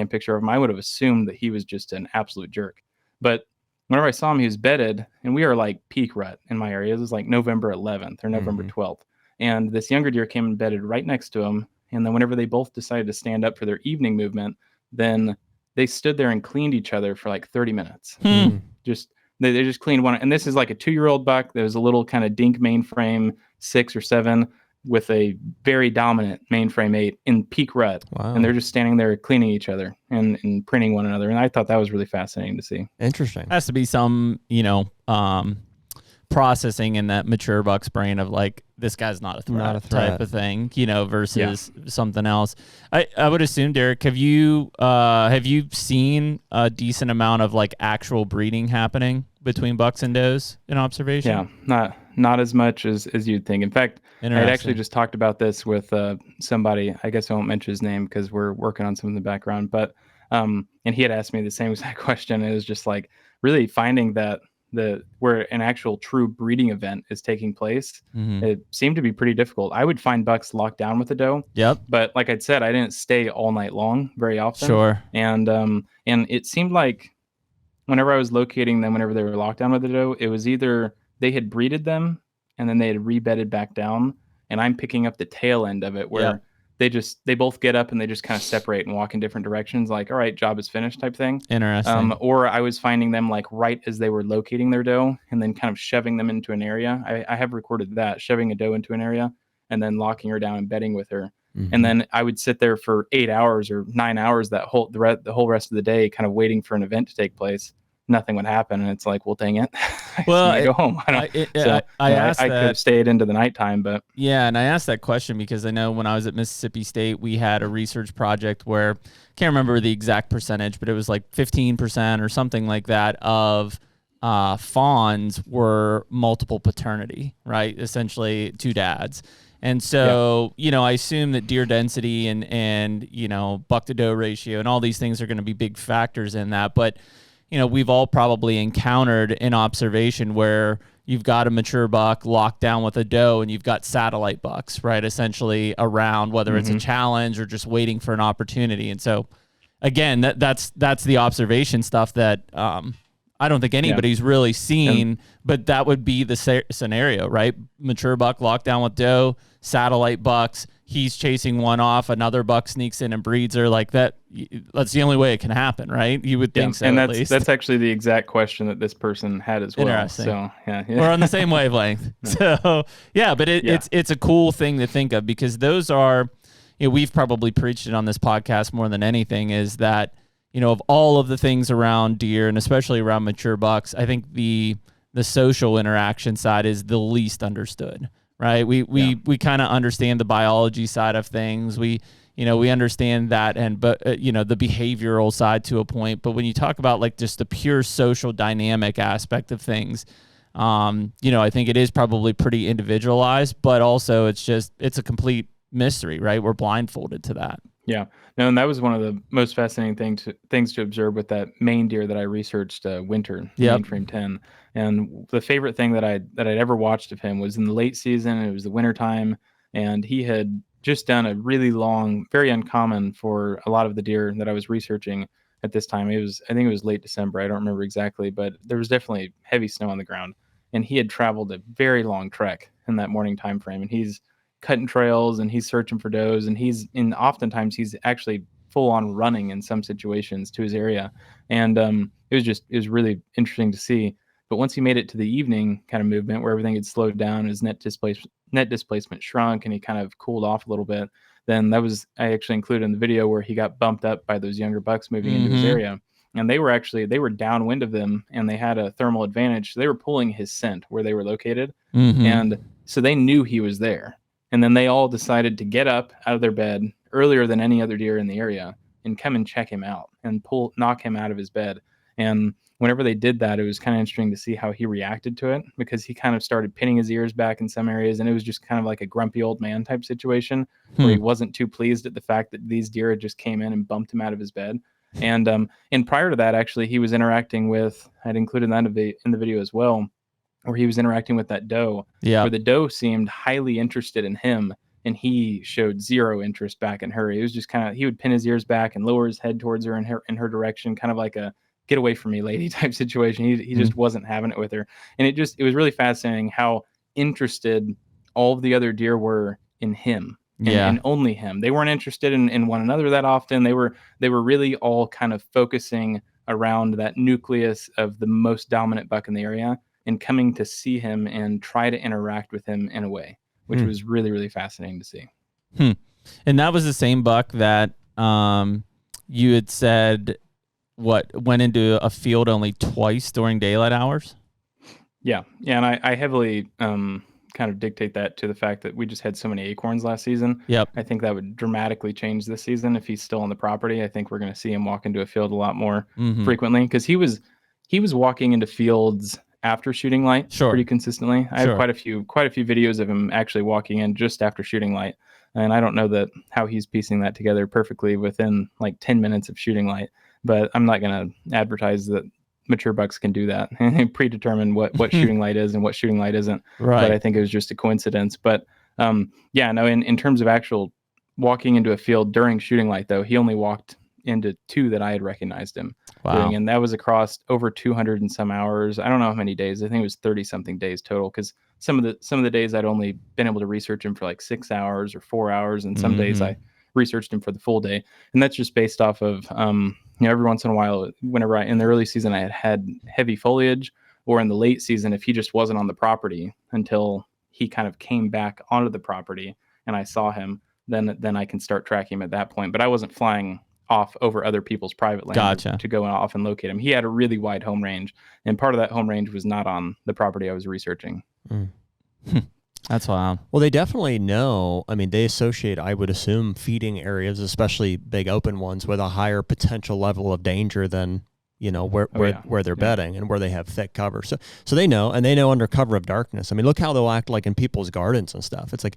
picture of him, I would have assumed that he was just an absolute jerk. But whenever I saw him, he was bedded, and we are like peak rut in my area. It was like November 11th or November 12th. And this younger deer came and bedded right next to him. And then whenever they both decided to stand up for their evening movement, then they stood there and cleaned each other for like 30 minutes. They just cleaned one. And this is like a 2-year-old buck. There was a little kind of dink mainframe 6 or 7 with a very dominant mainframe 8 in peak rut. Wow. And they're just standing there cleaning each other and printing one another. And I thought that was really fascinating to see. Interesting. Has to be some, processing in that mature buck's brain of like, this guy's not a threat type of thing, versus something else. I would assume, Derrick, have you seen a decent amount of like actual breeding happening between bucks and does in observation? Yeah, not as much as you'd think. In fact, I had actually just talked about this with somebody. I guess I won't mention his name because we're working on some in the background. But and he had asked me the same exact question. It was just like really finding that where an actual true breeding event is taking place, it seemed to be pretty difficult. I would find bucks locked down with a doe. Yep. But like I'd said, I didn't stay all night long very often. Sure. And it seemed like whenever I was locating them, whenever they were locked down with a doe, it was either they had breeded them and then they had rebedded back down, and I'm picking up the tail end of it where they both get up and they just kind of separate and walk in different directions, like, all right, job is finished type thing. Interesting. Or I was finding them like right as they were locating their doe and then kind of shoving them into an area. I have recorded that, shoving a doe into an area and then locking her down and bedding with her. And then I would sit there for 8 hours or 9 hours the whole rest of the day, kind of waiting for an event to take place. Nothing would happen, and it's like, well, dang it. I go home. I could have stayed into the nighttime, but and I asked that question because I know when I was at Mississippi State, we had a research project where I can't remember the exact percentage, but it was like 15% or something like that of fawns were multiple paternity, right? Essentially 2 dads. And so, I assume that deer density and buck to doe ratio and all these things are going to be big factors in that, but we've all probably encountered an observation where you've got a mature buck locked down with a doe and you've got satellite bucks, right? Essentially around, whether it's a challenge or just waiting for an opportunity. And so again, that's the observation stuff that I don't think anybody's really seen, but that would be the scenario, right? Mature buck locked down with doe, satellite bucks, he's chasing one off, another buck sneaks in and breeds her like that. That's the only way it can happen, right? You would think so, and at least. That's actually the exact question that this person had as well. Interesting. So, we're on the same wavelength. So, but it's a cool thing to think of because those are, we've probably preached it on this podcast more than anything, is that, of all of the things around deer and especially around mature bucks, I think the social interaction side is the least understood. Right. We kind of understand the biology side of things. We understand that but the behavioral side to a point. But when you talk about like just the pure social dynamic aspect of things, I think it is probably pretty individualized, but also it's a complete mystery, right? We're blindfolded to that. Yeah. No, and that was one of the most fascinating things to observe with that main deer that I researched, Winter, mainframe 10. And the favorite thing that I'd ever watched of him was in the late season. It was the wintertime, and he had just done a really long, very uncommon for a lot of the deer that I was researching at this time. I think it was late December. I don't remember exactly, but there was definitely heavy snow on the ground. And he had traveled a very long trek in that morning time frame, and he's cutting trails and he's searching for does, and oftentimes he's actually full on running in some situations to his area. And it was really interesting to see. But once he made it to the evening kind of movement where everything had slowed down, his net displacement shrunk, and he kind of cooled off a little bit, then I actually included in the video where he got bumped up by those younger bucks moving into his area. And they were downwind of them, and they had a thermal advantage. So they were pulling his scent where they were located. And so they knew he was there. And then they all decided to get up out of their bed earlier than any other deer in the area and come and check him out and knock him out of his bed. And whenever they did that, it was kind of interesting to see how he reacted to it, because he kind of started pinning his ears back in some areas. And it was just kind of like a grumpy old man type situation where he wasn't too pleased at the fact that these deer had just came in and bumped him out of his bed. And prior to that, actually, he was interacting with, I'd included that in the video as well, where he was interacting with that doe, where the doe seemed highly interested in him, and he showed zero interest back in her. He was just he would pin his ears back and lower his head towards her in her direction, kind of like a get away from me lady type situation. He just wasn't having it with her. And it was really fascinating how interested all of the other deer were in him. And only him. They weren't interested in one another that often. They were really all kind of focusing around that nucleus of the most dominant buck in the area and coming to see him and try to interact with him in a way, which was really, really fascinating to see. And that was the same buck that you had said went into a field only twice during daylight hours? Yeah. And I heavily kind of dictate that to the fact that we just had so many acorns last season. I think that would dramatically change this season if he's still on the property. I think we're going to see him walk into a field a lot more frequently, because he was walking into fields after shooting light pretty consistently. I have quite a few videos of him actually walking in just after shooting light, and I don't know how he's piecing that together perfectly within like 10 minutes of shooting light, but I'm not going to advertise that mature bucks can do that and predetermine what shooting light is and what shooting light isn't. But I think it was just a coincidence. But in terms of actual walking into a field during shooting light, though, he only walked into 2 that I had recognized him doing, and that was across over 200 and some hours. I don't know how many days. I think it was 30 something days total, because some of the days I'd only been able to research him for like 6 hours or 4 hours, and some days I researched him for the full day. And that's just based off of every once in a while, whenever in the early season I had heavy foliage, or in the late season, if he just wasn't on the property until he kind of came back onto the property and I saw him, then I can start tracking him at that point. But I wasn't flying off over other people's private land to go off and locate him. He had a really wide home range, and part of that home range was not on the property I was researching. That's wild. Well, they definitely know. I mean, they associate, I would assume, feeding areas, especially big open ones, with a higher potential level of danger than, where they're bedding and where they have thick cover. So they know, and they know under cover of darkness. I mean, look how they'll act like in people's gardens and stuff. It's like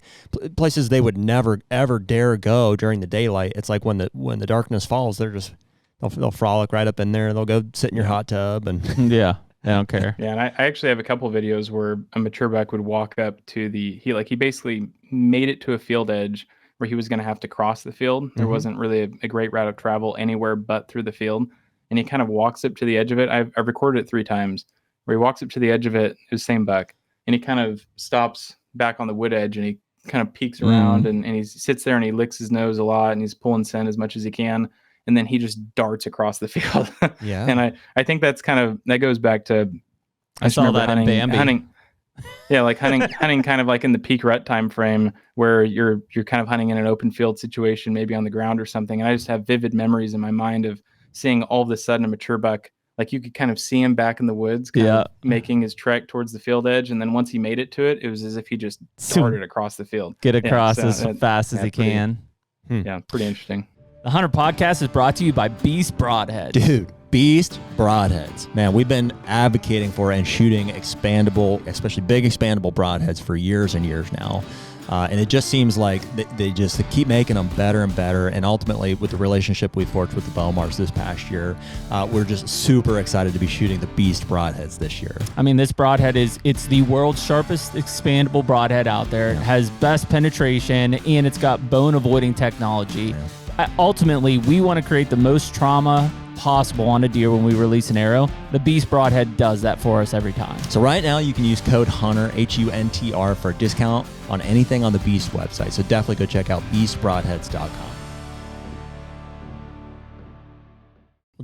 places they would never ever dare go during the daylight. It's like when the darkness falls, they'll frolic right up in there. They'll go sit in your hot tub and they don't care. Yeah, and I actually have a couple of videos where a mature buck would walk up to he basically made it to a field edge where he was going to have to cross the field. There wasn't really a great route of travel anywhere but through the field. And he kind of walks up to the edge of it. I've recorded it 3 times where he walks up to the edge of it, his same buck, and he kind of stops back on the wood edge, and he kind of peeks around and he sits there and he licks his nose a lot, and he's pulling scent as much as he can. And then he just darts across the field. And I think that goes back to, I saw that in Bambi. Hunting kind of like in the peak rut time frame where you're kind of hunting in an open field situation, maybe on the ground or something. And I just have vivid memories in my mind of seeing all of a sudden a mature buck, like you could kind of see him back in the woods, kind of making his trek towards the field edge. And then once he made it to it, it was as if he just darted across the field. Get across as fast as he can. Yeah, pretty interesting. The HUNTR Podcast is brought to you by Beast Broadheads. Dude, Beast Broadheads. Man, we've been advocating for and shooting expandable, especially big expandable broadheads for years and years now. And it just seems like they keep making them better and better. And ultimately, with the relationship we've forged with the Beaumarts this past year, we're just super excited to be shooting the Beast Broadheads this year. I mean, this broadhead it's the world's sharpest expandable broadhead out there. It has best penetration, and it's got bone avoiding technology. Ultimately, we want to create the most trauma possible on a deer when we release an arrow. The Beast Broadhead does that for us every time. So right now you can use code HUNTR, HUNTR, for a discount on anything on the Beast website. So definitely go check out beastbroadheads.com.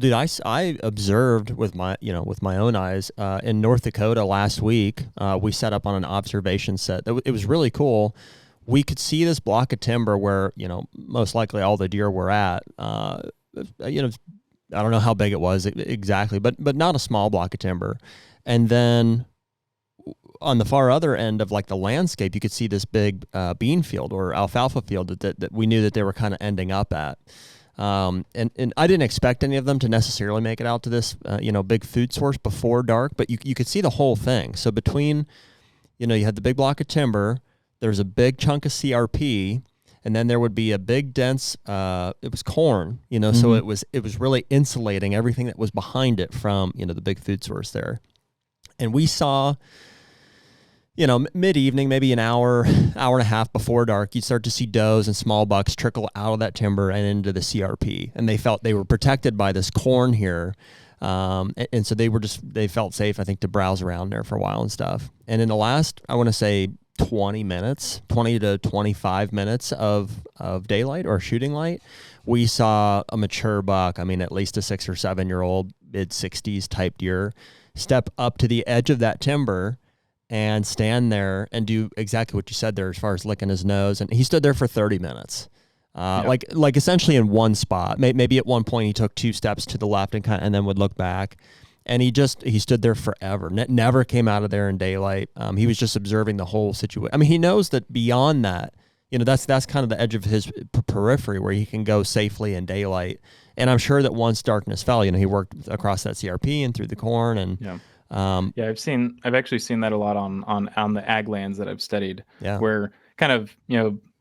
Dude, I observed with my own eyes in North Dakota last week. We set up on an observation set. It was really cool. We could see this block of timber where, most likely all the deer were at. I don't know how big it was exactly, but not a small block of timber. And then on the far other end of like the landscape, you could see this big bean field or alfalfa field that we knew that they were kind of ending up at. And I didn't expect any of them to necessarily make it out to this, big food source before dark, but you could see the whole thing. So between, you had the big block of timber, there's a big chunk of CRP, and then there would be a big dense, it was corn, so it was really insulating everything that was behind it from, the big food source there. And we saw, mid-evening, maybe an hour and a half before dark, you start to see does and small bucks trickle out of that timber and into the CRP. And they felt they were protected by this corn here. And so they felt safe, I think, to browse around there for a while and stuff. And in the last, I want to say 20 to 25 minutes of daylight or shooting light, we saw a mature buck, at least a 6 or 7 year old, mid-60s type deer, step up to the edge of that timber and stand there and do exactly what you said there as far as licking his nose. And he stood there for 30 minutes, like essentially in one spot. Maybe at one point he took 2 steps to the left and then would look back. And he stood there forever. Never came out of there in daylight. He was just observing the whole situation. He knows that beyond that, that's kind of the edge of his periphery where he can go safely in daylight. And I'm sure that once darkness fell, he worked across that CRP and through the corn and. I've actually seen that a lot on the ag lands that I've studied, where kind of,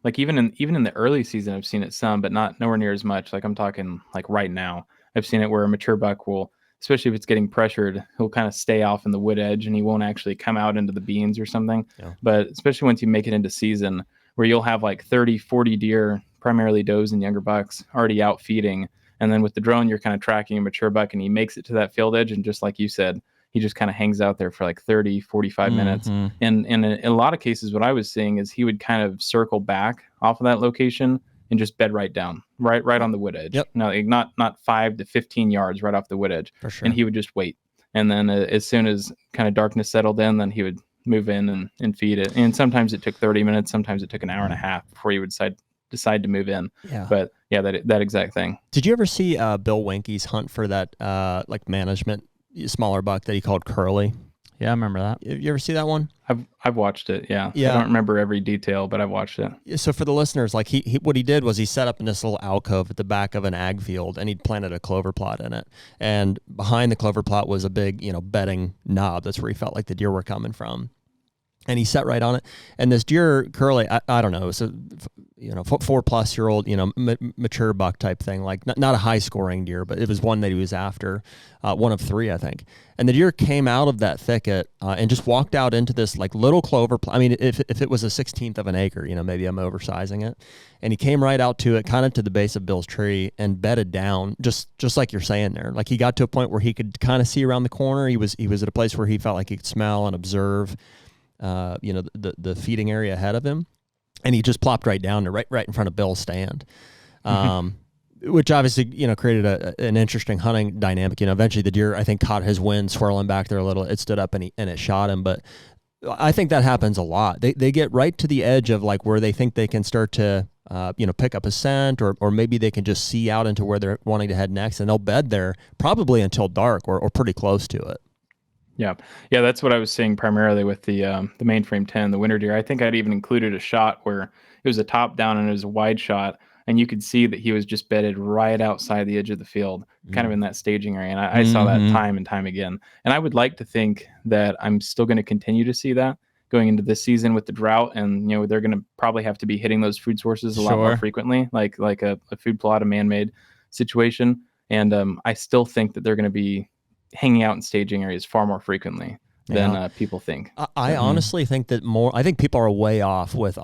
like even in the early season, I've seen it some, but nowhere near as much. Like I'm talking like right now, I've seen it where a mature buck will, especially if it's getting pressured, he'll kind of stay off in the wood edge and he won't actually come out into the beans or something. Yeah. But especially once you make it into season where you'll have like 30, 40 deer, primarily does and younger bucks already out feeding. And then with the drone, you're kind of tracking a mature buck and he makes it to that field edge. And just like you said, he just kind of hangs out there for like 30, 45 minutes. And in a lot of cases, what I was seeing is he would kind of circle back off of that location and just bed right down, right on the wood edge. Yep. No, not 5 to 15 yards right off the wood edge. For sure. And he would just wait. And then as soon as kind of darkness settled in, then he would move in and feed it. And sometimes it took 30 minutes. Sometimes it took an hour and a half before he would decide to move in. Yeah. But yeah, that exact thing. Did you ever see Bill Winke's hunt for that like management smaller buck that he called Curly? Yeah, I remember that. You ever see that one? I've watched it. Yeah. I don't remember every detail, but I've watched it. So for the listeners, like he what he did was he set up in this little alcove at the back of an ag field, and he'd planted a clover plot in it. And behind the clover plot was a big, bedding knob. That's where he felt like the deer were coming from. And he sat right on it. And this deer, Curly, I don't know, it was a 4+ year old, mature buck type thing, like not a high scoring deer, but it was one that he was after, one of 3, I think. And the deer came out of that thicket and just walked out into this like little clover. If it was a 16th of an acre, maybe I'm oversizing it. And he came right out to it, kind of to the base of Bill's tree, and bedded down, just like you're saying there. Like he got to a point where he could kind of see around the corner. He was at a place where he felt like he could smell and observe the feeding area ahead of him, and he just plopped right down there, right in front of Bill's stand, which obviously created an interesting hunting dynamic. Eventually the deer, I think, caught his wind swirling back there a little. It stood up and it shot him. But I think that happens a lot. They get right to the edge of like where they think they can start to pick up a scent, or maybe they can just see out into where they're wanting to head next, and they'll bed there probably until dark or pretty close to it. Yeah, that's what I was seeing primarily with the mainframe 10, the winter deer. I think I'd even included a shot where it was a top down and it was a wide shot, and you could see that he was just bedded right outside the edge of the field, kind of in that staging area. And I saw that time and time again. And I would like to think that I'm still going to continue to see that going into this season with the drought, and they're going to probably have to be hitting those food sources a lot more frequently, like a food plot, a man-made situation. And I still think that they're going to be hanging out in staging areas far more frequently than people think. I honestly think that I think people are way off with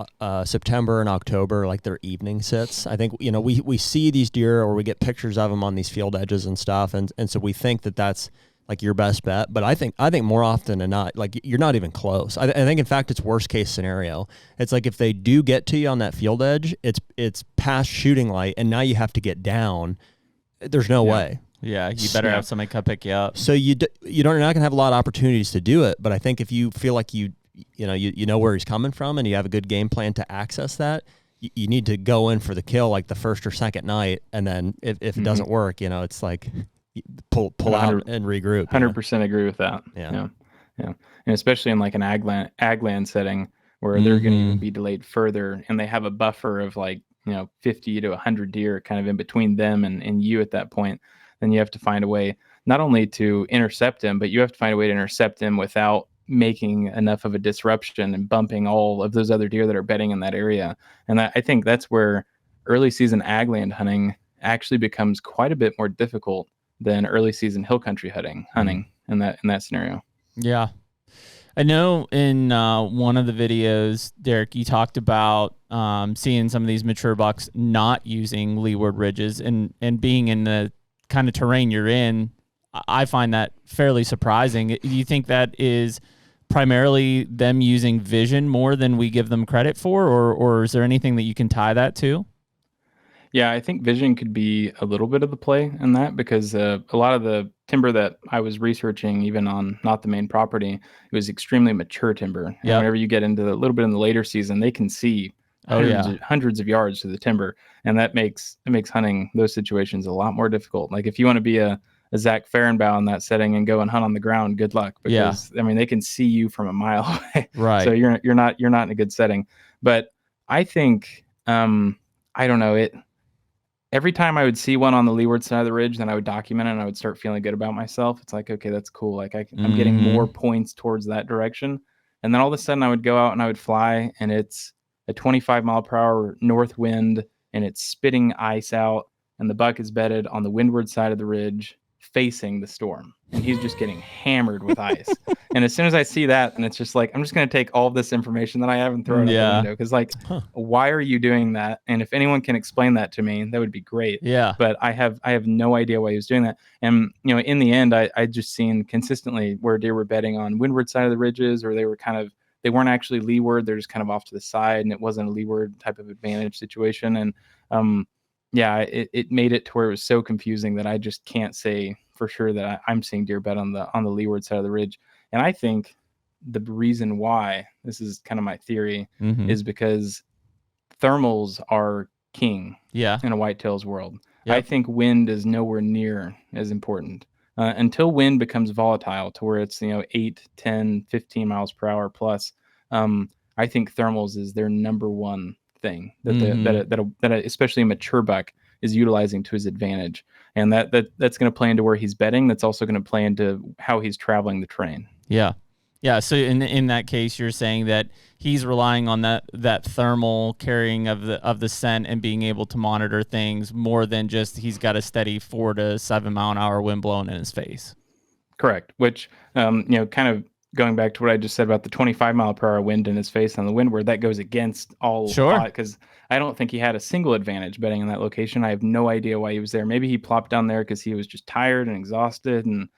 September and October, like their evening sits. I think, we see these deer, or we get pictures of them on these field edges and stuff. And so we think that that's like your best bet. But I think more often than not, like you're not even close. I think in fact, it's worst case scenario. It's like if they do get to you on that field edge, it's past shooting light, and now you have to get down. There's no way. Yeah, you better have somebody come pick you up. So you're not going to have a lot of opportunities to do it, but I think if you feel like you know where he's coming from and you have a good game plan to access that, you need to go in for the kill like the first or second night, and then if it doesn't work, it's like pull out and regroup. 100% agree with that. Yeah. And especially in like an ag land setting where they're going to even be delayed further, and they have a buffer of like 50 to 100 deer kind of in between them and you at that point. Then you have to find a way not only to intercept him, but you have to find a way to intercept him without making enough of a disruption and bumping all of those other deer that are bedding in that area. And I think that's where early season ag land hunting actually becomes quite a bit more difficult than early season hill country hunting in that scenario. Yeah. I know in one of the videos, Derrick, you talked about seeing some of these mature bucks not using leeward ridges and being in the kind of terrain you're in. I find that fairly surprising. Do you think that is primarily them using vision more than we give them credit for, or is there anything that you can tie that to? Yeah, I think vision could be a little bit of the play in that, because a lot of the timber that I was researching, even on not the main property, it was extremely mature timber. And whenever you get into a little bit in the later season, they can see hundreds of yards to the timber, and it makes hunting those situations a lot more difficult. Like if you want to be a Zach Fehrenbaugh in that setting and go and hunt on the ground, good luck, because I mean they can see you from a mile away. Right. So you're not in a good setting. But I think I don't know, every time I would see one on the leeward side of the ridge, then I would document it and I would start feeling good about myself. It's like, okay, that's cool. Like I'm getting more points towards that direction. And then all of a sudden I would go out and I would fly, and it's a 25 mile per hour north wind, and it's spitting ice out, and the buck is bedded on the windward side of the ridge facing the storm, and he's just getting hammered with ice. And as soon as I see that, and it's just like, I'm just going to take all of this information that I have and throw it out the window, because like, why are you doing that? And if anyone can explain that to me, that would be great. Yeah. But I have no idea why he was doing that. And in the end, I just seen consistently where deer were bedding on windward side of the ridges, or they weren't actually leeward, they're just kind of off to the side, and it wasn't a leeward type of advantage situation. And it made it to where it was so confusing that I just can't say for sure that I'm seeing deer bed on the leeward side of the ridge. And I think the reason why, this is kind of my theory, is because thermals are king in a whitetails world. Yep. I think wind is nowhere near as important until wind becomes volatile to where it's 8, 10, 15 miles per hour plus. I think thermals is their number one thing that especially a mature buck is utilizing to his advantage, and that's going to play into where he's bedding. That's also going to play into how he's traveling the terrain. Yeah. So in that case, you're saying that he's relying on that thermal carrying of the scent and being able to monitor things more than just he's got a steady 4 to 7 mile an hour wind blowing in his face. Correct. Which kind of going back to what I just said about the 25 mile per hour wind in his face on the windward, that goes against all. Sure. Because I don't think he had a single advantage bedding in that location. I have no idea why he was there. Maybe he plopped down there because he was just tired and exhausted, and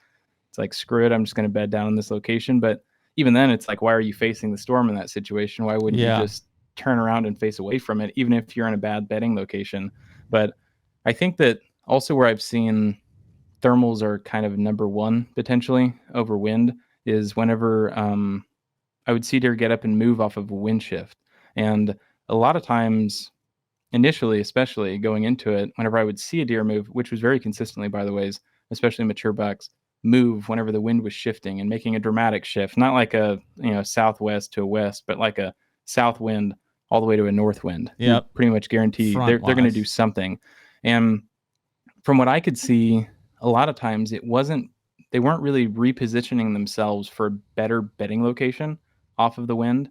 it's like, screw it, I'm just going to bed down in this location. But even then, it's like, why are you facing the storm in that situation? Why wouldn't you just turn around and face away from it, even if you're in a bad bedding location? But I think that also where I've seen thermals are kind of number one potentially over wind is whenever I would see deer get up and move off of a wind shift. And a lot of times, initially, especially going into it, whenever I would see a deer move, which was very consistently, by the way, especially mature bucks, move whenever the wind was shifting and making a dramatic shift, not like a southwest to a west, but like a south wind all the way to a north wind. Yeah, pretty much guarantee they're going to do something. And from what I could see, a lot of times they weren't really repositioning themselves for a better bedding location off of the wind.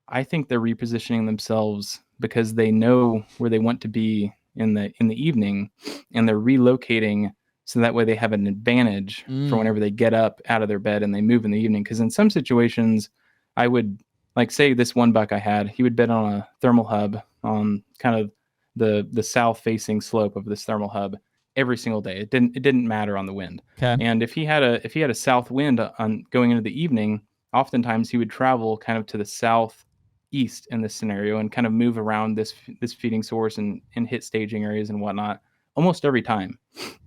I think they're repositioning themselves because they know where they want to be in the evening, and they're relocating so that way they have an advantage for whenever they get up out of their bed and they move in the evening. Because in some situations, I would, like, say this one buck I had, he would bed on a thermal hub on kind of the south facing slope of this thermal hub every single day. It didn't matter on the wind. Okay. And if he had a south wind on going into the evening, oftentimes he would travel kind of to the southeast in this scenario and kind of move around this feeding source and hit staging areas and whatnot almost every time.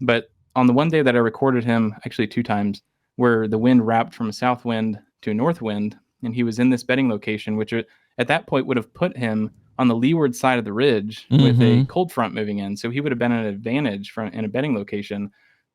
But on the one day that I recorded him, actually 2 times, where the wind wrapped from a south wind to a north wind, and he was in this bedding location, which at that point would have put him on the leeward side of the ridge with a cold front moving in. So he would have been at an advantage in a bedding location.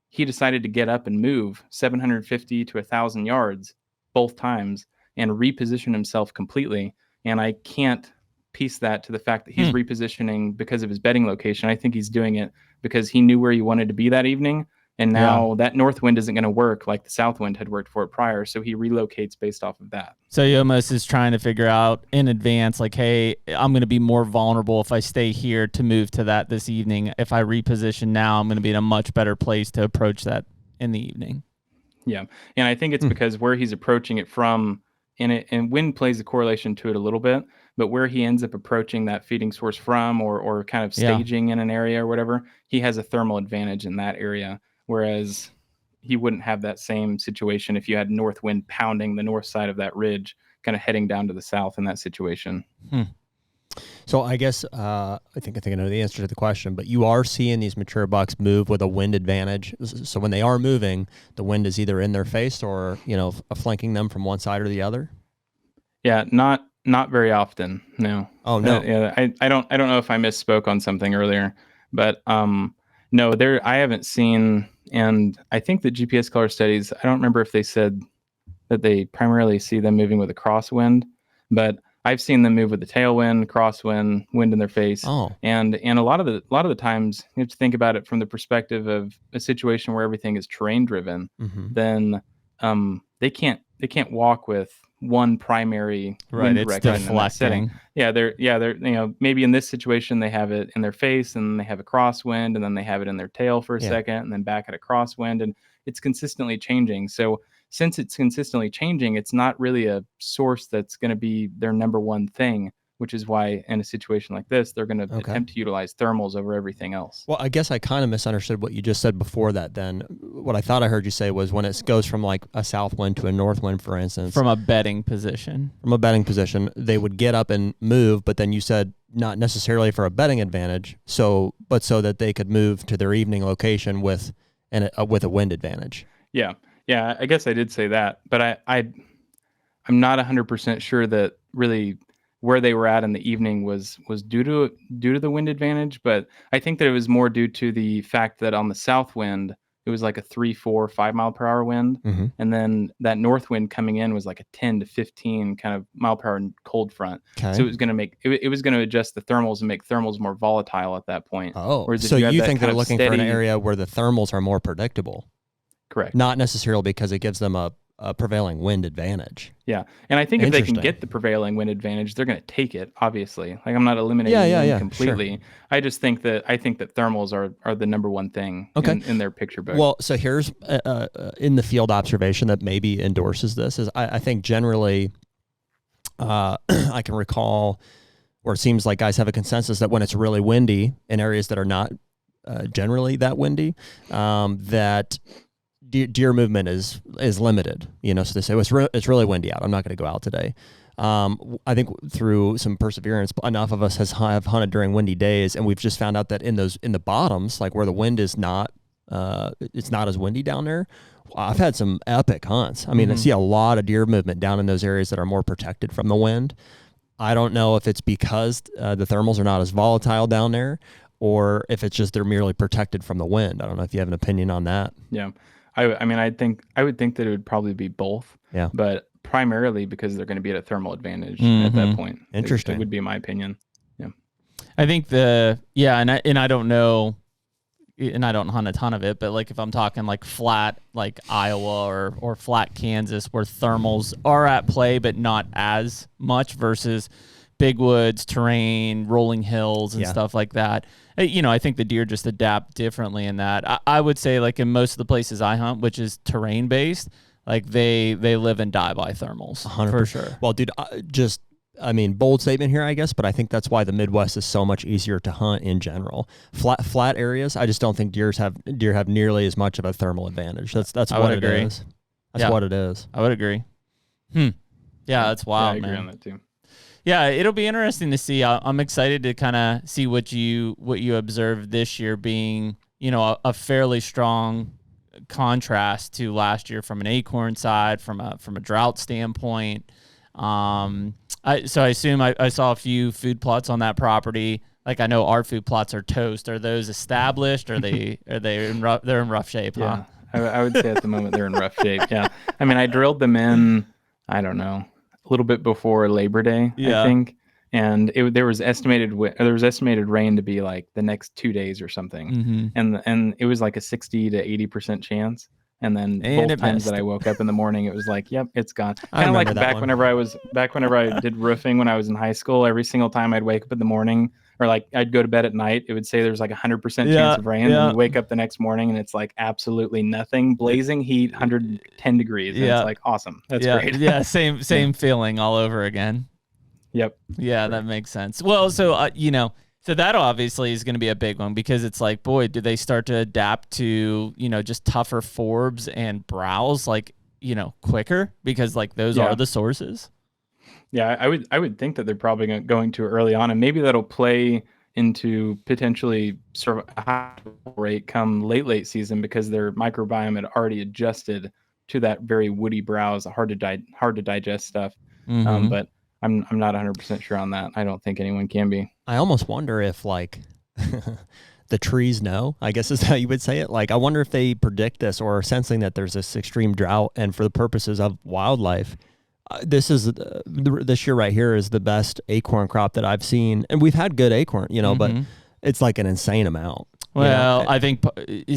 He decided to get up and move 750 to 1,000 yards both times and reposition himself completely. And I can't piece that to the fact that he's repositioning because of his bedding location. I think he's doing it because he knew where he wanted to be that evening. And now that north wind isn't going to work like the south wind had worked for it prior. So he relocates based off of that. So he almost is trying to figure out in advance, like, hey, I'm going to be more vulnerable if I stay here to move to that this evening. If I reposition now, I'm going to be in a much better place to approach that in the evening. Yeah. And I think it's because where he's approaching it from, and wind plays a correlation to it a little bit, but where he ends up approaching that feeding source from or kind of staging in an area or whatever, he has a thermal advantage in that area. Whereas he wouldn't have that same situation if you had north wind pounding the north side of that ridge, kind of heading down to the south in that situation. So I guess I think I know the answer to the question, but you are seeing these mature bucks move with a wind advantage. So when they are moving, the wind is either in their face or flanking them from one side or the other. Yeah, not very often. No. Oh no. I don't know if I misspoke on something earlier, but no, I haven't seen. And I think the GPS color studies, I don't remember if they said that they primarily see them moving with a crosswind, but I've seen them move with the tailwind, crosswind, wind in their face. Oh. And a lot of the times you have to think about it from the perspective of a situation where everything is terrain driven. Then they can't walk with one primary wind direction in that setting. They're maybe in this situation they have it in their face and they have a crosswind and then they have it in their tail for a second and then back at a crosswind, and it's consistently changing. So since it's consistently changing, it's not really a source that's going to be their number one thing, which is why in a situation like this, they're going to attempt to utilize thermals over everything else. Well, I guess I kind of misunderstood what you just said before that then. What I thought I heard you say was when it goes from like a south wind to a north wind, for instance. From a bedding position. They would get up and move, but then you said not necessarily for a bedding advantage, but so that they could move to their evening location with a wind advantage. Yeah. Yeah, I guess I did say that, but I'm not 100% sure that really where they were at in the evening was due to the wind advantage, but I think that it was more due to the fact that on the south wind it was like a 3, 4, 5 mile per hour wind, and then that north wind coming in was like a 10 to 15 kind of mile per hour cold front. Okay. So it was going to adjust the thermals and make thermals more volatile at that point. Oh, so you think they're looking for an area where the thermals are more predictable? Correct. Not necessarily because it gives them a prevailing wind advantage. Yeah. And I think if they can get the prevailing wind advantage, they're going to take it, obviously. Like I'm not eliminating wind completely. Sure. I just think that thermals are the number one thing in their picture book. Well, so here's in the field observation that maybe endorses this is I think generally I can recall, or it seems like guys have a consensus that when it's really windy in areas that are not generally that windy, that deer movement is limited, so they say, it's really windy out, I'm not going to go out today. I think through some perseverance, enough of us have hunted during windy days, and we've just found out that in the bottoms, like where the wind is not, it's not as windy down there. I've had some epic hunts. I mean, I see a lot of deer movement down in those areas that are more protected from the wind. I don't know if it's because the thermals are not as volatile down there, or if it's just they're merely protected from the wind. I don't know if you have an opinion on that. Yeah. I would think that it would probably be both. Yeah. But primarily because they're going to be at a thermal advantage at that point. Interesting. It would be my opinion. Yeah. I think and I don't know, and I don't hunt a ton of it, but like if I'm talking like flat, like Iowa or flat Kansas, where thermals are at play, but not as much versus big woods, terrain, rolling hills, and stuff like that. I think the deer just adapt differently in that. I would say, like in most of the places I hunt, which is terrain based, like they live and die by thermals 100%. For sure. Well, dude, bold statement here, I guess, but I think that's why the Midwest is so much easier to hunt in general. Flat areas, I just don't think deer have nearly as much of a thermal advantage. That's what it is. That's what it is. I would agree. Yeah, that's wild, I agree man. On that too. Yeah, it'll be interesting to see. I'm excited to kind of see what you observed this year, being a fairly strong contrast to last year from an Acorn side, from a drought standpoint. So I assume I saw a few food plots on that property. Like, I know our food plots are toast. Are those established? Are they in rough shape? Yeah, huh? I would say at the moment they're in rough shape. Yeah, I mean, I drilled them in, I don't know, a little bit before Labor Day, I think, and there was estimated rain to be like the next 2 days or something, and it was like a 60 to 80% chance. And then both times that I woke up in the morning, it was like, yep, it's gone. Kind of like whenever I did roofing when I was in high school. Every single time I'd wake up in the morning, or like I'd go to bed at night, it would say there's like 100% chance of rain. And you wake up the next morning and it's like absolutely nothing, blazing heat, 110 degrees. And it's like, awesome. That's great. Yeah, same feeling all over again. Yep. Yeah, that makes sense. Well, so so that obviously is going to be a big one, because it's like, boy, do they start to adapt to, just tougher forbs and browse quicker, because like those are the sources. Yeah, I would think that they're probably going to early on, and maybe that'll play into potentially sort of a high rate come late season, because their microbiome had already adjusted to that very woody browse, hard to digest stuff. But I'm not 100% sure on that. I don't think anyone can be. I almost wonder if like the trees know, I guess is how you would say it. Like, I wonder if they predict this or are sensing that there's this extreme drought, and for the purposes of wildlife, this year right here is the best acorn crop that I've seen. And we've had good acorn, but it's like an insane amount. Well, I think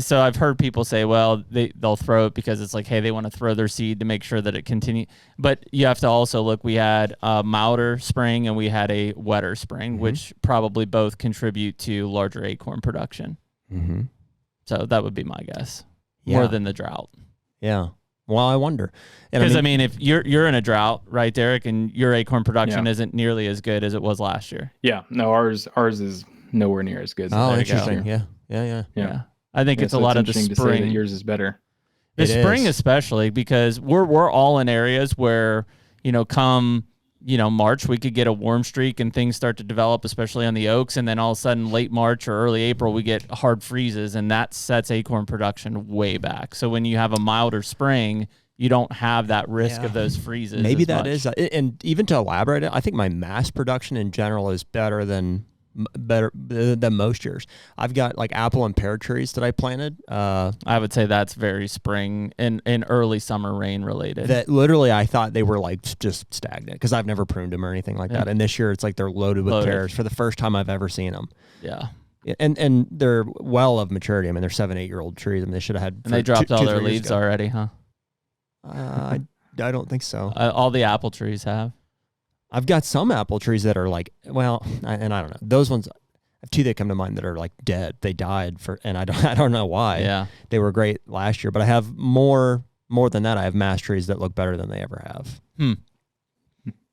so. I've heard people say, well, they'll throw it because it's like, hey, they want to throw their seed to make sure that it continues. But you have to also look, we had a milder spring and we had a wetter spring, which probably both contribute to larger acorn production. So that would be my guess, more than the drought. Yeah. Well, I wonder. Because I mean, if you're in a drought, right, Derrick, and your acorn production isn't nearly as good as it was last year. Yeah. No, ours is nowhere near as good. Oh, interesting. Yeah. I think it's a lot of the spring. To say that yours is better. The spring, especially because we're all in areas where come March we could get a warm streak and things start to develop, especially on the oaks, and then all of a sudden late March or early April we get hard freezes, and that sets acorn production way back. So when you have a milder spring, you don't have that risk of those freezes. Maybe that is, and even to elaborate it, I think my mass production in general is better than most years. I've got like apple and pear trees that I planted. I would say that's very spring and early summer rain related. That literally I thought they were like just stagnant because I've never pruned them or anything like that. And this year it's like they're loaded with pears for the first time I've ever seen them. Yeah. And they're well of maturity. I mean, they're 7-8-year-old trees. I mean, they should have had. And they dropped all their leaves already, huh? I don't think so. All the apple trees have. I've got some apple trees that are like, well, and I don't know. Those ones, I have two that come to mind that are like dead. They died and I don't know why. Yeah. They were great last year, but I have more than that. I have mass trees that look better than they ever have.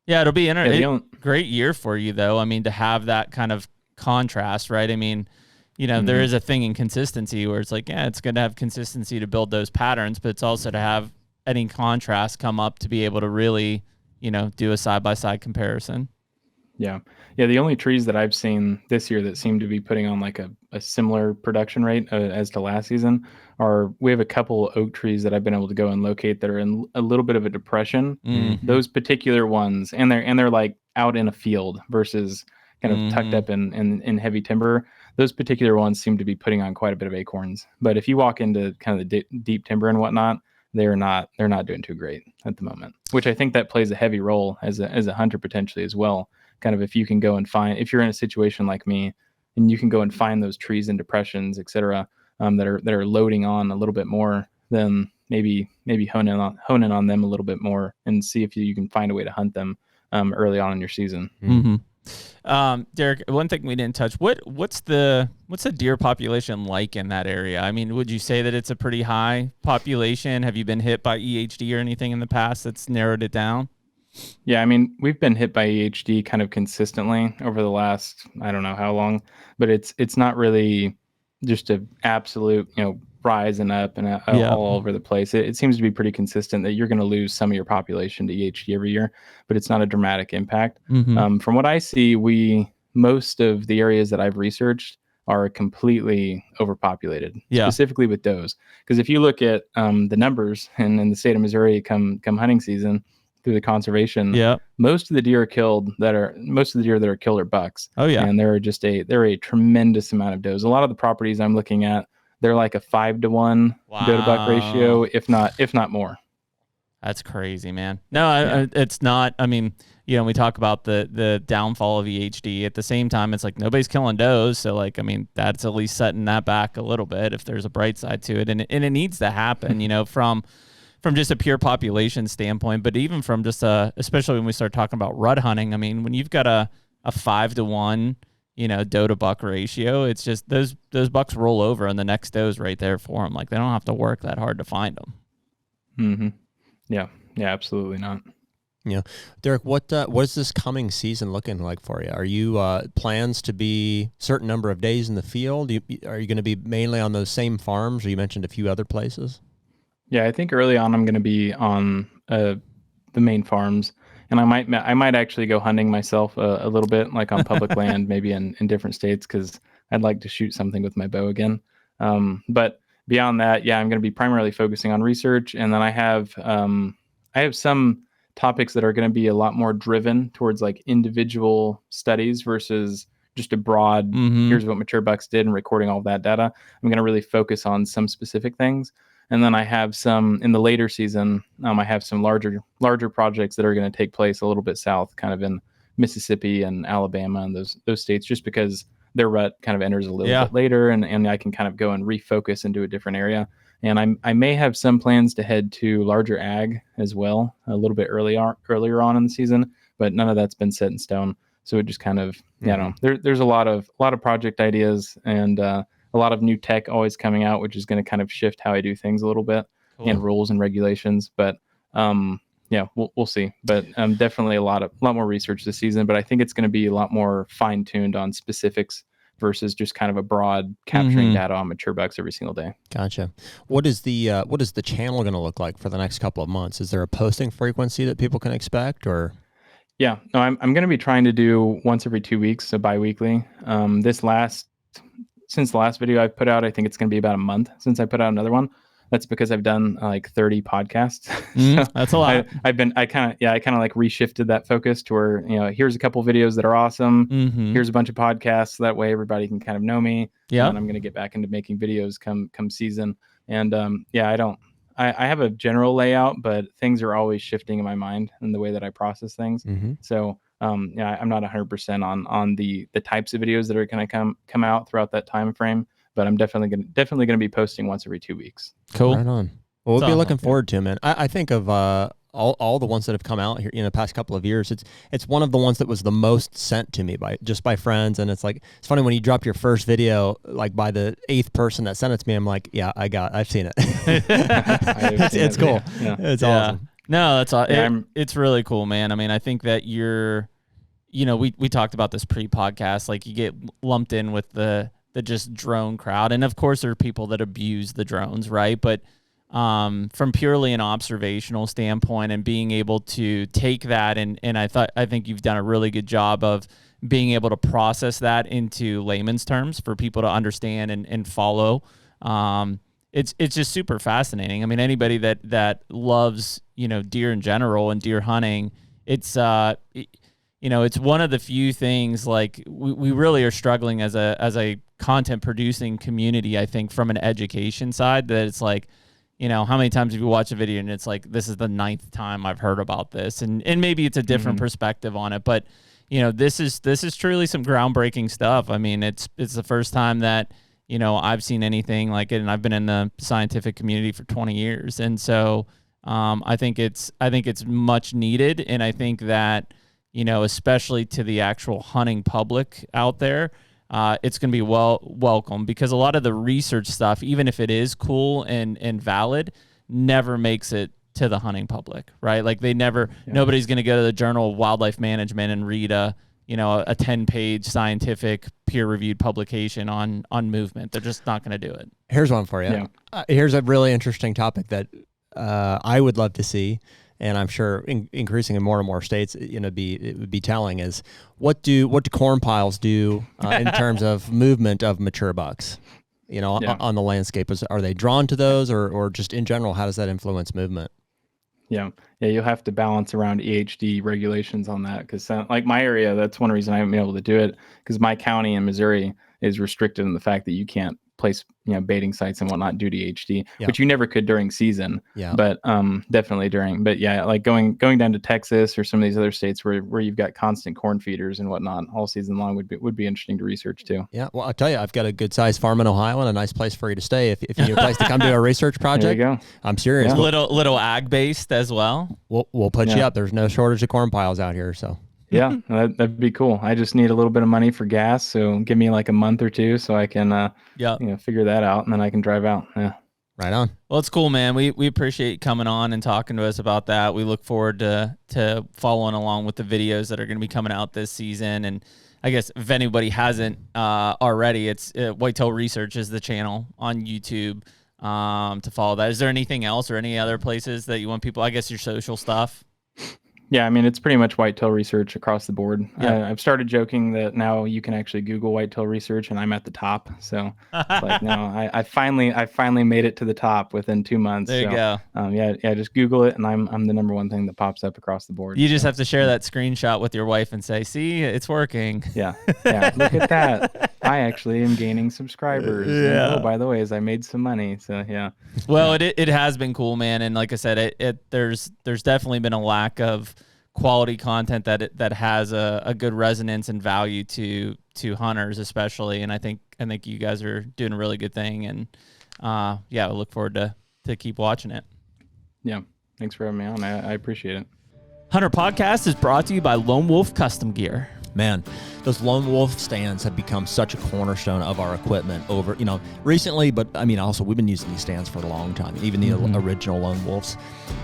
Yeah, it'll be interesting. Great year for you though. I mean, to have that kind of contrast, right? I mean, there is a thing in consistency where it's like, it's good to have consistency to build those patterns, but it's also to have any contrast come up to be able to really do a side-by-side comparison. Yeah. The only trees that I've seen this year that seem to be putting on like a similar production rate as to last season we have a couple oak trees that I've been able to go and locate that are in a little bit of a depression. Those particular ones, and they're like out in a field versus kind of tucked up in heavy timber. Those particular ones seem to be putting on quite a bit of acorns. But if you walk into kind of the deep timber and whatnot, they're not doing too great at the moment, which I think that plays a heavy role as a hunter potentially as well. Kind of if you can go and if you're in a situation like me and you can go and find those trees and depressions, et cetera, that are loading on a little bit more, then maybe hone in on them a little bit more and see if you can find a way to hunt them early on in your season. Derrick, one thing we didn't touch, what's the deer population like in that area? I mean, would you say that it's a pretty high population? Have you been hit by EHD or anything in the past that's narrowed it down? Yeah, I mean, we've been hit by EHD kind of consistently over the last, I don't know how long, but it's not really just an absolute, rise and up and all over the place. It seems to be pretty consistent that you're going to lose some of your population to EHD every year, but it's not a dramatic impact. From what I see, most of the areas that I've researched, are completely overpopulated, specifically with does. Because if you look at the numbers in the state of Missouri come hunting season through the conservation, most of the deer that are killed are bucks. Oh yeah, and there are a tremendous amount of does. A lot of the properties I'm looking at, they're like a 5-to-1 doe to buck ratio, if not more. That's crazy, man. No, it's not. I mean, we talk about the downfall of EHD. At the same time, it's like nobody's killing does. So, like, I mean, that's at least setting that back a little bit if there's a bright side to it. And it needs to happen, from just a pure population standpoint, but even from just especially when we start talking about rut hunting. I mean, when you've got a 5-to-1, doe to buck ratio, it's just those bucks roll over and the next doe's right there for them. Like, they don't have to work that hard to find them. Mm-hmm. Yeah, absolutely not. Yeah, Derrick, what is this coming season looking like for you? Are you plans to be certain number of days in the field? Are you going to be mainly on those same farms, or you mentioned a few other places? Yeah, I think early on I'm going to be on the main farms, and I might actually go hunting myself a little bit, like on public land, maybe in different states, because I'd like to shoot something with my bow again. But beyond that, I'm going to be primarily focusing on research, and then I have some topics that are going to be a lot more driven towards like individual studies versus just a broad, here's what mature bucks did, and recording all of that data. I'm going to really focus on some specific things. And then I have some in the later season, I have some larger projects that are going to take place a little bit south, kind of in Mississippi and Alabama and those states, just because their rut kind of enters a little bit later, and I can kind of go and refocus into a different area. And I may have some plans to head to larger ag as well, a little bit earlier on in the season, but none of that's been set in stone. So it just kind of, there's a lot of project ideas and a lot of new tech always coming out, which is going to kind of shift how I do things a little bit, and rules and regulations. But we'll see. But definitely a lot more research this season. But I think it's going to be a lot more fine tuned on specifics versus just kind of a broad capturing data on mature bucks every single day. Gotcha. What is the channel going to look like for the next couple of months? Is there a posting frequency that people can expect, or? Yeah, no, I'm going to be trying to do once every 2 weeks, so bi-weekly. Since the last video I put out, I think it's going to be about a month since I put out another one. That's because I've done like 30 podcasts. So that's a lot. I kind of like reshifted that focus to where, here's a couple videos that are awesome. Here's a bunch of podcasts. That way everybody can kind of know me. Yeah. And I'm going to get back into making videos come season. And I have a general layout, but things are always shifting in my mind and the way that I process things. So I'm not 100% on the types of videos that are going to come out throughout that time frame. But I'm definitely going to be posting once every 2 weeks. Cool. Right on. Well, we'll be looking forward to it, man. I think of all the ones that have come out here in the past couple of years. It's one of the ones that was the most sent to me by friends, and it's funny when you drop your first video, like by the 8th person that sent it to me, I'm like, I've seen it. It's cool. Yeah. It's awesome. No, that's awesome. It's really cool, man. I mean, I think that we talked about this pre-podcast, like you get lumped in with the just drone crowd. And of course there are people that abuse the drones, right? But from purely an observational standpoint and being able to take that and I think you've done a really good job of being able to process that into layman's terms for people to understand and follow. It's just super fascinating. I mean, anybody that loves, deer in general and deer hunting, it's one of the few things, like we really are struggling as a content producing community, I think, from an education side, that it's like, how many times have you watched a video and it's like, this is the 9th time I've heard about this, and maybe it's a different perspective on it, but this is truly some groundbreaking stuff. I mean, it's the first time that I've seen anything like it, and I've been in the scientific community for 20 years, and so I think it's much needed, and I think that especially to the actual hunting public out there, it's going to be welcome, because a lot of the research stuff, even if it is cool and valid, never makes it to the hunting public, right? Like nobody's going to go to the Journal of Wildlife Management and read a 10-page scientific peer-reviewed publication on movement. They're just not going to do it. Here's one for you. Yeah. Here's a really interesting topic that I would love to see. and I'm sure increasing in more and more states, it would be telling is what do corn piles do in terms of movement of mature bucks, on the landscape? Are they drawn to those, or just in general, how does that influence movement? Yeah, you'll have to balance around EHD regulations on that, because like my area, that's one reason I haven't been able to do it, because my county in Missouri is restricted in the fact that you can't place baiting sites and whatnot due to EHD, which you never could during season. But definitely during. But yeah, like going down to Texas or some of these other states where you've got constant corn feeders and whatnot all season long would be interesting to research too. Yeah, well, I'll tell you, I've got a good sized farm in Ohio and a nice place for you to stay if you need a place to come do a research project. There you go. I'm serious. Yeah. Little ag based as well. We'll put you up. There's no shortage of corn piles out here, so. Yeah, that'd be cool. I just need a little bit of money for gas, so give me like a month or two so I can figure that out, and then I can drive out. Yeah. Right on. Well, it's cool, man. We appreciate you coming on and talking to us about that. We look forward to following along with the videos that are going to be coming out this season. And I guess if anybody hasn't already, it's Whitetail Research is the channel on YouTube to follow that. Is there anything else or any other places that you want people, I guess your social stuff? Yeah, I mean, it's pretty much Whitetail Research across the board. Yeah. I've started joking that now you can actually Google Whitetail Research and I'm at the top. So it's like, no, I finally made it to the top within 2 months. There you go. Just Google it and I'm the number one thing that pops up across the board. You just have to share that screenshot with your wife and say, see, it's working. Yeah, look at that. I actually am gaining subscribers. Yeah. And, by the way, I made some money. So yeah. Well, it has been cool, man. And like I said, there's definitely been a lack of quality content that has a good resonance and value to hunters, especially. And I think you guys are doing a really good thing. And I look forward to keep watching it. Yeah. Thanks for having me on. I appreciate it. HUNTR Podcast is brought to you by Lone Wolf Custom Gear. Man, those Lone Wolf stands have become such a cornerstone of our equipment over, recently, but I mean, also we've been using these stands for a long time, even the original Lone Wolves.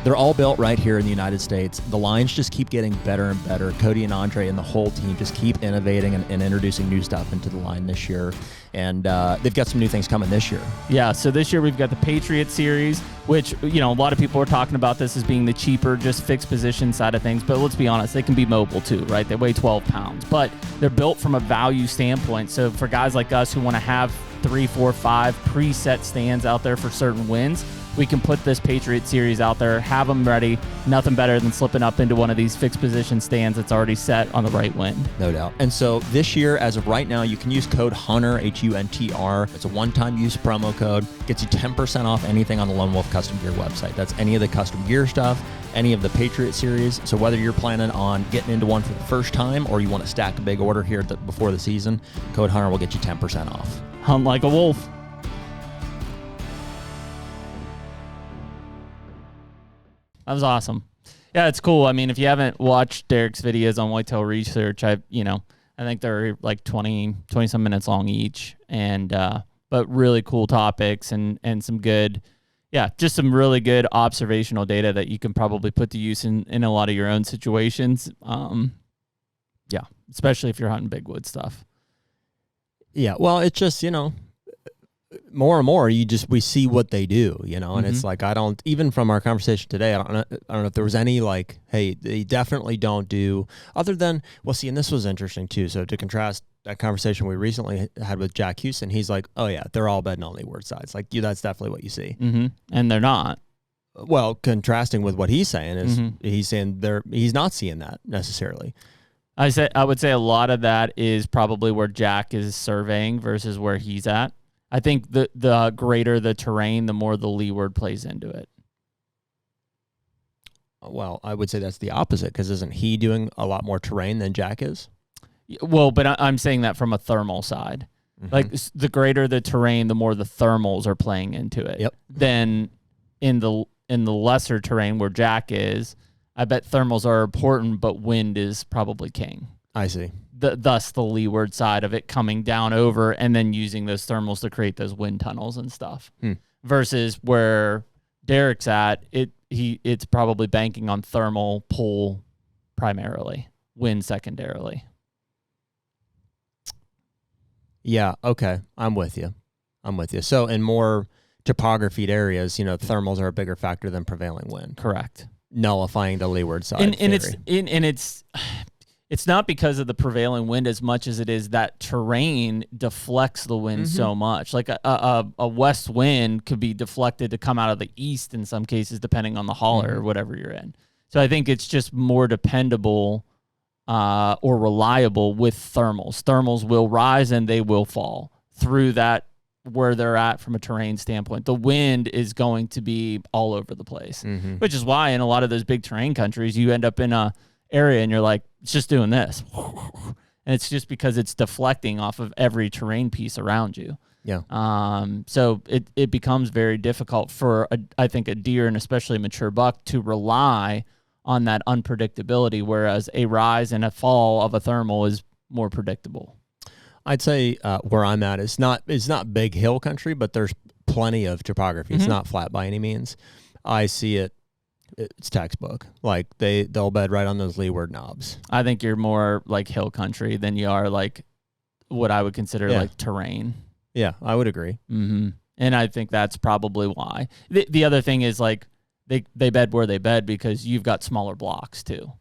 They're all built right here in the United States. The lines just keep getting better and better. Cody and Andre and the whole team just keep innovating and introducing new stuff into the line this year. And they've got some new things coming this year. Yeah, so this year we've got the Patriot Series, which, a lot of people are talking about this as being the cheaper, just fixed position side of things. But let's be honest, they can be mobile too, right? They weigh 12 pounds. But they're built from a value standpoint. So for guys like us who want to have 3, 4, 5 preset stands out there for certain winds, we can put this Patriot Series out there, have them ready. Nothing better than slipping up into one of these fixed position stands that's already set on the right wind. No doubt. And so this year, as of right now, you can use code HUNTR, HUNTR. It's a one-time use promo code. Gets you 10% off anything on the Lone Wolf Custom Gear website. That's any of the custom gear stuff, any of the Patriot Series. So whether you're planning on getting into one for the first time or you want to stack a big order here before the season, code HUNTR will get you 10% off. Hunt like a wolf. That was awesome. Yeah, it's cool. I mean, if you haven't watched Derrick's videos on Whitetail Research, I think they're like 20 some minutes long each, and but really cool topics and some good, just some really good observational data that you can probably put to use in a lot of your own situations. Especially if you're hunting big wood stuff. Yeah, well, it's just, more and more we see what they do, and it's like, even from our conversation today, I don't know if there was any like, hey, they definitely don't do, other than, well, see, and this was interesting too. So to contrast that conversation we recently had with Jack Houston, he's like, oh yeah, they're all bedding on Leeward sides. Like, that's definitely what you see. Mm-hmm. And they're not. Well, contrasting with what he's saying is he's saying he's not seeing that necessarily. I would say a lot of that is probably where Jack is surveying versus where he's at. I think the greater the terrain, the more the Leeward plays into it. Well, I would say that's the opposite, because isn't he doing a lot more terrain than Jack is? Well, but I'm saying that from a thermal side. Mm-hmm. Like, the greater the terrain, the more the thermals are playing into it. Yep. Then in the lesser terrain where Jack is, I bet thermals are important, but wind is probably king. I see. Thus the Leeward side of it coming down over and then using those thermals to create those wind tunnels and stuff. Versus where Derrick's at, it's probably banking on thermal pull primarily, wind secondarily. Yeah, okay. I'm with you. So in more topographied areas, thermals are a bigger factor than prevailing wind. Correct. nullifying the leeward side and theory. It's not because of the prevailing wind as much as it is that terrain deflects the wind so much. Like a west wind could be deflected to come out of the east in some cases, depending on the holler or whatever you're in. So I think it's just more dependable or reliable with thermals. Thermals will rise and they will fall through that where they're at from a terrain standpoint. The wind is going to be all over the place, which is why in a lot of those big terrain countries, you end up in a area and you're like, it's just doing this. And it's just because it's deflecting off of every terrain piece around you. Yeah. So it becomes very difficult for, I think, a deer and especially a mature buck to rely on that unpredictability, whereas a rise and a fall of a thermal is more predictable. I'd say where I'm at is not big hill country, but there's plenty of topography. It's not flat by any means. I see it's textbook. Like they'll bed right on those leeward knobs. I think you're more like hill country than you are like what I would consider like terrain. Yeah, I would agree. And I think that's probably why. The other thing is like they bed where they bed because you've got smaller blocks too.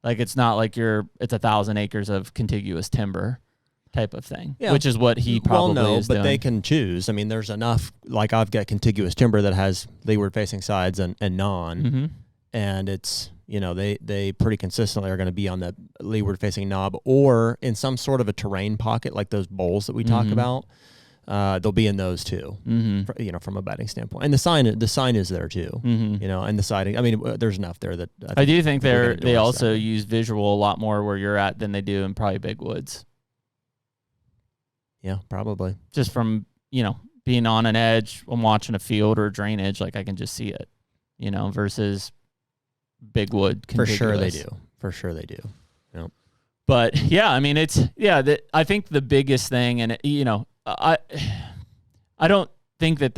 Like it's not like it's 1,000 acres of contiguous timber type of thing, which is what he probably is doing. But they can choose. I mean, there's enough, like I've got contiguous timber that has leeward facing sides and non, and it's, they pretty consistently are going to be on the leeward facing knob or in some sort of a terrain pocket, like those bowls that we talk about. They'll be in those too, from a bedding standpoint. And the sign is there too, and the siding. I mean, there's enough there that I do think they also use visual a lot more where you're at than they do in probably big woods. Yeah, probably. Just from, being on an edge, I'm watching a field or a drainage, like I can just see it, versus big wood. Contiguous. For sure they do. Yeah. But yeah, I mean, I think the biggest thing, and I don't think that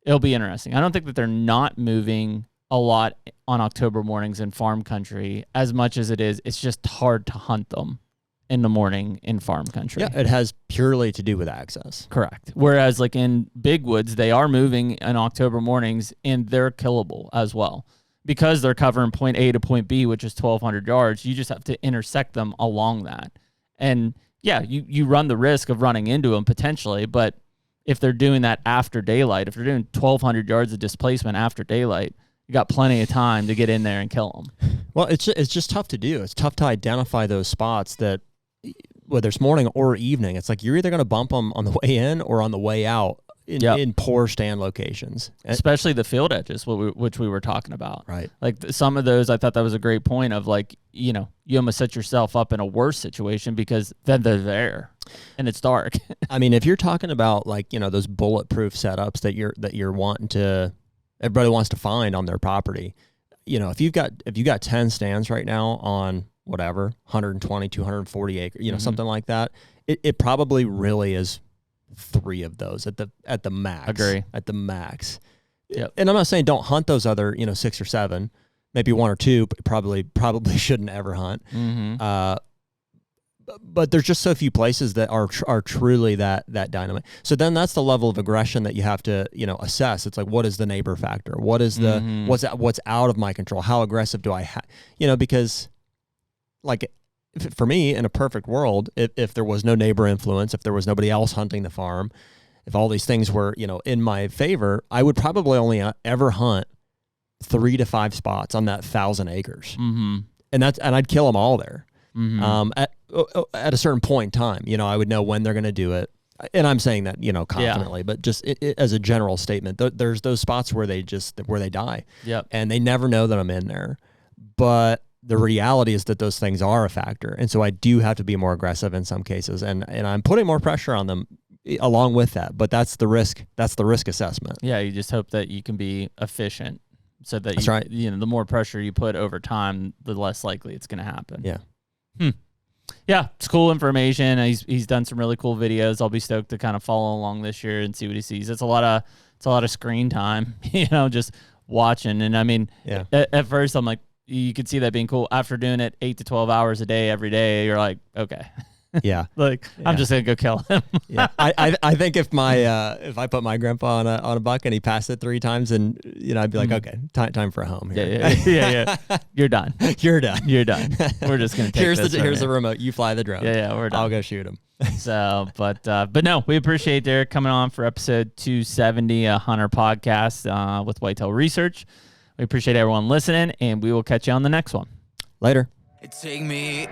it'll be interesting. I don't think that they're not moving a lot on October mornings in farm country as much as it's just hard to hunt them in the morning in farm country. Yeah, it has purely to do with access. Correct. Whereas like in big woods, they are moving in October mornings and they're killable as well. Because they're covering point A to point B, which is 1,200 yards, you just have to intersect them along that. And yeah, you run the risk of running into them potentially, but if they're doing that after daylight, if they're doing 1,200 yards of displacement after daylight, you got plenty of time to get in there and kill them. Well, it's just tough to do. It's tough to identify those spots that, whether it's morning or evening, it's like you're either going to bump them on the way in or on the way out in poor stand locations. Especially the field edges, which we were talking about. Right. Like some of those, I thought that was a great point of like, you almost set yourself up in a worse situation because then they're there and it's dark. I mean, if you're talking about like, those bulletproof setups that you're wanting to, everybody wants to find on their property, if you've got 10 stands right now on whatever, 120, 240 acres, something like that, it probably really is 3 of those at the max. Agree. At the max. Yep. And I'm not saying don't hunt those other, 6 or 7, maybe 1 or 2, but probably shouldn't ever hunt. But there's just so few places that are truly that dynamic. So then that's the level of aggression that you have to, assess. It's like, what is the neighbor factor? What is what's out of my control? How aggressive do I have? Because like for me, in a perfect world, if there was no neighbor influence, if there was nobody else hunting the farm, if all these things were, in my favor, I would probably only ever hunt 3 to 5 spots on that 1,000 acres. And I'd kill them all there. At a certain point in time, I would know when they're going to do it. And I'm saying that, confidently, but just as a general statement, there's those spots where they die. Yep. And they never know that I'm in there. But the reality is that those things are a factor. And so I do have to be more aggressive in some cases. And I'm putting more pressure on them along with that. But that's the risk. That's the risk assessment. Yeah. You just hope that you can be efficient so that that's right. The more pressure you put over time, the less likely it's going to happen. Yeah. Yeah. It's cool information. He's done some really cool videos. I'll be stoked to kind of follow along this year and see what he sees. It's a lot of screen time, just watching. And I mean, at first I'm like, you could see that being cool. After doing it 8 to 12 hours a day, every day, you're like, okay. Yeah. Like, I'm just going to go kill him. Yeah. I think if I put my grandpa on a buck and he passed it 3 times, and I'd be like, okay, time for a home here. Yeah. You're done. You're done. You're done. We're just going to take here's the remote. You fly the drone. Yeah, we're done. I'll go shoot him. So, but no, we appreciate Derrick coming on for episode 270, a HUNTR podcast with Whitetail Research. We appreciate everyone listening, and we will catch you on the next one. Later. Take me